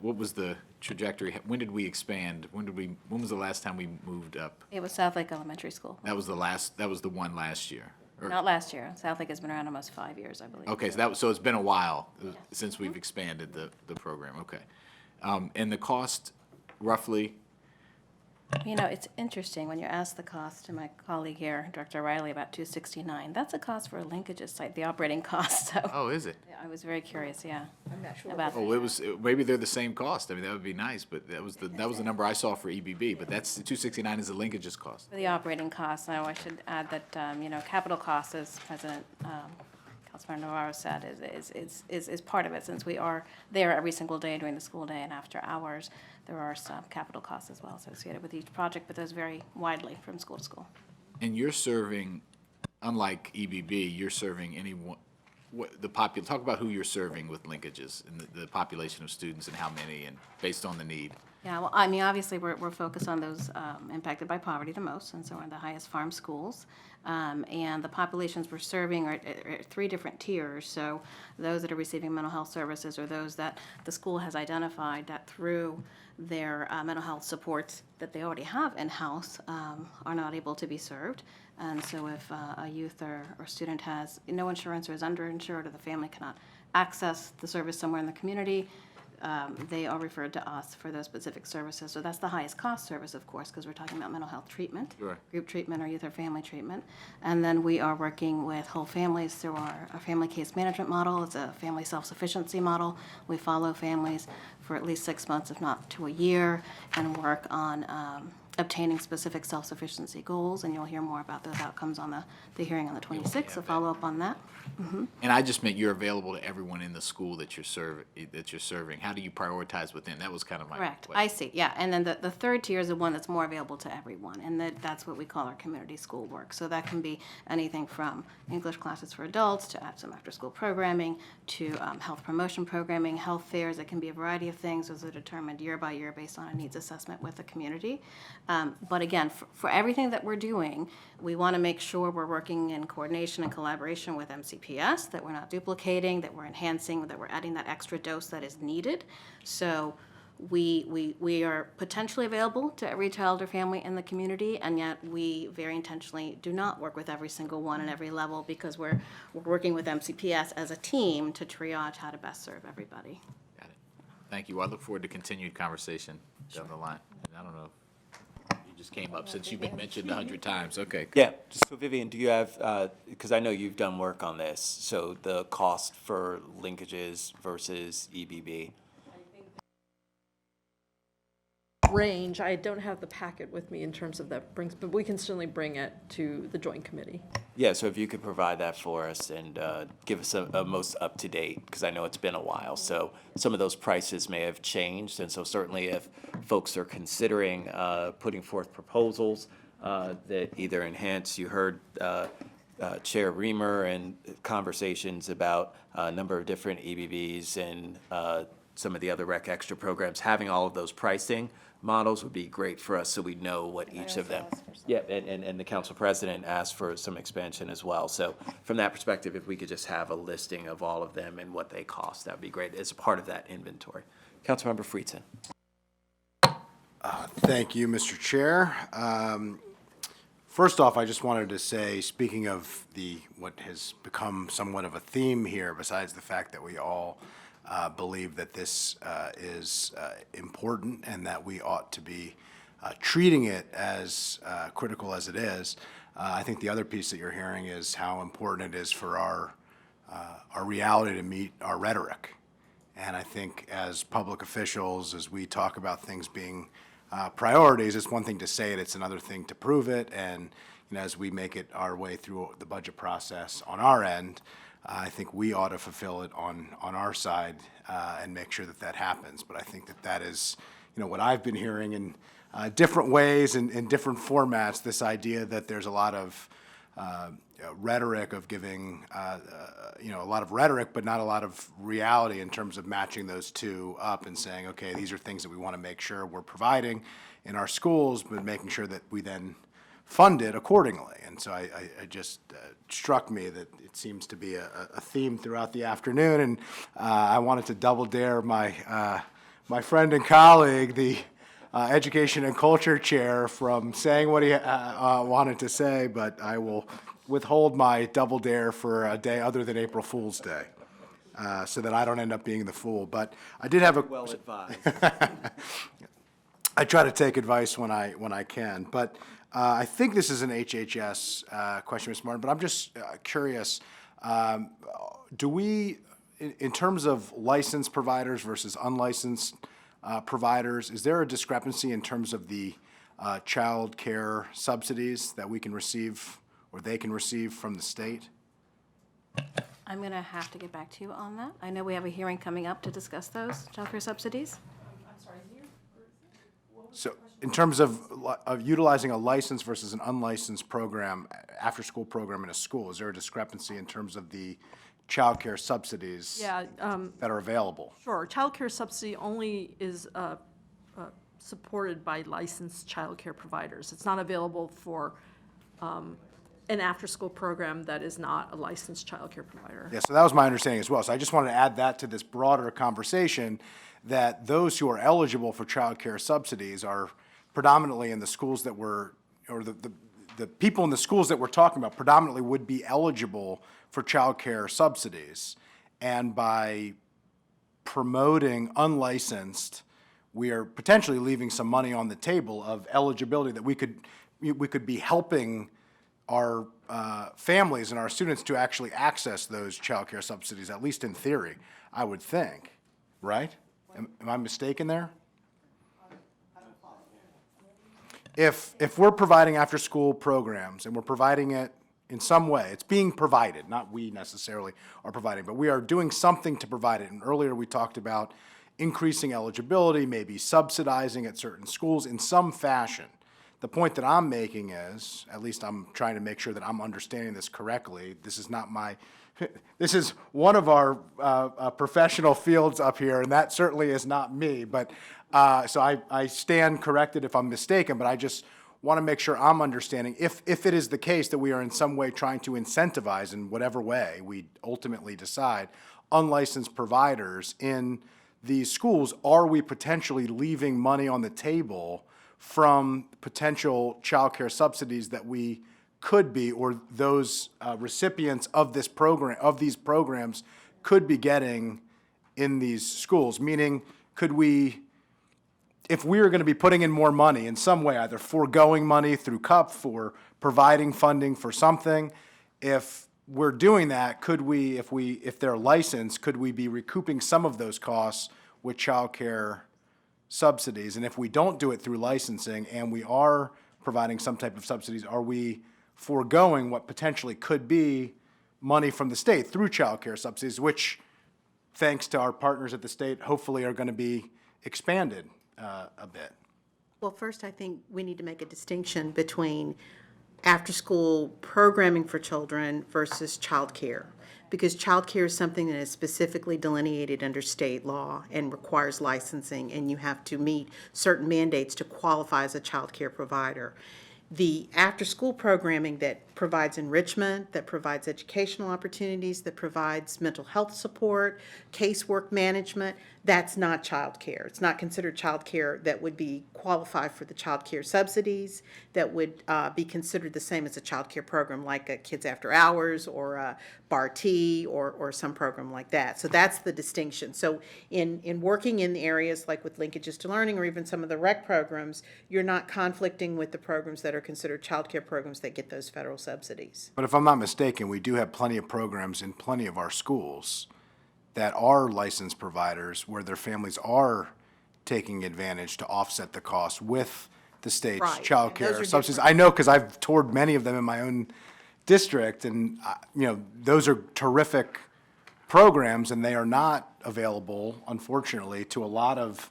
what was the trajectory? When did we expand? When was the last time we moved up? It was South Lake Elementary School. That was the one last year? Not last year. South Lake has been around almost 5 years, I believe. Okay, so it's been a while since we've expanded the program, okay. And the cost, roughly? It's interesting when you ask the cost to my colleague here, Director Riley, about $269. That's a cost for a linkages site, the operating cost. So Oh, is it? yeah, I was very curious, yeah. I'm not sure. About Maybe they're the same cost. I mean, that would be nice, but that was the number I saw for EBB, but that's, the 269 is the linkages cost. For the operating costs, now I should add that, capital costs, as President Councilmember Navarro said, is part of it. Since we are there every single day during the school day and after hours, there are some capital costs as well associated with each project, but those vary widely from school to school. And you're serving, unlike EBB, you're serving talk about who you're serving with linkages and the population of students and how many and based on the need. Yeah, well, I mean, obviously, we're focused on those impacted by poverty the most, and so we're in the highest farm schools. And the populations we're serving are at 3 different tiers. So those that are receiving mental health services are those that the school has identified that through their mental health supports that they already have in-house are not able to be served. And so if a youth or student has no insurance or is underinsured or the family cannot access the service somewhere in the community, they are referred to us for those specific services. So that's the highest cost service, of course, because we're talking about mental health treatment, Sure. group treatment, or youth or family treatment. And then we are working with whole families through our family case management model. It's a family self-sufficiency model. We follow families for at least 6 months, if not to a year, and work on obtaining specific self-sufficiency goals, and you'll hear more about those outcomes on the hearing on the 26th, so follow up on that. And I just meant you're available to everyone in the school that you're serving. How do you prioritize within? That was kind of my Correct, question. I see, yeah, and then the third tier is the one that's more available to everyone, and that's what we call our community school work. So that can be anything from English classes for adults, to some after-school programming, to health promotion programming, health fairs. It can be a variety of things. Those are determined year by year based on a needs assessment with the community. But again, for everything that we're doing, we want to make sure we're working in coordination and collaboration with MCPS, that we're not duplicating, that we're enhancing, that we're adding that extra dose that is needed. So we are potentially available to every child or family in the community, and yet we very intentionally do not work with every single one at every level, because we're working with MCPS as a team to triage how to best serve everybody. Got it. Thank you. I look forward to continued conversation down the line. And I don't know, you just came up since you've been mentioned 100 times. Okay. Yeah, so Vivian, do you have, because I know you've done work on this, so the cost for linkages versus EBB? Range, I don't have the packet with me in terms of that brings, but we can certainly bring it to the joint committee. Yeah, so if you could provide that for us and give us a most up-to-date, because I know it's been a while, so some of those prices may have changed, and so certainly if folks are considering putting forth proposals that either enhance, you heard Chair Reamer and conversations about a number of different EBBs and some of the other Rec Extra programs, having all of those pricing models would be great for us, so we know what each of them. Yeah, and the council president asked for some expansion as well. So from that perspective, if we could just have a listing of all of them and what they cost, that would be great as a part of that inventory. Councilmember Friedson. Thank you, Mr. Chair. First off, I just wanted to say, speaking of what has become somewhat of a theme here, besides the fact that we all believe that this is important and that we ought to be treating it as critical as it is, I think the other piece that you're hearing is how important it is for our reality to meet our rhetoric. And I think as public officials, as we talk about things being priorities, it's one thing to say it, it's another thing to prove it. And as we make it our way through the budget process on our end, I think we ought to fulfill it on our side and make sure that that happens. But I think that is, what I've been hearing in different ways and in different formats, this idea that there's a lot of rhetoric of giving, a lot of rhetoric, but not a lot of reality in terms of matching those two up and saying, okay, these are things that we want to make sure we're providing in our schools, but making sure that we then fund it accordingly. And so I just struck me that it seems to be a theme throughout the afternoon, and I wanted to double dare my friend and colleague, the Education and Culture Chair, from saying what he wanted to say, but I will withhold my double dare for a day other than April Fool's Day, so that I don't end up being the fool. But I did have a Well advised. I try to take advice when I can, but I think this is an HHS question, Ms. Martin, but I'm just curious, do we, in terms of licensed providers versus unlicensed providers, is there a discrepancy in terms of the child care subsidies that we can receive or they can receive from the state? I'm going to have to get back to you on that. I know we have a hearing coming up to discuss those childcare subsidies. So in terms of utilizing a licensed versus an unlicensed program, after-school program in a school, is there a discrepancy in terms of the child care subsidies Yeah, that are available? sure. Childcare subsidy only is supported by licensed childcare providers. It's not available for an after-school program that is not a licensed childcare provider. Yeah, so that was my understanding as well. So I just wanted to add that to this broader conversation, that those who are eligible for child care subsidies are predominantly in the schools that we're, or the people in the schools that we're talking about predominantly would be eligible for child care subsidies. And by promoting unlicensed, we are potentially leaving some money on the table of eligibility that we could be helping our families and our students to actually access those child care subsidies, at least in theory, I would think, right? Am I mistaken there? If we're providing after-school programs and we're providing it in some way, it's being provided, not we necessarily are providing, but we are doing something to provide it. And earlier we talked about increasing eligibility, maybe subsidizing at certain schools in some fashion. The point that I'm making is, at least I'm trying to make sure that I'm understanding this correctly. This is not my, this is one of our professional fields up here, and that certainly is not me. But so I stand corrected if I'm mistaken, but I just want to make sure I'm understanding if it is the case that we are in some way trying to incentivize, in whatever way we ultimately decide, unlicensed providers in these schools, are we potentially leaving money on the table from potential childcare subsidies that we could be, or those recipients of this program, of these programs, could be getting in these schools? Meaning, could we, if we are going to be putting in more money in some way, either foregoing money through CUP for providing funding for something, if we're doing that, could we, if they're licensed, could we be recouping some of those costs with childcare subsidies? And if we don't do it through licensing and we are providing some type of subsidies, are we foregoing what potentially could be money from the state through childcare subsidies, which, thanks to our partners at the state, hopefully are going to be expanded a bit? Well, first, I think we need to make a distinction between after-school programming for children versus childcare, because childcare is something that is specifically delineated under state law and requires licensing, and you have to meet certain mandates to qualify as a childcare provider. The after-school programming that provides enrichment, that provides educational opportunities, that provides mental health support, casework management, that's not childcare. It's not considered childcare that would be qualified for the childcare subsidies, that would be considered the same as a childcare program like a Kids After Hours or a Bar T or some program like that. So that's the distinction. So in working in the areas like with Linkages to Learning or even some of the rec programs, you're not conflicting with the programs that are considered childcare programs that get those federal subsidies. But if I'm not mistaken, we do have plenty of programs in plenty of our schools that are licensed providers where their families are taking advantage to offset the cost with the state's Right, and child those care are subsidies. different. I know because I've toured many of them in my own district, and those are terrific programs, and they are not available, unfortunately, to a lot of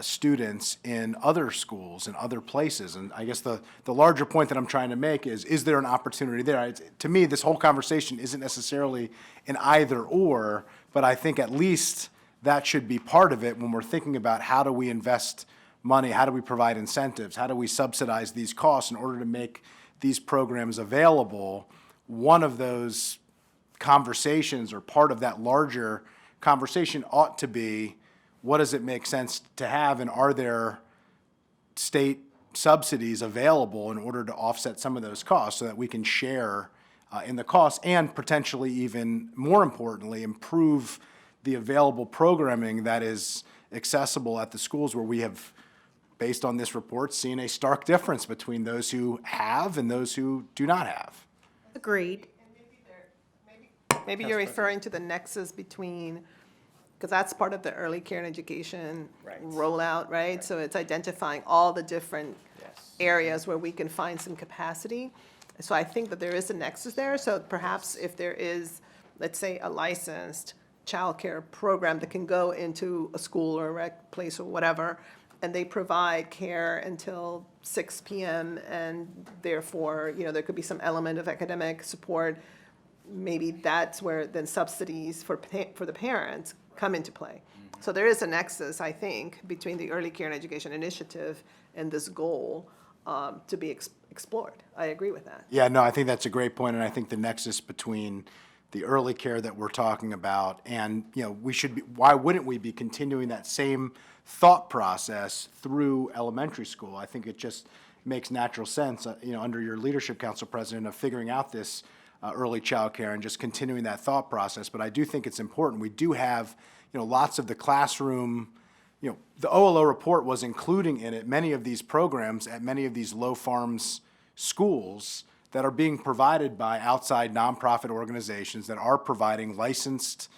students in other schools and other places. And I guess the larger point that I'm trying to make is there an opportunity there? To me, this whole conversation isn't necessarily an either or, but I think at least that should be part of it when we're thinking about how do we invest money, how do we provide incentives, how do we subsidize these costs in order to make these programs available. One of those conversations, or part of that larger conversation, ought to be, what does it make sense to have, and are there state subsidies available in order to offset some of those costs so that we can share in the costs and potentially, even more importantly, improve the available programming that is accessible at the schools where we have, based on this report, seen a stark difference between those who have and those who do not have. Agreed. Maybe you're referring to the nexus between, because that's part of the early care and education rollout, right? So it's identifying all the different areas where we can find some capacity. So I think that there is a nexus there. So perhaps if there is, let's say, a licensed childcare program that can go into a school or a rec place or whatever, and they provide care until 6 p.m. and therefore, there could be some element of academic support, maybe that's where then subsidies for the parents come into play. So there is a nexus, I think, between the Early Care and Education Initiative and this goal to be explored. I agree with that. Yeah, no, I think that's a great point, and I think the nexus between the early care that we're talking about and, we should be, why wouldn't we be continuing that same thought process through elementary school? I think it just makes natural sense, under your leadership, Council President, of figuring out this early child care and just continuing that thought process. But I do think it's important. We do have, lots of the classroom, the OLO report was including in it many of these programs at many of these low farms schools that are being provided by outside nonprofit organizations that are providing licensed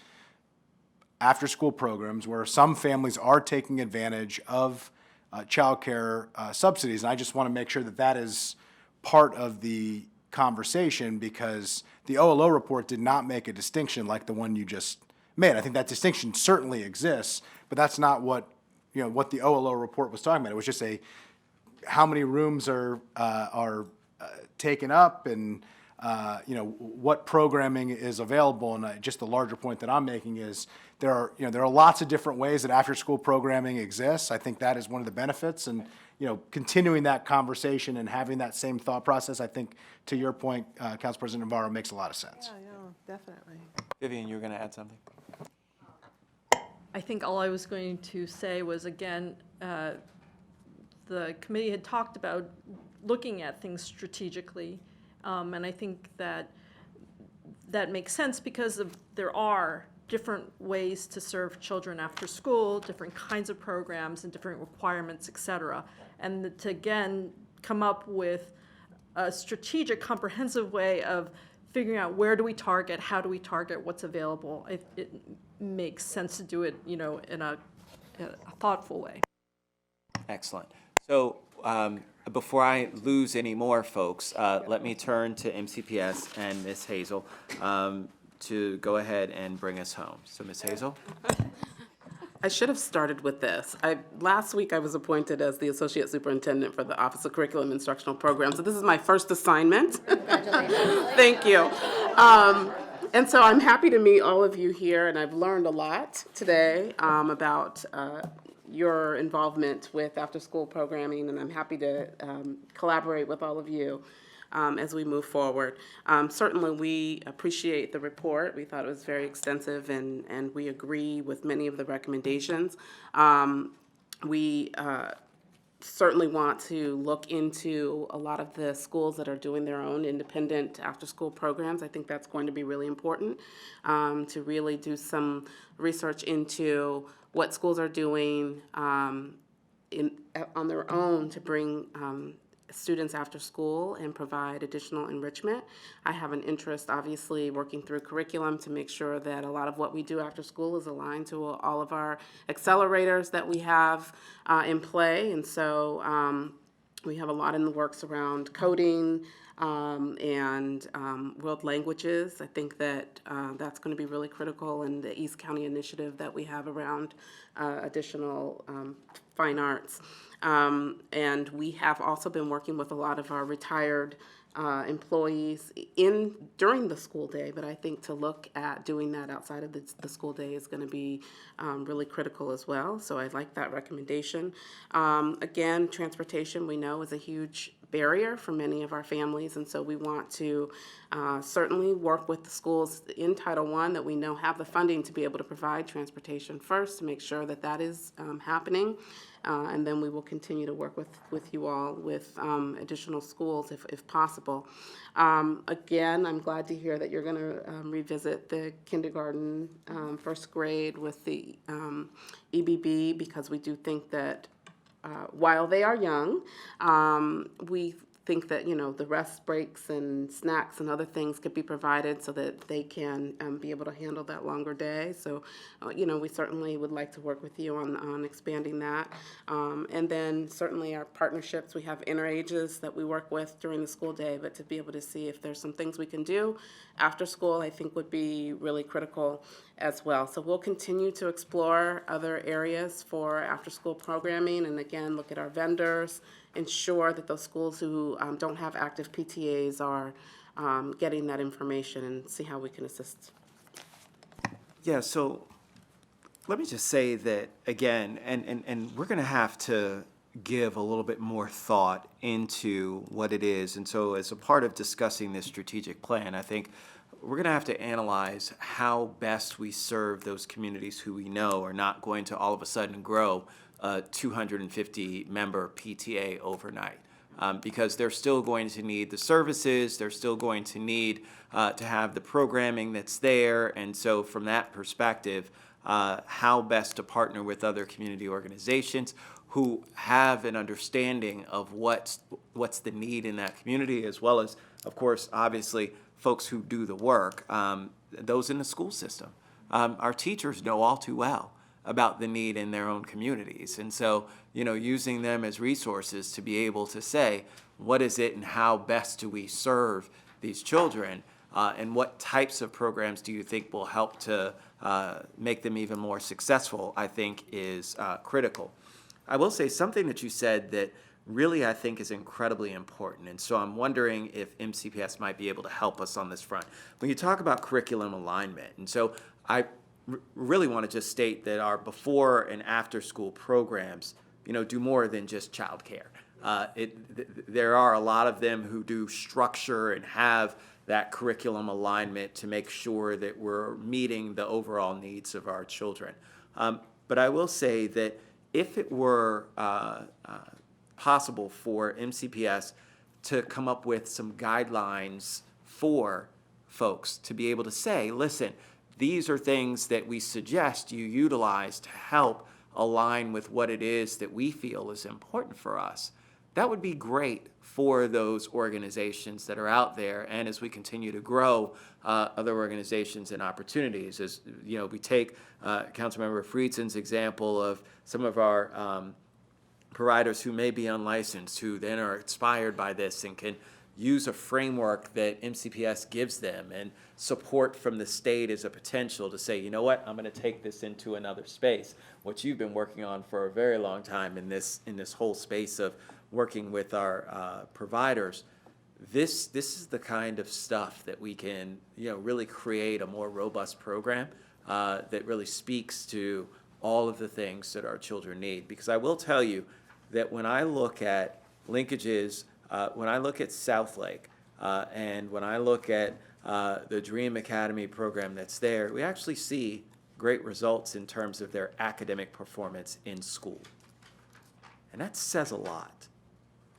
after-school programs where some families are taking advantage of childcare subsidies. And I just want to make sure that that is part of the conversation, because the OLO report did not make a distinction like the one you just made. I think that distinction certainly exists, but that's not what what the OLO report was talking about. It was just how many rooms are taken up, and what programming is available. And just the larger point that I'm making is there are lots of different ways that after-school programming exists. I think that is one of the benefits, and continuing that conversation and having that same thought process, I think, to your point, Council President Navarro, makes a lot of sense. Yeah, definitely. Vivian, you were going to add something? I think all I was going to say was, again, the committee had talked about looking at things strategically, and I think that makes sense because there are different ways to serve children after school, different kinds of programs and different requirements, et cetera. And to, again, come up with a strategic, comprehensive way of figuring out where do we target, how do we target, what's available. It makes sense to do it, in a thoughtful way. Excellent. So before I lose any more folks, let me turn to MCPS and Ms. Hazel to go ahead and bring us home. So Ms. Hazel? I should have started with this. Last week I was appointed as the Associate Superintendent for the Office of Curriculum Instructional Programs, so this is my first assignment. Congratulations. Thank you. And so I'm happy to meet all of you here, and I've learned a lot today about your involvement with after-school programming, and I'm happy to collaborate with all of you as we move forward. Certainly, we appreciate the report. We thought it was very extensive, and we agree with many of the recommendations. We certainly want to look into a lot of the schools that are doing their own independent after-school programs. I think that's going to be really important to really do some research into what schools are doing on their own to bring students after school and provide additional enrichment. I have an interest, obviously, working through curriculum to make sure that a lot of what we do after school is aligned to all of our accelerators that we have in play. And so we have a lot in the works around coding and world languages. I think that that's going to be really critical in the East County initiative that we have around additional fine arts. And we have also been working with a lot of our retired employees during the school day, but I think to look at doing that outside of the school day is going to be really critical as well. So I like that recommendation. Again, transportation we know is a huge barrier for many of our families, and so we want to certainly work with the schools in Title I that we know have the funding to be able to provide transportation first to make sure that that is happening. And then we will continue to work with you all with additional schools if possible. Again, I'm glad to hear that you're going to revisit the kindergarten, first grade with the EBB, because we do think that while they are young, we think that, the rest breaks and snacks and other things could be provided so that they can be able to handle that longer day. So, we certainly would like to work with you on expanding that. And then certainly our partnerships, we have interages that we work with during the school day, but to be able to see if there's some things we can do after school, I think would be really critical as well. So we'll continue to explore other areas for after-school programming, and again, look at our vendors, ensure that those schools who don't have active PTAs are getting that information, and see how we can assist. Yeah, so let me just say that again, and we're going to have to give a little bit more thought into what it is. And so as a part of discussing this strategic plan, I think we're going to have to analyze how best we serve those communities who we know are not going to all of a sudden grow a 250-member PTA overnight. Because they're still going to need the services, they're still going to need to have the programming that's there. And so from that perspective, how best to partner with other community organizations who have an understanding of what's the need in that community, as well as, of course, obviously, folks who do the work, those in the school system. Our teachers know all too well about the need in their own communities. And so, using them as resources to be able to say, what is it and how best do we serve these children, and what types of programs do you think will help to make them even more successful, I think is critical. I will say something that you said that really I think is incredibly important, and so I'm wondering if MCPS might be able to help us on this front. When you talk about curriculum alignment, and so I really want to just state that our before and after school programs, do more than just childcare. There are a lot of them who do structure and have that curriculum alignment to make sure that we're meeting the overall needs of our children. But I will say that if it were possible for MCPS to come up with some guidelines for folks to be able to say, listen, these are things that we suggest you utilize to help align with what it is that we feel is important for us, that would be great for those organizations that are out there, and as we continue to grow other organizations and opportunities. As you know, we take Councilmember Friedson's example of some of our providers who may be unlicensed, who then are inspired by this and can use a framework that MCPS gives them, and support from the state as a potential to say, you know what, I'm going to take this into another space, what you've been working on for a very long time in this whole space of working with our providers. This is the kind of stuff that we can, you know, really create a more robust program that really speaks to all of the things that our children need. Because I will tell you that when I look at Linkages, when I look at Southlake, and when I look at the Dream Academy program that's there, we actually see great results in terms of their academic performance in school. And that says a lot.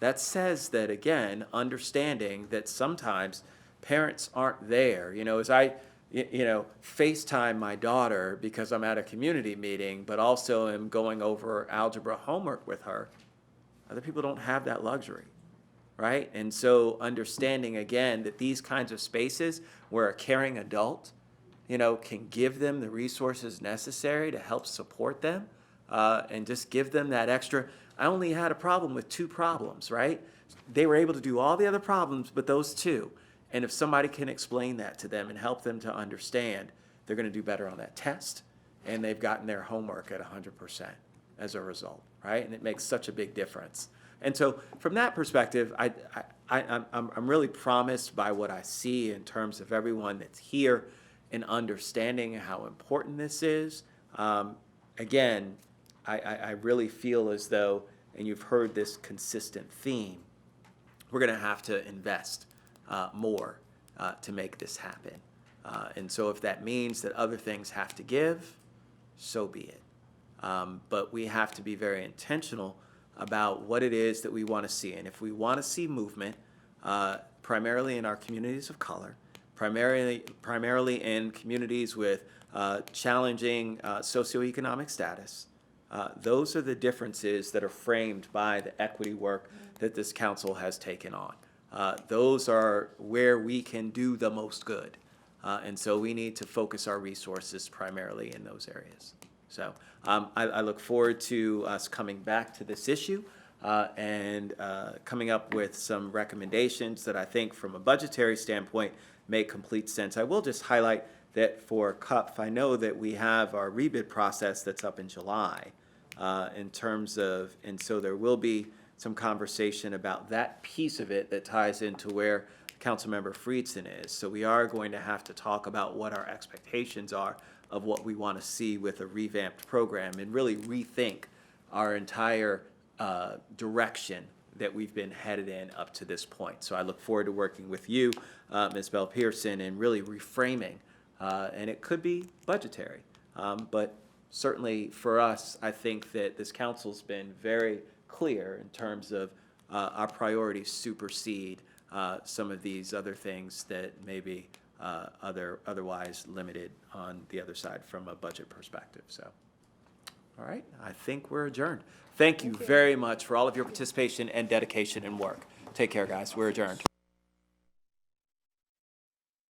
That says that, again, understanding that sometimes parents aren't there. You know, as I, FaceTime my daughter because I'm at a community meeting, but also am going over algebra homework with her, other people don't have that luxury, right? And so understanding, again, that these kinds of spaces where a caring adult, can give them the resources necessary to help support them, and just give them that extra. I only had a problem with 2 problems, right? They were able to do all the other problems, but those 2. And if somebody can explain that to them and help them to understand, they're going to do better on that test, and they've gotten their homework at 100% as a result, right? And it makes such a big difference. And so from that perspective, I'm really promised by what I see in terms of everyone that's here and understanding how important this is. Again, I really feel as though, and you've heard this consistent theme, we're going to have to invest more to make this happen. And so if that means that other things have to give, so be it. But we have to be very intentional about what it is that we want to see. And if we want to see movement, primarily in our communities of color, primarily in communities with challenging socioeconomic status, those are the differences that are framed by the equity work that this council has taken on. Those are where we can do the most good. And so we need to focus our resources primarily in those areas. So I look forward to us coming back to this issue and coming up with some recommendations that I think from a budgetary standpoint make complete sense. I will just highlight that for CUP, I know that we have our rebid process that's up in July in terms of, and so there will be some conversation about that piece of it that ties into where Councilmember Friedson is. So we are going to have to talk about what our expectations are of what we want to see with a revamped program and really rethink our entire direction that we've been headed in up to this point. So I look forward to working with you, Ms. Bell Pearson, and really reframing, and it could be budgetary, but certainly for us, I think that this council's been very clear in terms of our priorities supersede some of these other things that may be otherwise limited on the other side from a budget perspective. So, all right, I think we're adjourned. Thank you very much for all of your participation and dedication and work. Take care, guys. We're adjourned.